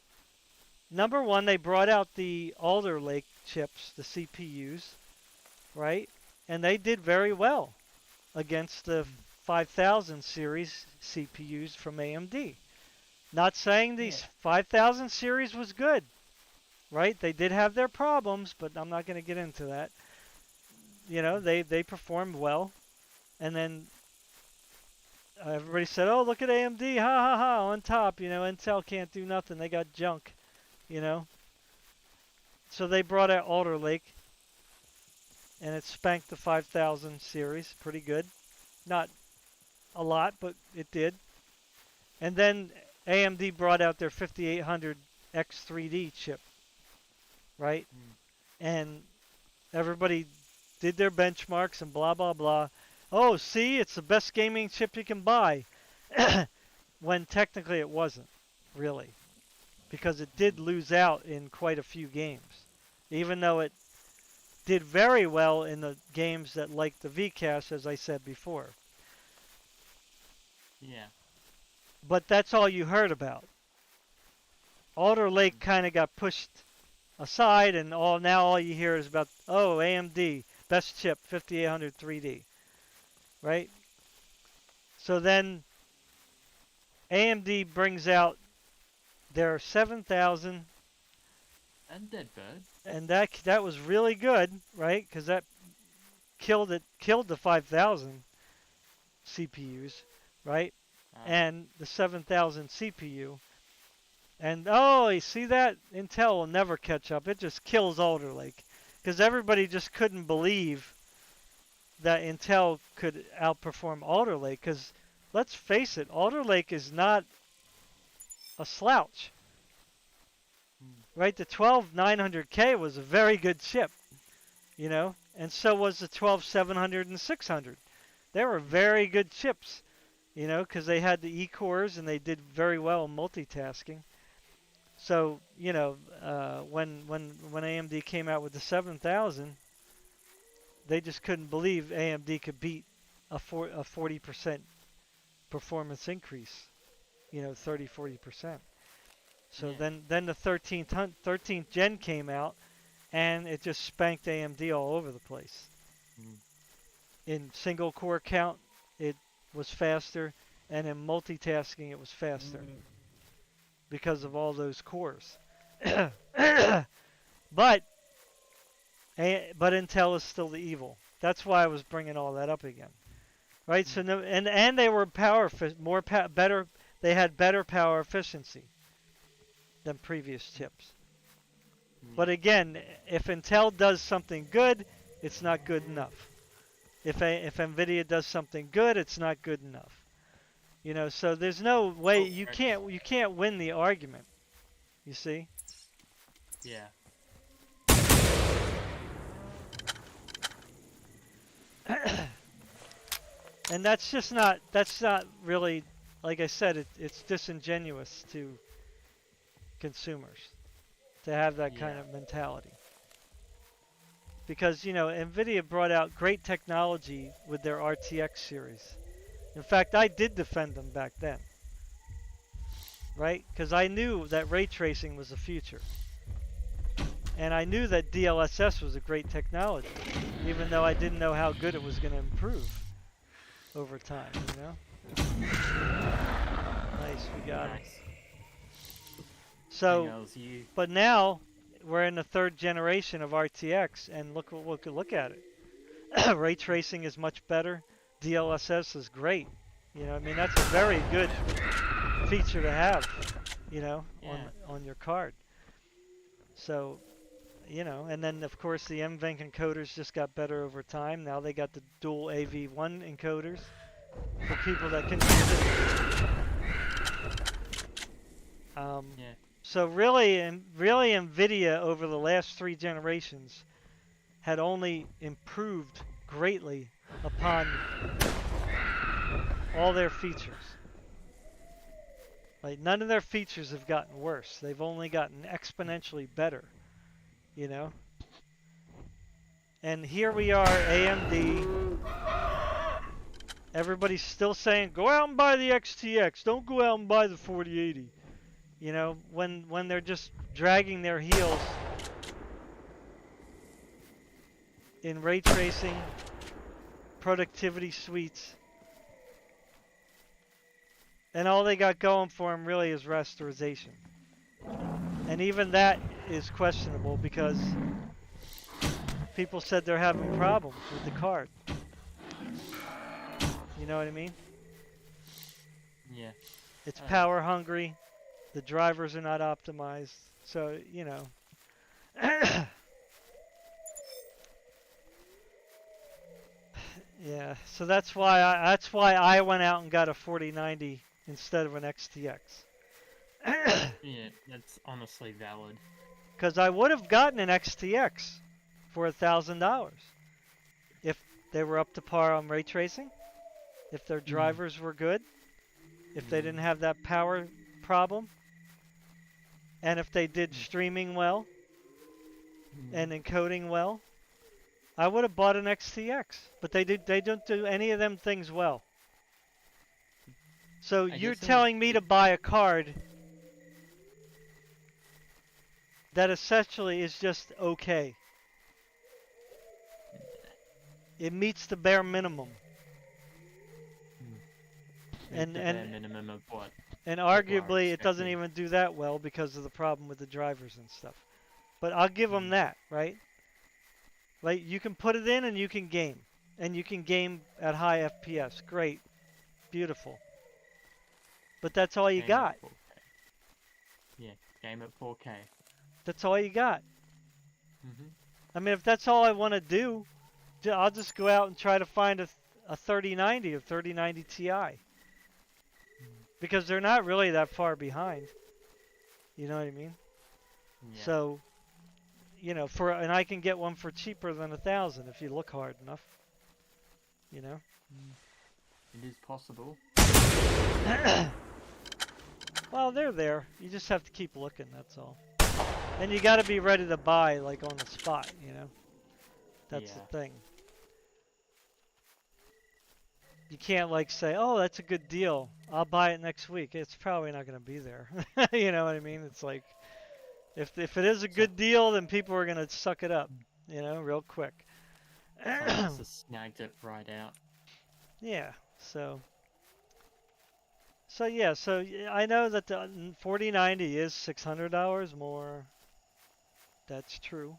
number one, they brought out the Alder Lake chips, the CPUs, right? And they did very well against the mm, 5000 series CPUs from AMD. Not saying these yeah, 5000 series was good, right? They did have their problems, but I'm not going to get into that. mm, They performed well, and then everybody said, "Oh, look at AMD, ha ha ha, on top." Intel can't do nothing; they got junk. You know, so they brought out Alder Lake, and it spanked the 5000 series pretty good. Not a lot, but it did. And then AMD brought out their 5800 X3D chip, right? mm, And everybody did their benchmarks and blah blah blah. Oh, see, it's the best gaming chip you can buy. When technically it wasn't, really, because it did mm, lose out in quite a few games. Even though it did very well in the games that like the Vcache, as I said before. yeah, But that's all you heard about. Alder Lake mm, kind of got pushed aside, and all you hear is about AMD best chip 5800 3D, right? So then AMD brings out their 7000, and Deadbird. and that was really good, right? Because that killed the 5000 CPUs, right? Ah, And the 7000 CPU. And oh, you see that? Intel will never catch up. It just kills Alder Lake because everybody just couldn't believe that Intel could outperform Alder Lake. Because let's face it, Alder Lake is not a slouch, mm, right? The 12900K was a very good chip, and so was the 12700 and 600. They were very good chips, because they had the E-cores and they did very well in multitasking. So when AMD came out with the 7000, they just couldn't believe AMD could beat a 40% performance increase. 30-40%. So yeah, then the 13th gen came out, and it just spanked AMD all over the place. mm. In single core count, it was faster, and in multitasking, it was faster because of all those cores. but but Intel is still the evil. That's why I was bringing all that up again, right? So no, and they were better. They had better power efficiency than previous chips. But Yeah. again, if Intel does something good, it's not good enough. If Nvidia does something good, it's not good enough. You know, so there's no way Oh, correct. you can't win the argument. You see? Yeah. And that's not really, like I said, it's disingenuous to consumers to have that kind Yeah. of mentality. Because, you know, Nvidia brought out great technology with their RTX series. In fact, I did defend them back then, right? Because I knew that ray tracing was the future. And I knew that DLSS was a great technology, even though I didn't know how good it was going to improve over time, you know? Nice, we got him. Nice. So, Emails you. but now we're in the third generation of RTX, and look at it. Ray tracing is much better. DLSS is great. You know, I mean that's a very good feature to have. You know, Yeah. on your card. So, you know, and then of course the NVENC encoders just got better over time. Now they got the dual AV1 encoders for people that can use it. Yeah. So really, Nvidia over the last 3 generations had only improved greatly upon all their features. Like none of their features have gotten worse. They've only gotten exponentially better, you know? And here we are, AMD. Everybody's still saying, go out and buy the XTX. Don't go out and buy the 4080. You know, when they're just dragging their heels in ray tracing, productivity suites, and all they got going for them really is rasterization. And even that is questionable because people said they're having problems with the card. You know what I mean? Yeah. It's power hungry. The drivers are not optimized. So, you know. Yeah, so that's why I went out and got a 4090 instead of an XTX. Yeah. That's honestly valid. Because I would have gotten an XTX for $1,000 if they were up to par on ray tracing, if their drivers were good, if they didn't have that power problem, and if they did streaming well and encoding well. I would have bought an XTX, but they don't do any of them things well. So you're telling me to buy a card that essentially is just okay. It meets the bare minimum. And the bare minimum of what? And arguably it doesn't even do that well because of the problem with the drivers and stuff. But I'll give them that, right? Like you can put it in and you can game. And you can game at high FPS. Great. Beautiful. But that's all you got. Yeah, game at 4K. That's all you got. Mm-hmm. I mean, if that's all I want to do, I'll just go out and try to find a 3090 or 3090 Ti. Because they're not really that far behind. You know what I mean? Yeah. So, you know, and I can get one for cheaper than 1,000 if you look hard enough. You know? It is possible. Well, they're there. You just have to keep looking, that's all. And you got to be ready to buy, like, on the spot, you know? That's the thing. You can't, like, say, oh, that's a good deal. I'll buy it next week. It's probably not going to be there. You know what I mean? It's like, if it is a good deal, then people are going to suck it up, you know, real quick. Someone must have snagged it right out. Yeah. So yeah. I know that the 4090 is $600 more. That's true.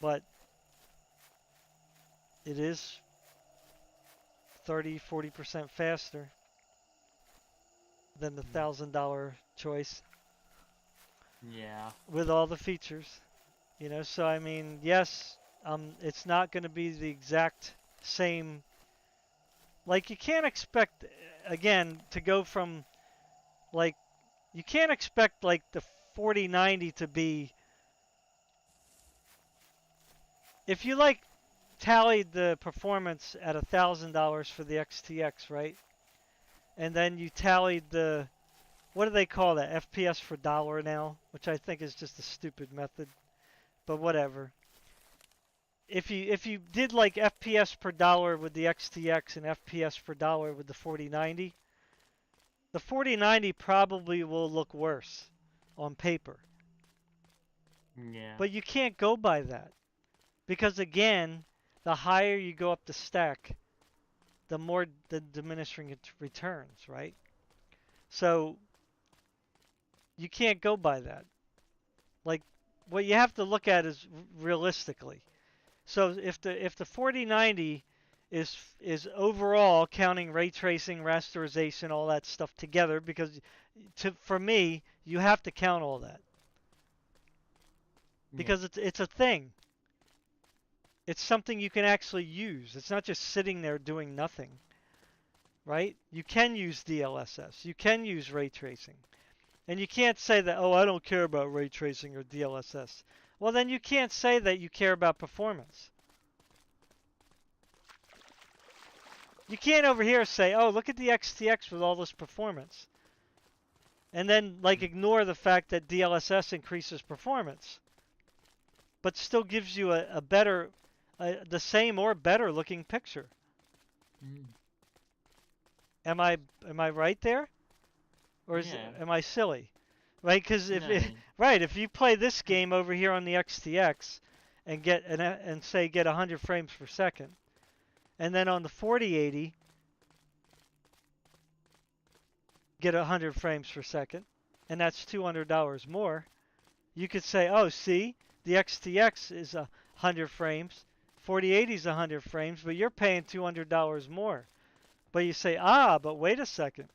But it is 30-40% faster than the Mm. $1,000 choice Yeah. with all the features. So I mean, yes, it's not going to be the exact same. Like you can't expect, again, to go from like you can't expect like the 4090 to be. If you like tallied the performance at $1,000 for the XTX, right? And then you tallied the, what do they call that? FPS for dollar now, which I think is just a stupid method, but whatever. If you did like FPS per dollar with the XTX and FPS per dollar with the 4090, the 4090 probably will look worse on paper. Yeah. But you can't go by that because again, the higher you go up the stack, the more the diminishing returns, right? So you can't go by that. Like what you have to look at is realistically. So if the 4090 is overall counting ray tracing, rasterization, all that stuff together, because for me you have to count all that Yeah. because it's a thing. It's something you can actually use. It's not just sitting there doing nothing, right? You can use DLSS. You can use ray tracing. And you can't say that, oh, I don't care about ray tracing or DLSS. Well, then you can't say that you care about performance. You can't over here say, oh, look at the XTX with all this performance. And then, like, ignore the fact that DLSS increases performance. But still gives you a better, the same or better looking picture. Mm. Am I right there? Or Yeah. am I silly? Right? Because No. if you play this game over here on the XTX and get and say get 100 frames per second, and then on the 4080 get 100 frames per second, and that's $200 more, you could say, oh, see, the XTX is 100 frames, 4080 is 100 frames, but you're paying $200 more. But you say, but wait a second.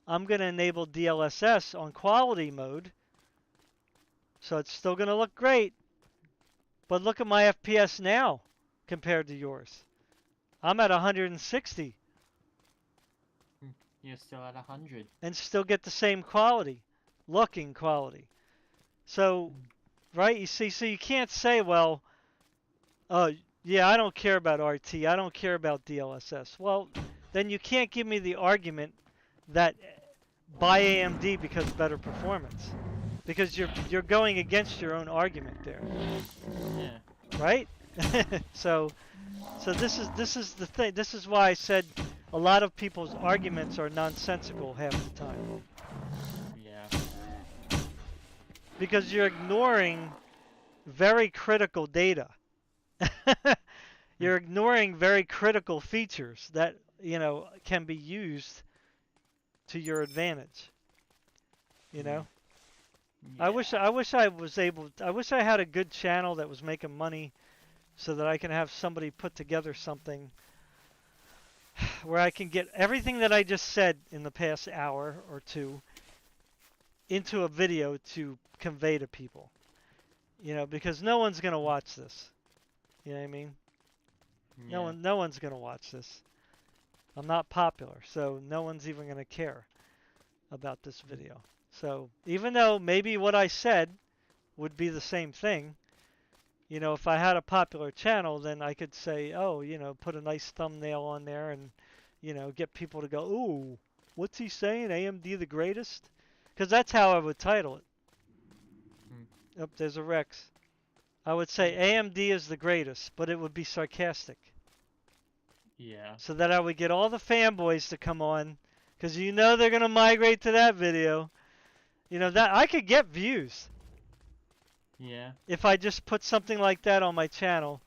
I'm going to enable DLSS on quality mode, so it's still going to look great. But look at my FPS now compared to yours. I'm at 160 You're still at 100. and still get the same quality, looking quality. So, right, you see, so you can't say, well, oh, yeah, I don't care about RT, I don't care about DLSS. Well, then you can't give me the argument that buy AMD because better performance, because you're going against your own argument there. Yeah. Right? so this is the thing. This is why I said a lot of people's arguments are nonsensical half the time. Yeah. Because you're ignoring very critical data. You're ignoring very critical features that, can be used to your advantage. Yeah. I wish I had a good channel that was making money so that I can have somebody put together something where I can get everything that I just said in the past hour or two into a video to convey to people. Because no one's going to watch this. You know what I mean? Yeah. No one's going to watch this. I'm not popular, so no one's even going to care about this video. So, even though maybe what I said would be the same thing, if I had a popular channel, then I could say, oh, put a nice thumbnail on there and, get people to go, ooh, what's he saying? AMD the greatest? Because that's how I would title it. Oh, there's a Rex. I would say AMD is the greatest, but it would be sarcastic. Yeah. So that I would get all the fanboys to come on, because they're going to migrate to that video. That I could get views. Yeah. If I just put something like that on my channel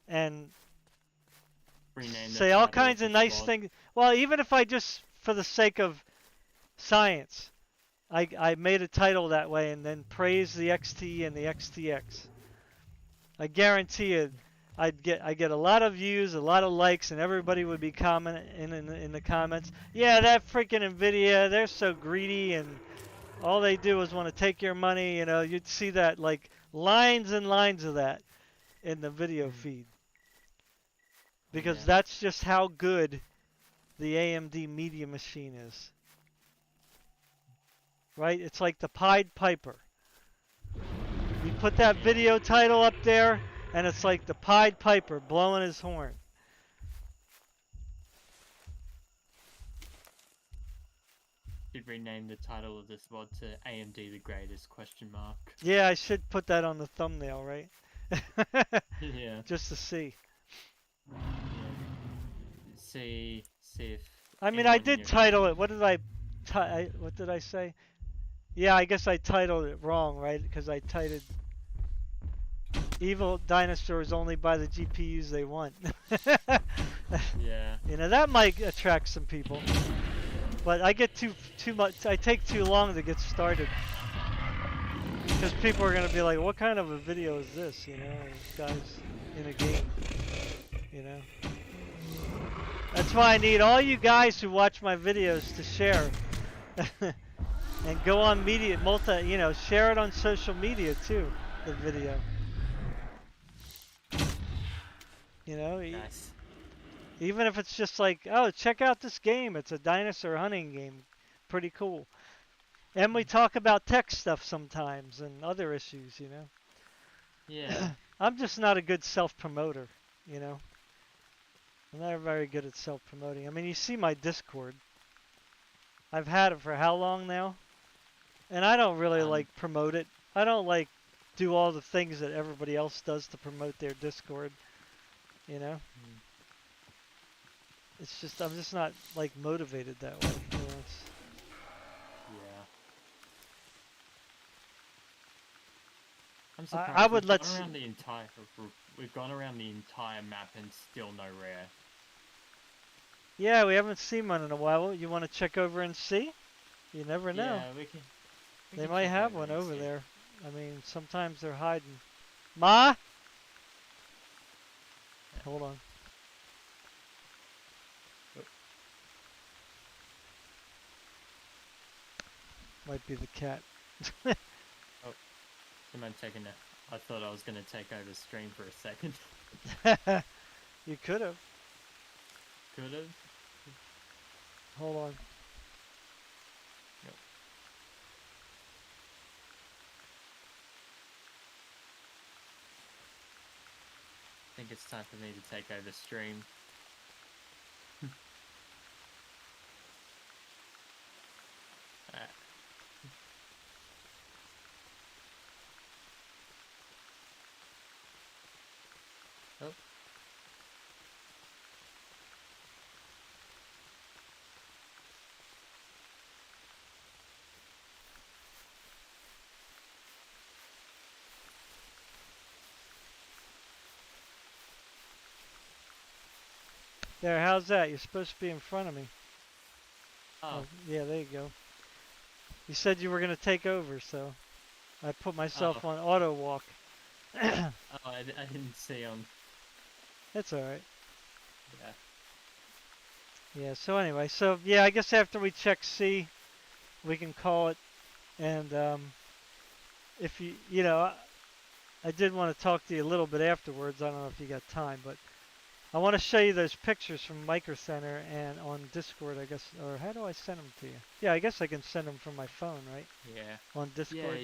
and Rename the say all title of kinds of this nice mod. things. Well, even if I just, for the sake of science, I made a title that way and then praise the XT and the XTX. I guarantee you, I get a lot of views, a lot of likes, and everybody would be commenting in the comments. Yeah, that freaking Nvidia, they're so greedy, and all they do is want to take your money. You know, you'd see that like lines and lines of that in the video Mm. feed because Yeah. that's just how good the AMD Media Machine is. Right? It's like the Pied Piper. You put that Yeah. video title up there, and it's like the Pied Piper blowing his horn. Should rename the title of this mod to AMD the Greatest question mark. Yeah, I should put that on the thumbnail, right? Yeah. Just to see. Yeah. See if I mean, I anyone in did your title it. What did what did I say? Yeah, I guess I titled it wrong, right? Because I titled "Evil Dinosaurs only buy the GPUs they want." Yeah. You know, that might attract some people, but I get too much. I take too long to get started because people are gonna be like, "What kind of a video is this?" You know, this guy's in a game. You know. That's why I need all you guys who watch my videos to share and go on you know, share it on social media too, the video. You know, Nice. even if it's just like, oh, check out this game. It's a dinosaur hunting game. Pretty cool. And we talk about tech stuff sometimes and other issues, you know. Yeah. I'm just not a good self-promoter, you know. I'm not very good at self-promoting. I mean, you see my Discord. I've had it for how long now? And I don't really Um. like promote it. I don't like do all the things that everybody else does to promote their Discord, you know. mm, It's just I'm just not like motivated that way. You know, Yeah. I'm I surprised would we've gone around the entire map and still no rare. Yeah, we haven't seen one in a while. You want to check over and see? You never know. Yeah, we They can might check have over one and over see. there. I mean, sometimes they're hiding. Ma, Yeah. hold on. Oh, Might be the cat. oh, someone taking a. I thought I was gonna take over stream for a second. You could have. Could have. Hold on. Yep. I think it's time for me to take over stream. Alright. Oh, There, how's that? You're supposed to be in front of me. oh, Oh, yeah, there you go. You said you were going to take over, so I put oh, myself on auto walk. oh! I didn't see on. That's all right. Yeah. Yeah, so anyway, so yeah, I guess after we check C, we can call it. And if you know, I did want to talk to you a little bit afterwards. I don't know if you got time, but I want to show you those pictures from Micro Center and on Discord, I guess. Or how do I send them to you? Yeah, I guess I can send them from my phone, right? Yeah. On Yeah. Discord.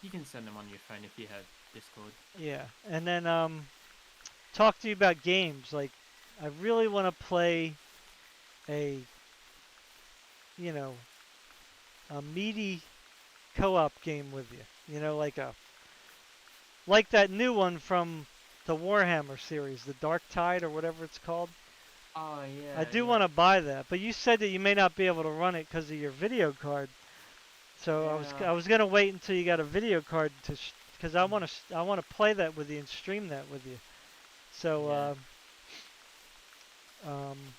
You can send them on your phone if you have Discord. Yeah, and then talk to you about games. Like, I really want to play a, you know, a meaty co-op game with you. You know, like that new one from the Warhammer series, the Dark Tide or whatever it's called. Oh I yeah, do yeah, want to buy that, but you said that you may not be able to run it because of your video card. So yeah. I was gonna wait until you got a video card because Mm. I want to play that with you and stream that with you. So, Yeah. um,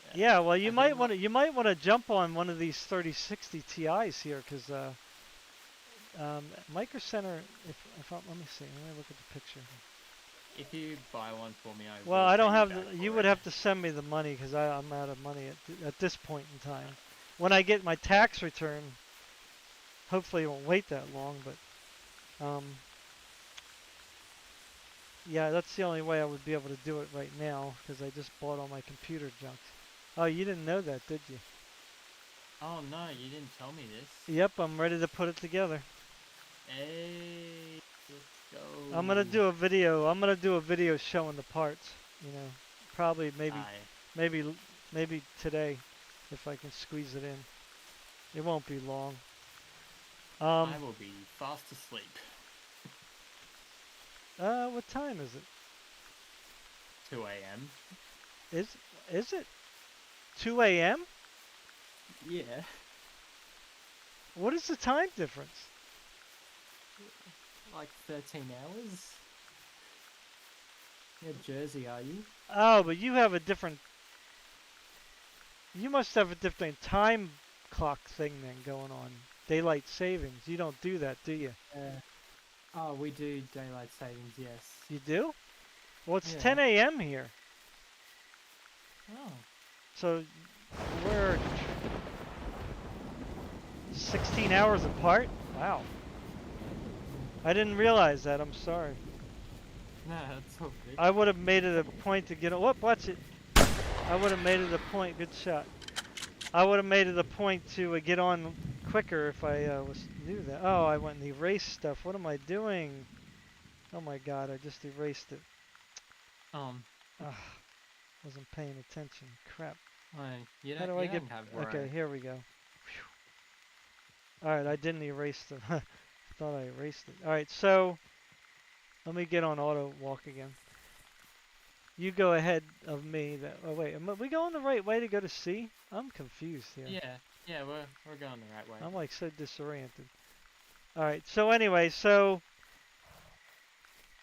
Yeah. yeah. Well, I think what you might want to jump on one of these 3060 Ti's here, because Micro Center. Let me see. Let me look at the picture. if you buy one for me, I Well, will I pay don't you have back the. You for would it. have to send me the money because I'm out of money at this point in time. When I get my Yeah. tax return, hopefully it won't wait that long. But yeah, that's the only way I would be able to do it right now because I just bought all my computer junk. Oh, you didn't know that, did you? Oh no, you didn't tell me this. Yep, I'm ready to put it together. Hey, let's I'm gonna go. do a video. I'm gonna do a video showing the parts. You know, probably I maybe maybe today, if I can squeeze it in. It won't be long. I Um, will be fast asleep. what time is it? 2 a.m. Is is it 2 a.m.? Yeah. What is the time difference? Like 13 hours? Yeah, Jersey, are you? Oh, but you have a different. You must have a different time clock thing then going on. Daylight savings. You don't do that, do you? Oh, we do daylight savings, yes. You do? Well, it's Yeah. 10 a.m. here. Oh. So we're 16 hours apart? Wow. I didn't realize that. I'm sorry. No, that's all good. I would have made it a point to get. Whoop, watch it. I would have made it a point. Good shot. I would have made it a point to get on quicker if I knew that. Oh, I went and erased stuff. What am I doing? Oh my God, I just erased it. Um, Ah, wasn't paying attention. Crap. you How don't do I you get? don't have where Okay, I here we go. All right, I didn't erase them. Thought I erased it. All right, so let me get on auto walk again. You go ahead of me. Oh wait, are we going the right way to go to C? I'm confused here. yeah, we're going the right way. I'm like so disoriented. All right, so anyway, so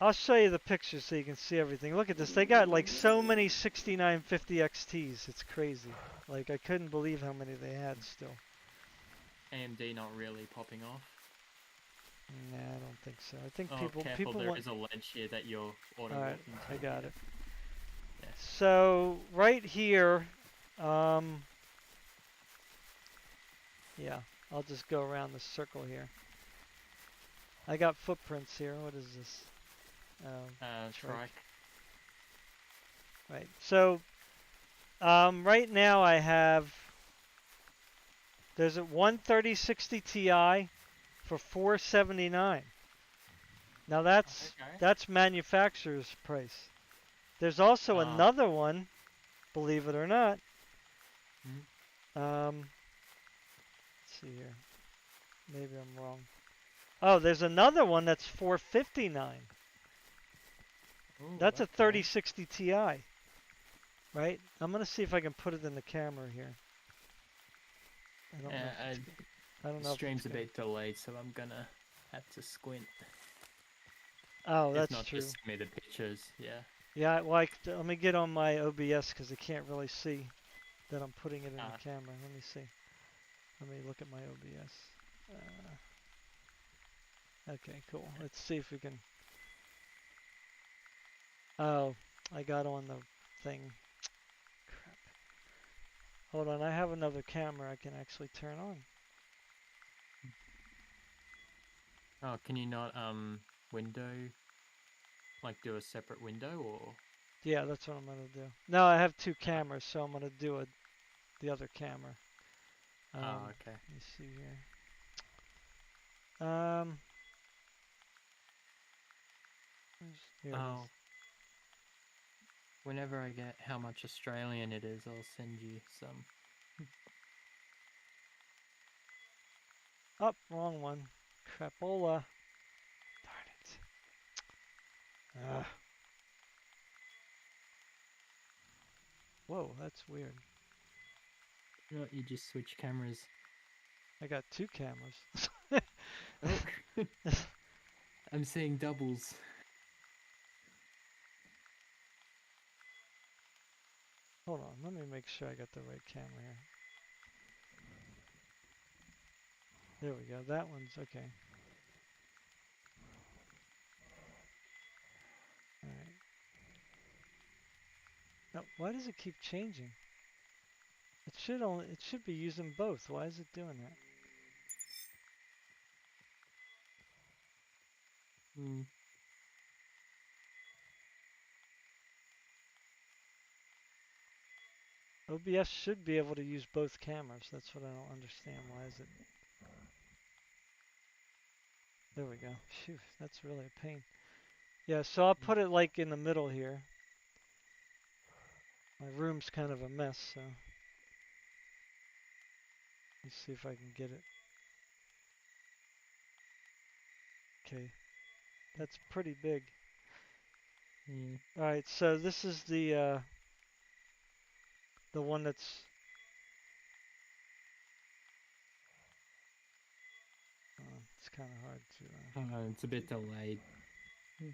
I'll show you the pictures so you can see everything. Look at this. They got like so many 6950 XTs. It's crazy. Like I couldn't believe how many they had still. AMD not really popping off. Nah, I don't think so. I think Oh, careful, people there want. is a ledge here that you're auto All right, walking I to. got it. Yeah. So right here, yeah, I'll just go around the circle here. I got footprints here. What is this? Trike. Trike. Right. So right now I have there's a 13060 Ti for 479. Now Okay. that's manufacturer's price. There's also Ah. another one, believe it or not. Hmm. Let's see here. Maybe I'm wrong. Oh, there's another one that's 459. Ooh, That's a okay. 3060 Ti, right? I'm gonna see if I can put it in the camera here. I don't know Yeah, if it's. I don't the know if it's stream's a gonna. bit delayed, so I'm gonna have to squint. Oh, If that's not, true. just send me the pictures. Yeah. Yeah, well, let me get on my OBS because I can't really see that I'm putting it in the Ah. camera. Let me see. Let me look at my OBS. Okay, cool. Let's see if we can. Oh, I got on the thing. Crap. Hold on, I have another camera I can actually turn on. Oh, can you not window like do a separate window or? Yeah, that's what I'm gonna do. No, I have two cameras, so I'm gonna do the other camera. Oh, okay. Let me see here. Here it is. Oh, whenever I get how much Australian it is, I'll send you some. Oh, wrong one. Crapola. Darn it. Whoa, that's weird. No, you just switch cameras. I got two cameras. Oh, I'm seeing doubles. Hold on, let me make sure I got the right camera here. There we go. That one's okay. All right. Now, why does it keep changing? It should be using both. Why is it doing that? Hmm. OBS should be able to use both cameras. That's what I don't understand. Why is it? There we go. Phew, that's really a pain. Yeah, so I'll put it like in the middle here. My room's kind of a mess, so let's see if I can get it. Okay, that's pretty big. Yeah. All right, so this is the one that's it's kind of hard to. It's a bit delayed. Yeah,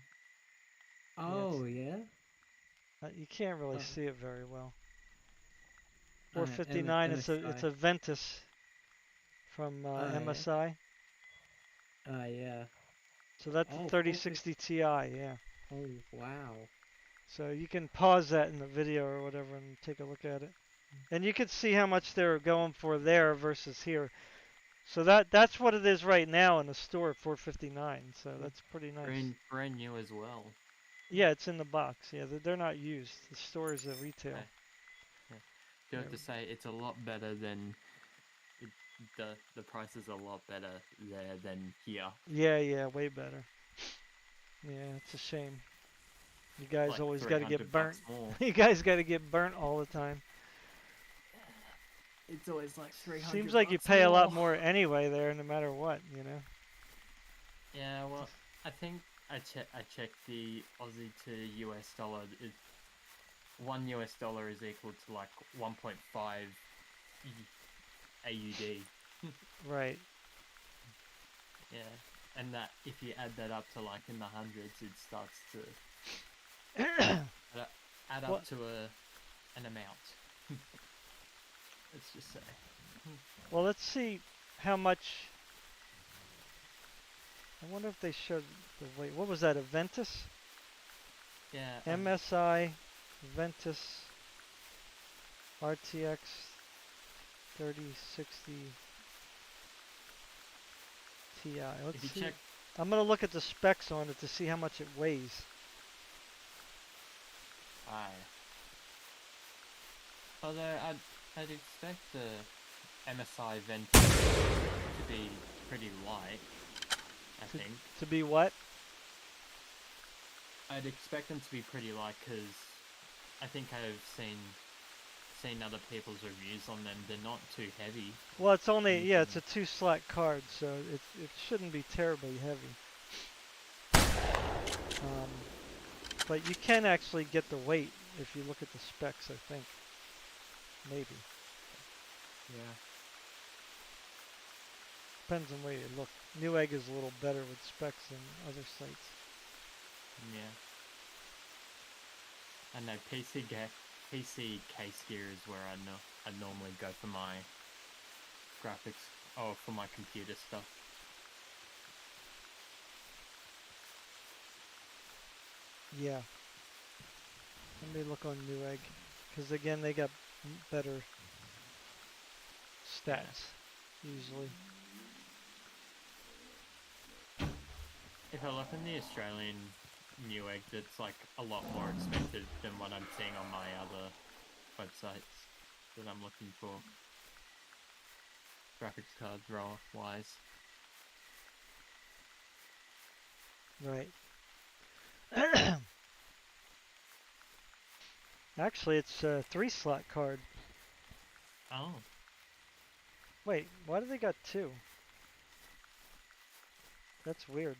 Oh, yeah? you can't really Oh, see it very well. alright, 459. It's MSI. a Ventus from Oh, yeah. MSI. Yeah. So that's a Oh, 3060 Ti. Yeah. oh, wow. So you can pause that in the video or whatever and take a look at it. And you can see how much they're going for there versus here. So that's what it is right now in the store, 459. So that's pretty nice. Brand new as well. Yeah, it's in the box. Yeah, they're not used. The store is a retail. Okay. Yeah. Do have to say it's a lot better than the price is a lot better there than here. Yeah, way better. Yeah, it's a shame. You guys Like always got to get burnt. more. You guys got to get burnt all the time. It's always like 300 Seems like you pay a lot more anyway there, no matter what, you know. Yeah, well, I think I checked the Aussie to US dollar. $1 US is equal to like 1.5 AUD. Right. Yeah, and that if you add that up to like in the hundreds, it starts to add up to an amount. Let's just say. Well, let's see how much. I wonder if they showed the weight. What was that, a Ventus? Yeah. MSI Ventus RTX 3060 Ti. Let's see. Check, I'm gonna look at the specs on it to see how much it weighs. although I'd expect the MSI Ventus to be pretty light. I think. To be what? I'd expect them to be pretty light because I think I've seen other people's reviews on them. They're not too heavy. Well, it's only it's a 2-slot card, so it shouldn't be terribly heavy. But you can actually get the weight if you look at the specs, I think. Maybe. Yeah. Depends on where you look. Newegg is a little better with specs than other sites. Yeah. I know PC case gear is where I normally go for my graphics or for my computer stuff. Yeah. Let me look on Newegg, because again they got better stats usually. If I look in the Australian Newegg, that's like a lot more expensive than what I'm seeing on my other websites that I'm looking for. Graphics card wise. Right. Actually, it's a 3-slot card. Oh. Wait, why do they got 2? That's weird.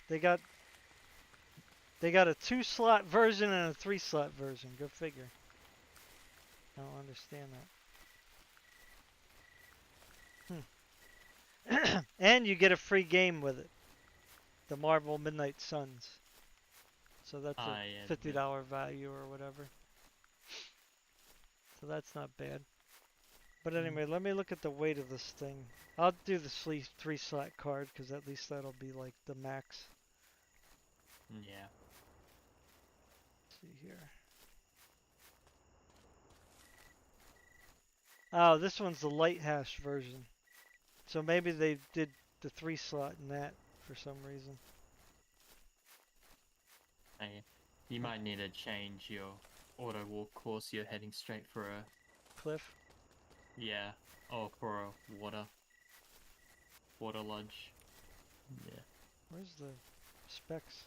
They got a 2-slot version and a 3-slot version. Go figure. I don't understand that. And you get a free game with it. The Marvel Midnight Suns. So that's a $50 value or whatever. So that's not bad. But anyway, let me look at the weight of this thing. I'll do the 3-slot card because at least that'll be like the max. Yeah. Let's see here. Oh, this one's the light hash version. So maybe they did the 3-slot in that for some reason. Hey, you might need to change your auto walk course. You're heading straight for a Cliff. yeah, or for a water lodge. Yeah. Where's the specs?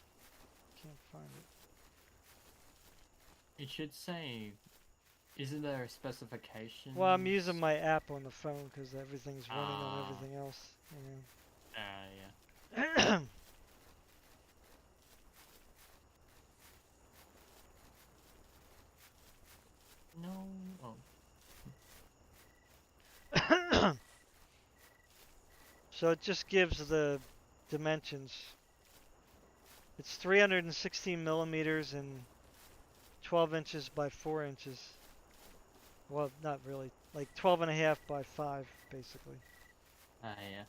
Can't find it. It should say. Isn't there a specification? Well, I'm using my app on the phone because everything's running on everything else. Yeah. No. Oh. So it just gives the dimensions. It's 316 millimeters and 12 inches by 4 inches. Well, not really. Like 12 and a half by 5, basically. Yeah.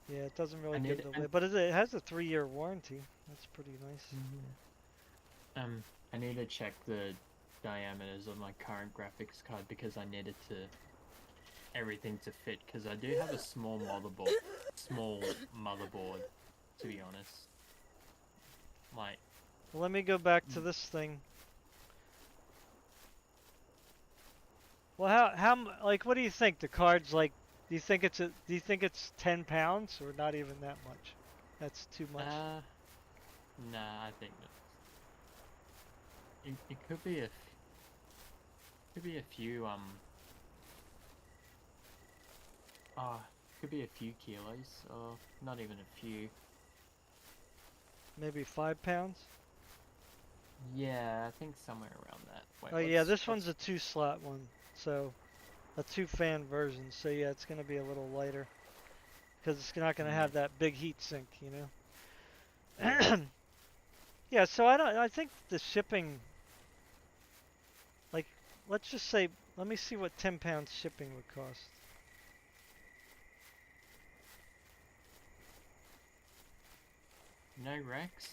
Yeah, it doesn't really I give need- the weight, but it has a 3-year warranty. That's pretty nice. I need to check the diameters of my current graphics card because I needed to everything to fit because I do have a small motherboard, to be honest. Like, Well, let me go back to this thing. Well, like, what do you think? The card's like, do you think it's 10 pounds or not even that much? That's too much. nah, I think that it could be a few could be a few kilos or not even a few. Maybe 5 pounds? Yeah, I think somewhere around that. Wait, Oh yeah, this one's a 2-slot one, so a 2-fan version. So yeah, it's gonna be a little lighter because it's not gonna have that big heat sink, you know. Yeah, so I think the shipping, like, let's just say, let me see what 10 pounds shipping would cost. No Rex?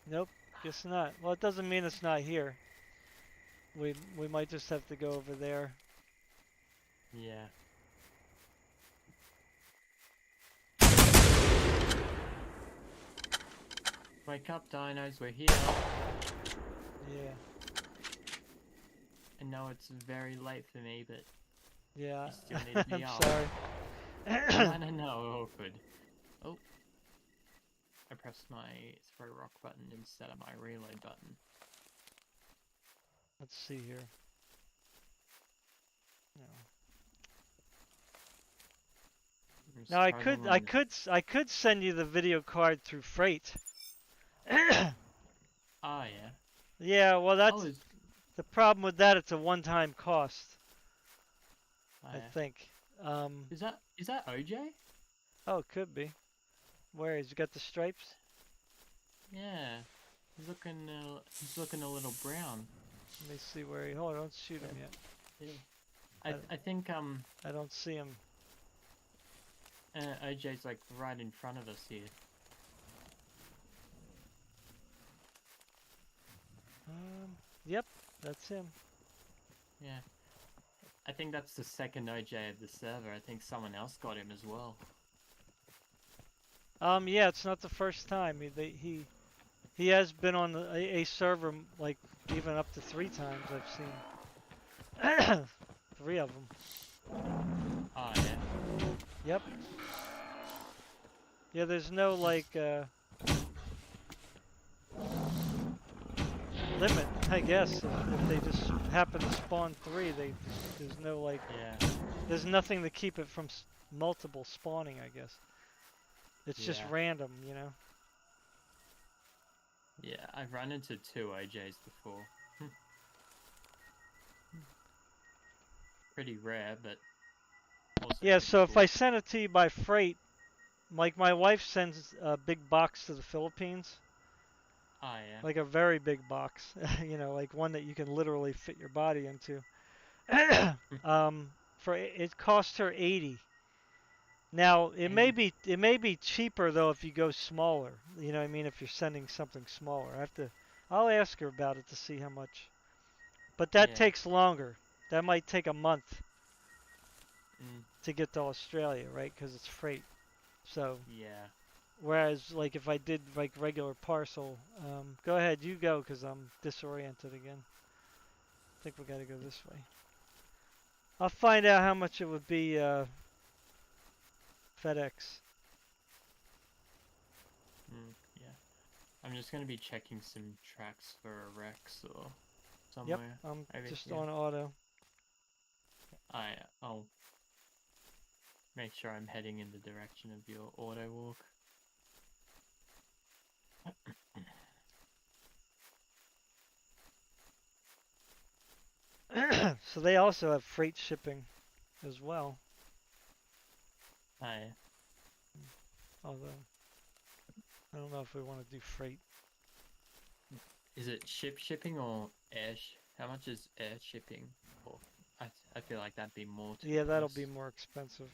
Nope, guess not. Well, it doesn't mean it's not here. We might just have to go over there. Yeah. Wake up, dinos, we're here. Yeah. I know it's very late for me, but Yeah. you still need me I'm up. sorry. No, all good. Oh. I pressed my throw rock button instead of my reload button. Let's see here. No. Now I could send you the video card through freight. Oh yeah. Yeah, well that's Oh, the problem with that. It's a one-time cost, I yeah. think. Is that OJ? Oh, it could be. Where he's got the stripes? Yeah. He's looking a little brown. Let me see where he. Hold on, don't shoot him yet. Yeah. I think I don't see him. OJ's like right in front of us here. Yep, that's him. Yeah. I think that's the second OJ of the server. I think someone else got him as well. Yeah, it's not the first time. He has been on a server like even up to 3 times I've seen. 3 of them. Oh yeah. Yep. Yeah, there's no like limit, I guess. If they just happen to spawn 3, there's no like there's nothing to keep it from multiple spawning, I guess. It's just random, you know. Yeah, I've run into 2 OJs before. Pretty rare, but also Yeah, pretty so if cool. I send it to you by freight, like my wife sends a big box to the Philippines, Oh yeah. like a very big box, like one that you can literally fit your body into. For it cost her 80. Now Hey. it may be cheaper though if you go smaller. You know what I mean? If you're sending something smaller, I'll ask her about it to see how much. But that Yeah. takes longer. That might take a month Mm, to get to Australia, right? Because it's freight. So yeah. whereas like if I did like regular parcel, go ahead, you go because I'm disoriented again. I think we got to go this way. I'll find out how much it would be FedEx. Yeah. I'm just gonna be checking some tracks for a Rex or Yep, somewhere I'm over just here. on auto. I'll make sure I'm heading in the direction of your auto walk. So they also have freight shipping as well. I Although I don't know if we want to do freight. Is it shipping or how much is air shipping? Or I feel like that'd be more to be Yeah, that'll be honest. more expensive.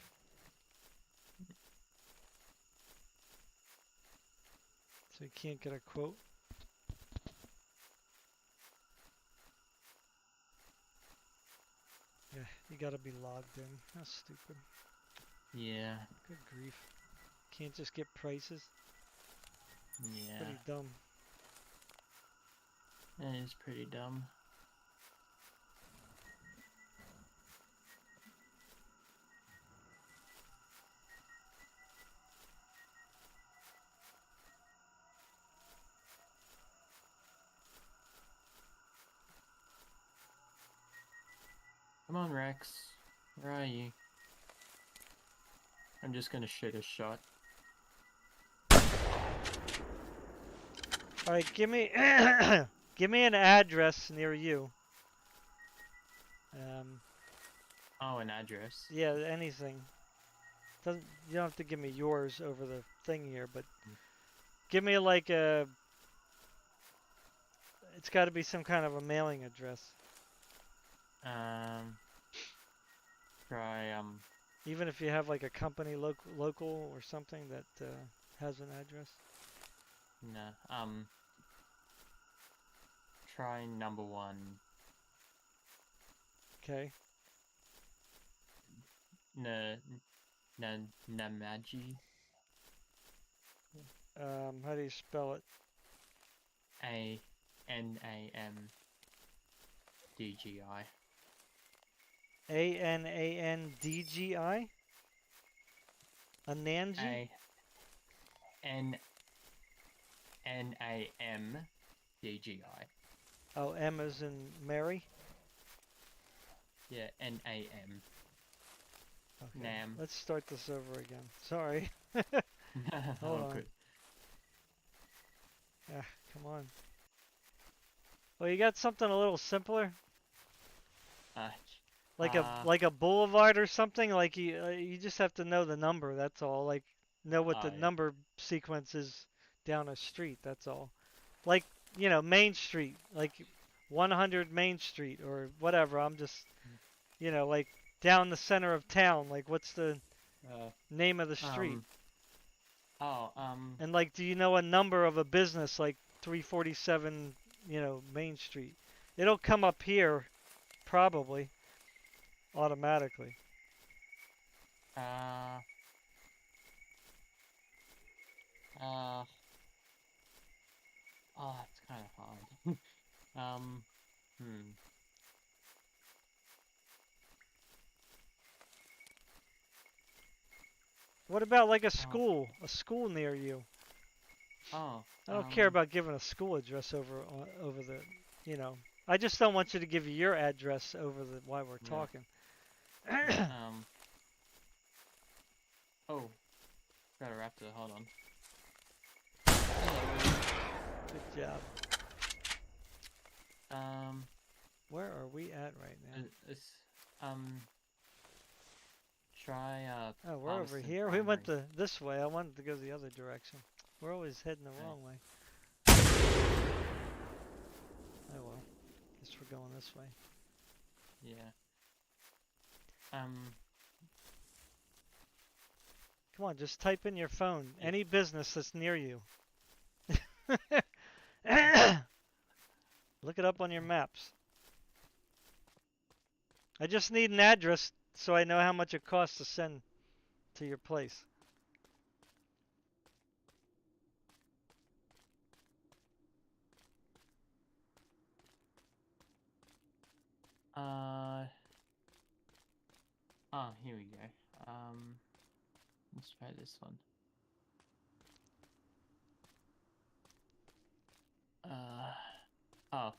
So you can't get a quote. Yeah, you gotta be logged in. That's stupid. Yeah. Good grief. Can't just get prices. Yeah. Pretty dumb. That is pretty dumb. Come on, Rex. Where are you? I'm just gonna shoot a shot. All right, give me give me an address near you. Um, Oh, an address. yeah, anything. Doesn't you don't have to give me yours over the thing here, but give me like a. It's got to be some kind of a mailing address. Um, try Even if you have like a company local or something that has an address. no. Try number 1. Okay. Na Namaji. How do you spell it? ANAMDGI. ANANDGI? Ananji? ANAMDGI. Oh, M as in Mary? Yeah, NAM. Okay. Nam. Let's start this over again. Sorry. Hold Oh, on. good. Ah, come on. Well, you got something a little simpler, Uh, like a boulevard or something. Like you just have to know the number. That's all. Like know what the yeah. number sequence is down a street. That's all. Like Main Street, like 100 Main Street or whatever. I'm just like down the center of town. Like what's the Uh, name of the street? um, oh, And like, do you know a number of a business like 347, Main Street? It'll come up here probably automatically. uh, uh, oh, it's kind of hard. Hmm. What about like Oh, a school near you? oh, I don't care about giving a school address over the, you know. I just don't want you to give your address over the while we're yeah, talking. yeah, oh, got a raptor, hold on. Good job. Where are we at right now? It's, um, Try Oh, we're over Palmerston here. We went Primary. this way. I wanted to go the other direction. We're always heading the Okay. wrong way. Oh well. Guess we're going this way. Yeah. Come on, just type in your phone. Yeah. Any business that's near you. Look it up on your maps. I just need an address so I know how much it costs to send to your place. Here we go. Let's try this one. Oh,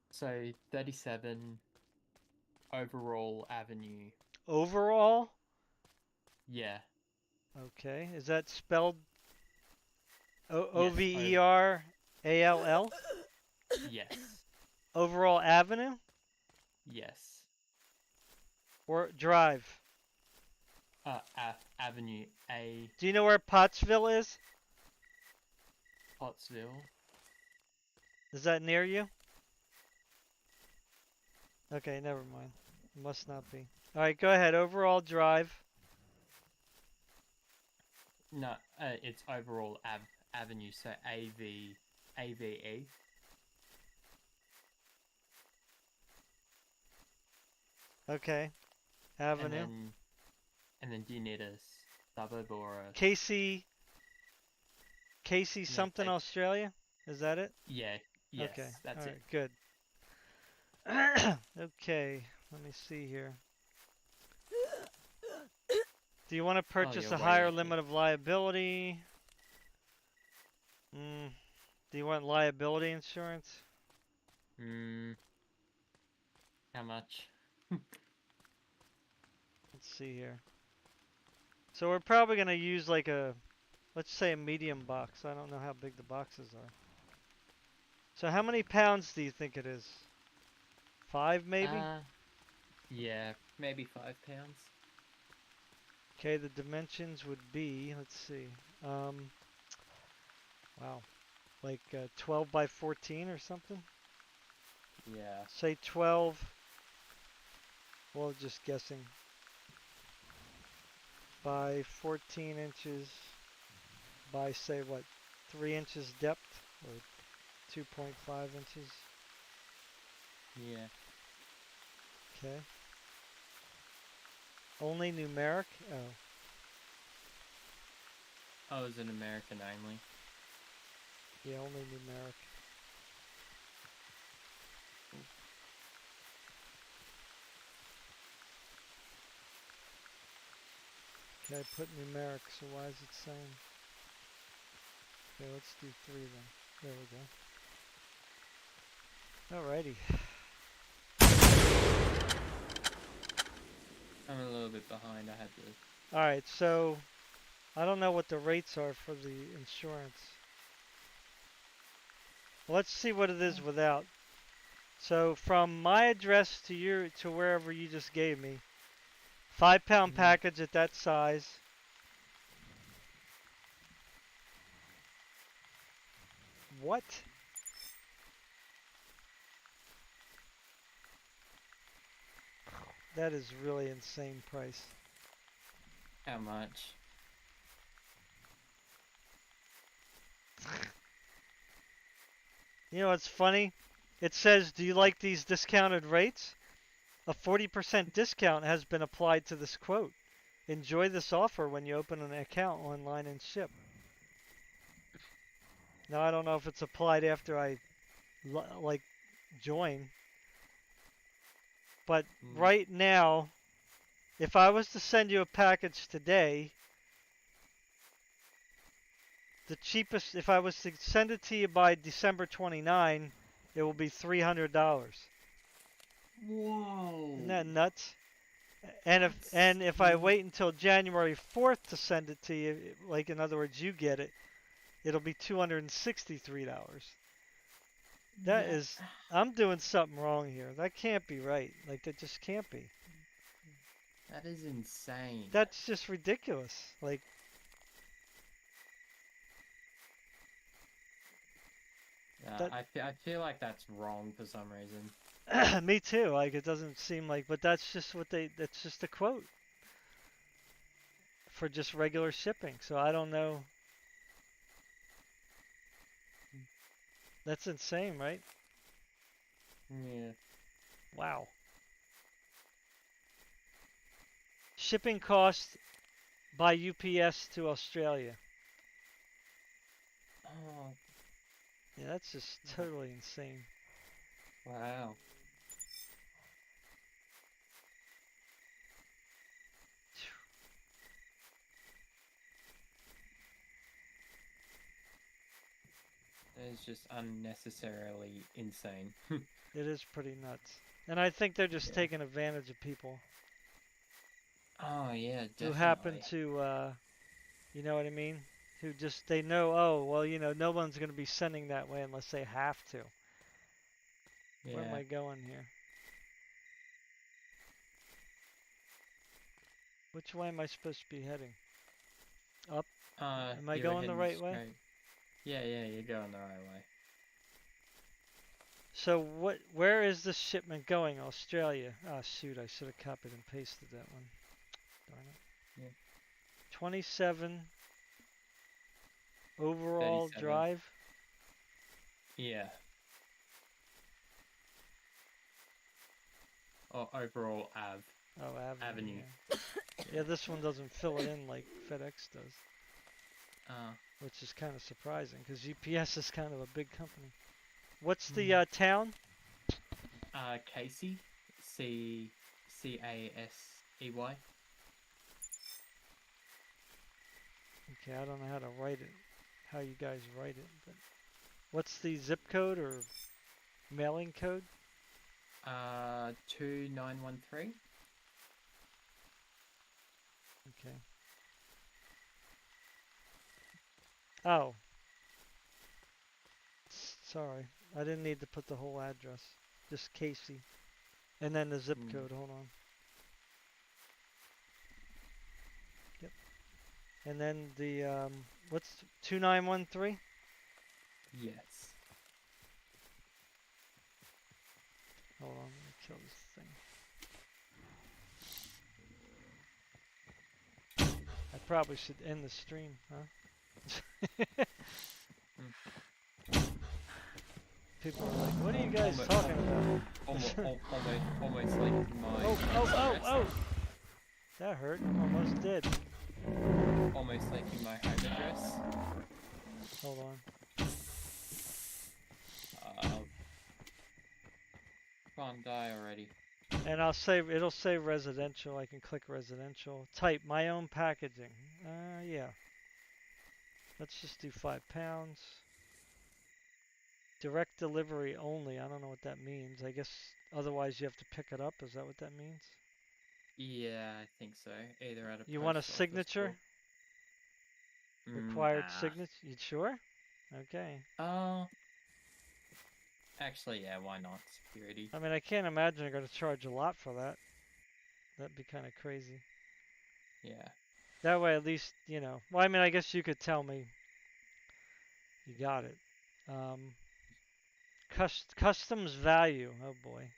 so 37 Overall Avenue. Overall? Yeah. Okay. Is that spelled Yes. Overall? Yes. Overall Avenue? Yes. Or Drive? Avenue A. Do you know where Pottsville is? Pottsville. Is that near you? Okay, never mind. It must not be. Alright, go ahead. Overall Drive. No, it's Overall Avenue, so AVE. Okay. Avenue. And then do you need a suburb or a... Casey Yeah, something Australia? Is that it? Yeah, yes, Okay. that's Alright, it. good. Okay, let me see here. Do you want to purchase you're a way higher up here. limit of liability? Do you want liability insurance? How much? Let's see here. So we're probably going to use like let's say a medium box. I don't know how big the boxes are. So how many pounds do you think it is? 5 maybe? Yeah, maybe 5 pounds. Okay, the dimensions would be, let's see. Wow. Like 12 by 14 or something? Yeah. Say 12. Well, just guessing. By 14 inches by, say, what, 3 inches depth? Or 2.5 inches? Yeah. Okay. Only numeric? Oh. Oh, is it American only? Yeah, only numeric. Okay, I put numeric, so why is it saying? Okay, let's do 3 then. There we go. Alrighty. I'm a little bit behind. I had to... Alright, so I don't know what the rates are for the insurance. Let's see what it is without. So from my address to wherever you just gave me, 5-pound package at that size. What? That is really insane price. How much? You know what's funny? It says, do you like these discounted rates? A 40% discount has been applied to this quote. Enjoy this offer when you open an account online and ship. Now I don't know if it's applied after I like join. But right now, if I was to send you a package today, the cheapest, if I was to send it to you by December 29, it will be $300. Whoa! Isn't that nuts? And if I wait until January 4th to send it to you, like in other words, you get it, it'll be $263. That is, I'm doing something wrong here. That can't be right. Like that just can't be. That is insane. That's just ridiculous. Like, that. I feel like that's wrong for some reason. Me too. Like, it doesn't seem like, but that's just what they. That's just a quote for just regular shipping. So I don't know. That's insane, right? Yeah. Wow. Shipping cost by UPS to Australia. Oh, Yeah, that's just totally insane. wow. That is just unnecessarily insane. It is pretty nuts. And I think they're just Yeah. taking advantage of people Oh yeah, who happen definitely. to, you know what I mean? Who just, they know, oh, well, no one's going to be sending that way unless they have to. Where am Yeah. I going here? Which way am I supposed to be heading? Up? Am I You were going the heading right way? straight. Yeah, you're going the right way. So where is this shipment going? Australia. Ah, shoot, I should have copied and pasted that one. Darn it. Yeah. 27 overall 37. drive. Yeah. Or overall Oh, avenue. yeah. Yeah, this one doesn't fill it in like FedEx does, Uh, which is kind of surprising because UPS is kind of a big company. What's the mm. town? Casey, Casey. Okay, I don't know how to write it, how you guys write it, but what's the zip code or mailing code? 2913. Okay. Oh, sorry. I didn't need to put the whole address. Just Casey. And then the zip Mm. code. Hold on. Yep. And then the, what's 2913? Yes. Hold on. Let me kill this thing. I probably should end the stream, huh? People are like, what are you guys talking about? Almost like my Oh, address. oh! That hurt. Almost did. Almost like in my home address. Hold on. Come on, die already. And it'll say residential. I can click residential. Type my own packaging. Yeah. Let's just do 5 pounds. Direct delivery only. I don't know what that means. I guess otherwise you have to pick it up. Is that what that means? Yeah, I think so. Either at a You want a post office signature? or... Required signature? You sure? Okay. Actually, yeah, why not? Security. I mean, I can't imagine they're going to charge a lot for that. That'd be kind of crazy. Yeah. That way, at least, Well, I mean, I guess you could tell me you got it. Customs value. Oh boy.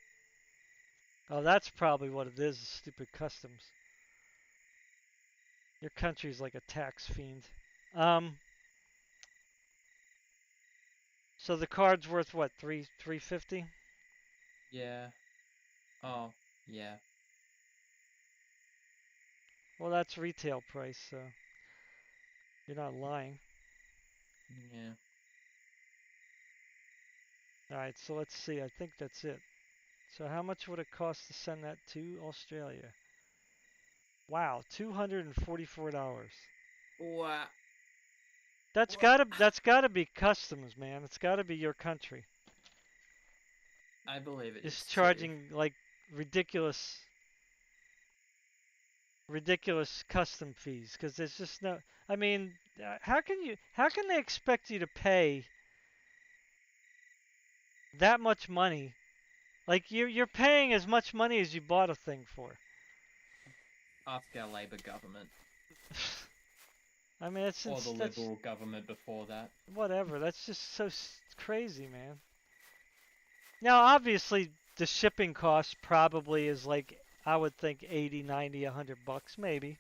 Oh, that's probably what it is. Stupid customs. Your country's like a tax fiend. So the card's worth what? 350? Yeah. Oh, yeah. Well, that's retail price, so you're not lying. Yeah. All right, so let's see. I think that's it. So how much would it cost to send that to Australia? Wow, $244. Wow. That's gotta be customs, man. It's gotta be your country. I believe it It's is too. charging like ridiculous ridiculous custom fees because there's just no. I mean, how can they expect you to pay that much money? Like you're paying as much money as you bought a thing for. ask our Labour government I mean, it's or the that's Liberal government before that. whatever. That's just so crazy, man. Now, obviously, the shipping cost probably is like I would think 80, 90, 100 bucks maybe.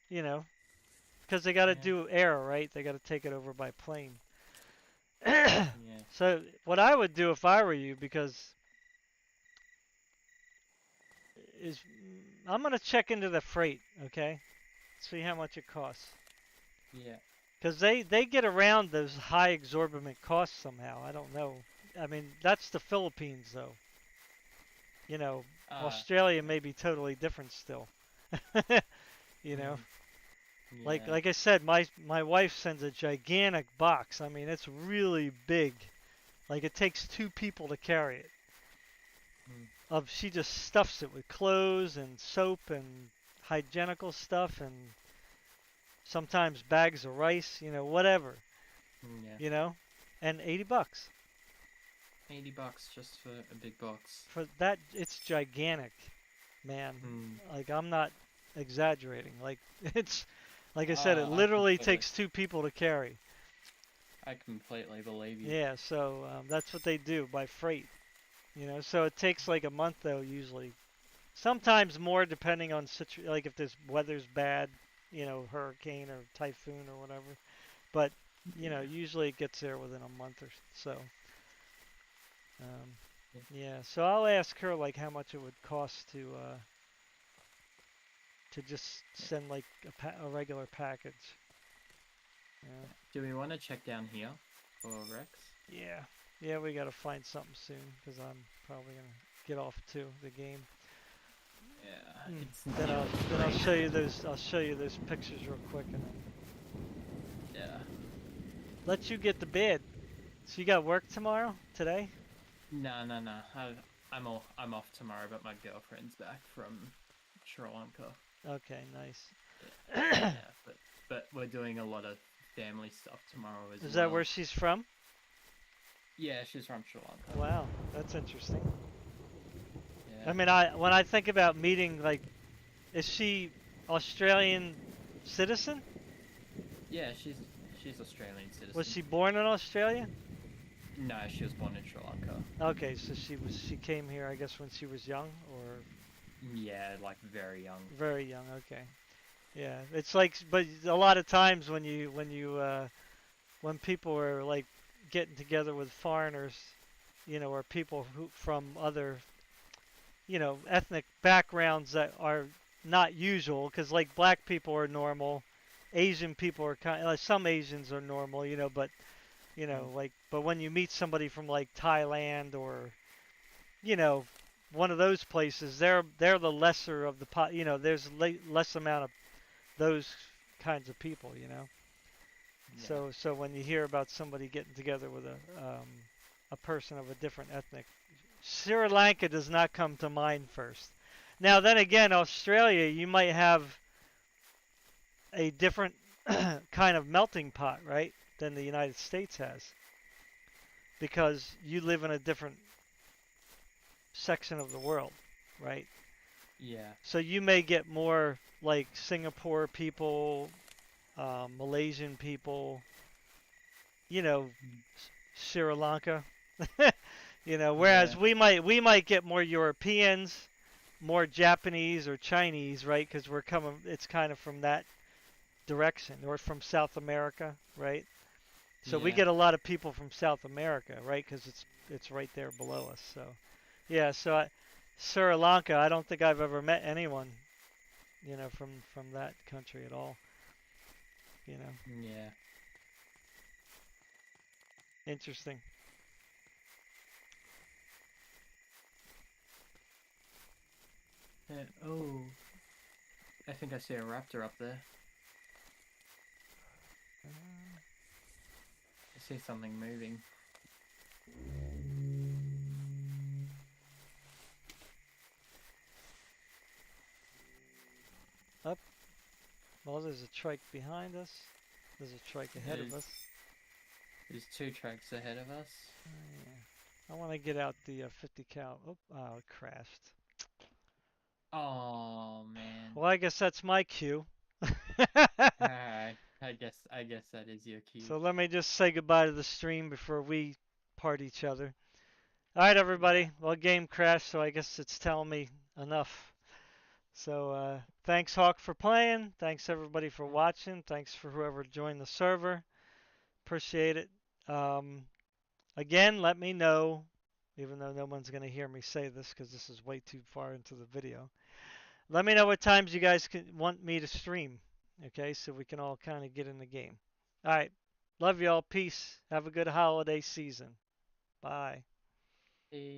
You know, because they got to Yeah, do air, right? They got to take it over by plane. yeah, So what I would do if I were you, because is I'm gonna check into the freight, okay? See how much it costs. yeah. Because they get around those high exorbitant costs somehow. I don't know. I mean, that's the Philippines, though. You know, Uh, Australia may be totally different still. You know, mm, yeah. like I said, my wife sends a gigantic box. I mean, it's really big. Like it takes two people to carry it. Mm, Of she just stuffs it with clothes and soap and hygienical stuff and sometimes bags of rice. You know, whatever. yeah. You know, and 80 bucks. $80 just for a big box. For that, it's gigantic, man. Mm. Like I'm not exaggerating. Like it's, like I said, it I literally completely, takes two people to carry. I completely believe you. Yeah, so that's what they do by freight. You know, so it takes like a month though usually. Sometimes more depending on like if this weather's bad, you know, hurricane or typhoon or whatever. But you know, Yeah. usually it gets there within a month or so. Um, Yeah. yeah, so I'll ask her like how much it would cost to just send like a regular package. Yeah. Do we want to check down here for Rex? Yeah. Yeah, we gotta find something soon because I'm probably gonna get off too the game. Yeah, it's Then I'll nearly show 3. you those pictures real quick and then Yeah. let you get to bed. So you got work tomorrow? Today? No, no, no. I'm off tomorrow, but my girlfriend's back from Sri Lanka. Okay, nice. Yeah, but we're doing a lot of family stuff tomorrow as Is that well. where she's from? Yeah, she's from Sri Lanka. Wow, that's interesting. I Yeah. mean, when I think about meeting, like, is she Australian citizen? Yeah, she's Australian citizen. Was she born in Australia? No, she was born in Sri Lanka. Okay, so she came here, I guess, when she was young or Yeah, like very young. very young. Okay, yeah, it's like, but a lot of times when people are like getting together with foreigners, you know, or people who from other, you know, ethnic backgrounds that are not usual, because like black people are normal, Asian people are kind, like some Asians are normal, you know, but you know, Mm. like, but when you meet somebody from like Thailand or you know, one of those places, they're the lesser of the pot. You know, there's less amount of those kinds of people. You know, Yeah. so when you hear about somebody getting together with a person of a different ethnic, Sri Lanka does not come to mind first. Now then again, Australia, you might have a different kind of melting pot, right, than the United States has, because you live in a different section of the world, right? Yeah. So you may get more like Singapore people, Malaysian people, you know, Mm. Sri Lanka, you know. Yeah. Whereas we might get more Europeans, more Japanese or Chinese, right? Because we're coming. It's kind of from that direction, or from South America, right? So we Yeah. get a lot of people from South America, right? Because it's right there below us. So yeah. Sri Lanka, I don't think I've ever met anyone, you know, from that country at all. You know, Yeah. interesting. Yeah. Oh, I think I see a raptor up there. Uh, I see something moving. Up. Well, there's a trike behind us. There's a trike ahead of There's us. there's 2 tracks ahead of us. Yeah. I want to get out the 50 cal. Oh, it crashed. Oh man. Well, I guess that's my cue. Alright. I guess that is your cue. So let me just say goodbye to the stream before we part each other. All right, Yeah. everybody. Well, game crashed, so I guess it's telling me enough. So thanks, Hawk, for playing. Thanks, everybody, for watching. Thanks for whoever joined the server. Appreciate it. Um, Again, let me know, even though no one's going to hear me say this because this is way too far into the video. Let me know what times you guys want me to stream, okay, so we can all kind of get in the game. All right. Love y'all. Peace. Have a good holiday season. Bye. Hey.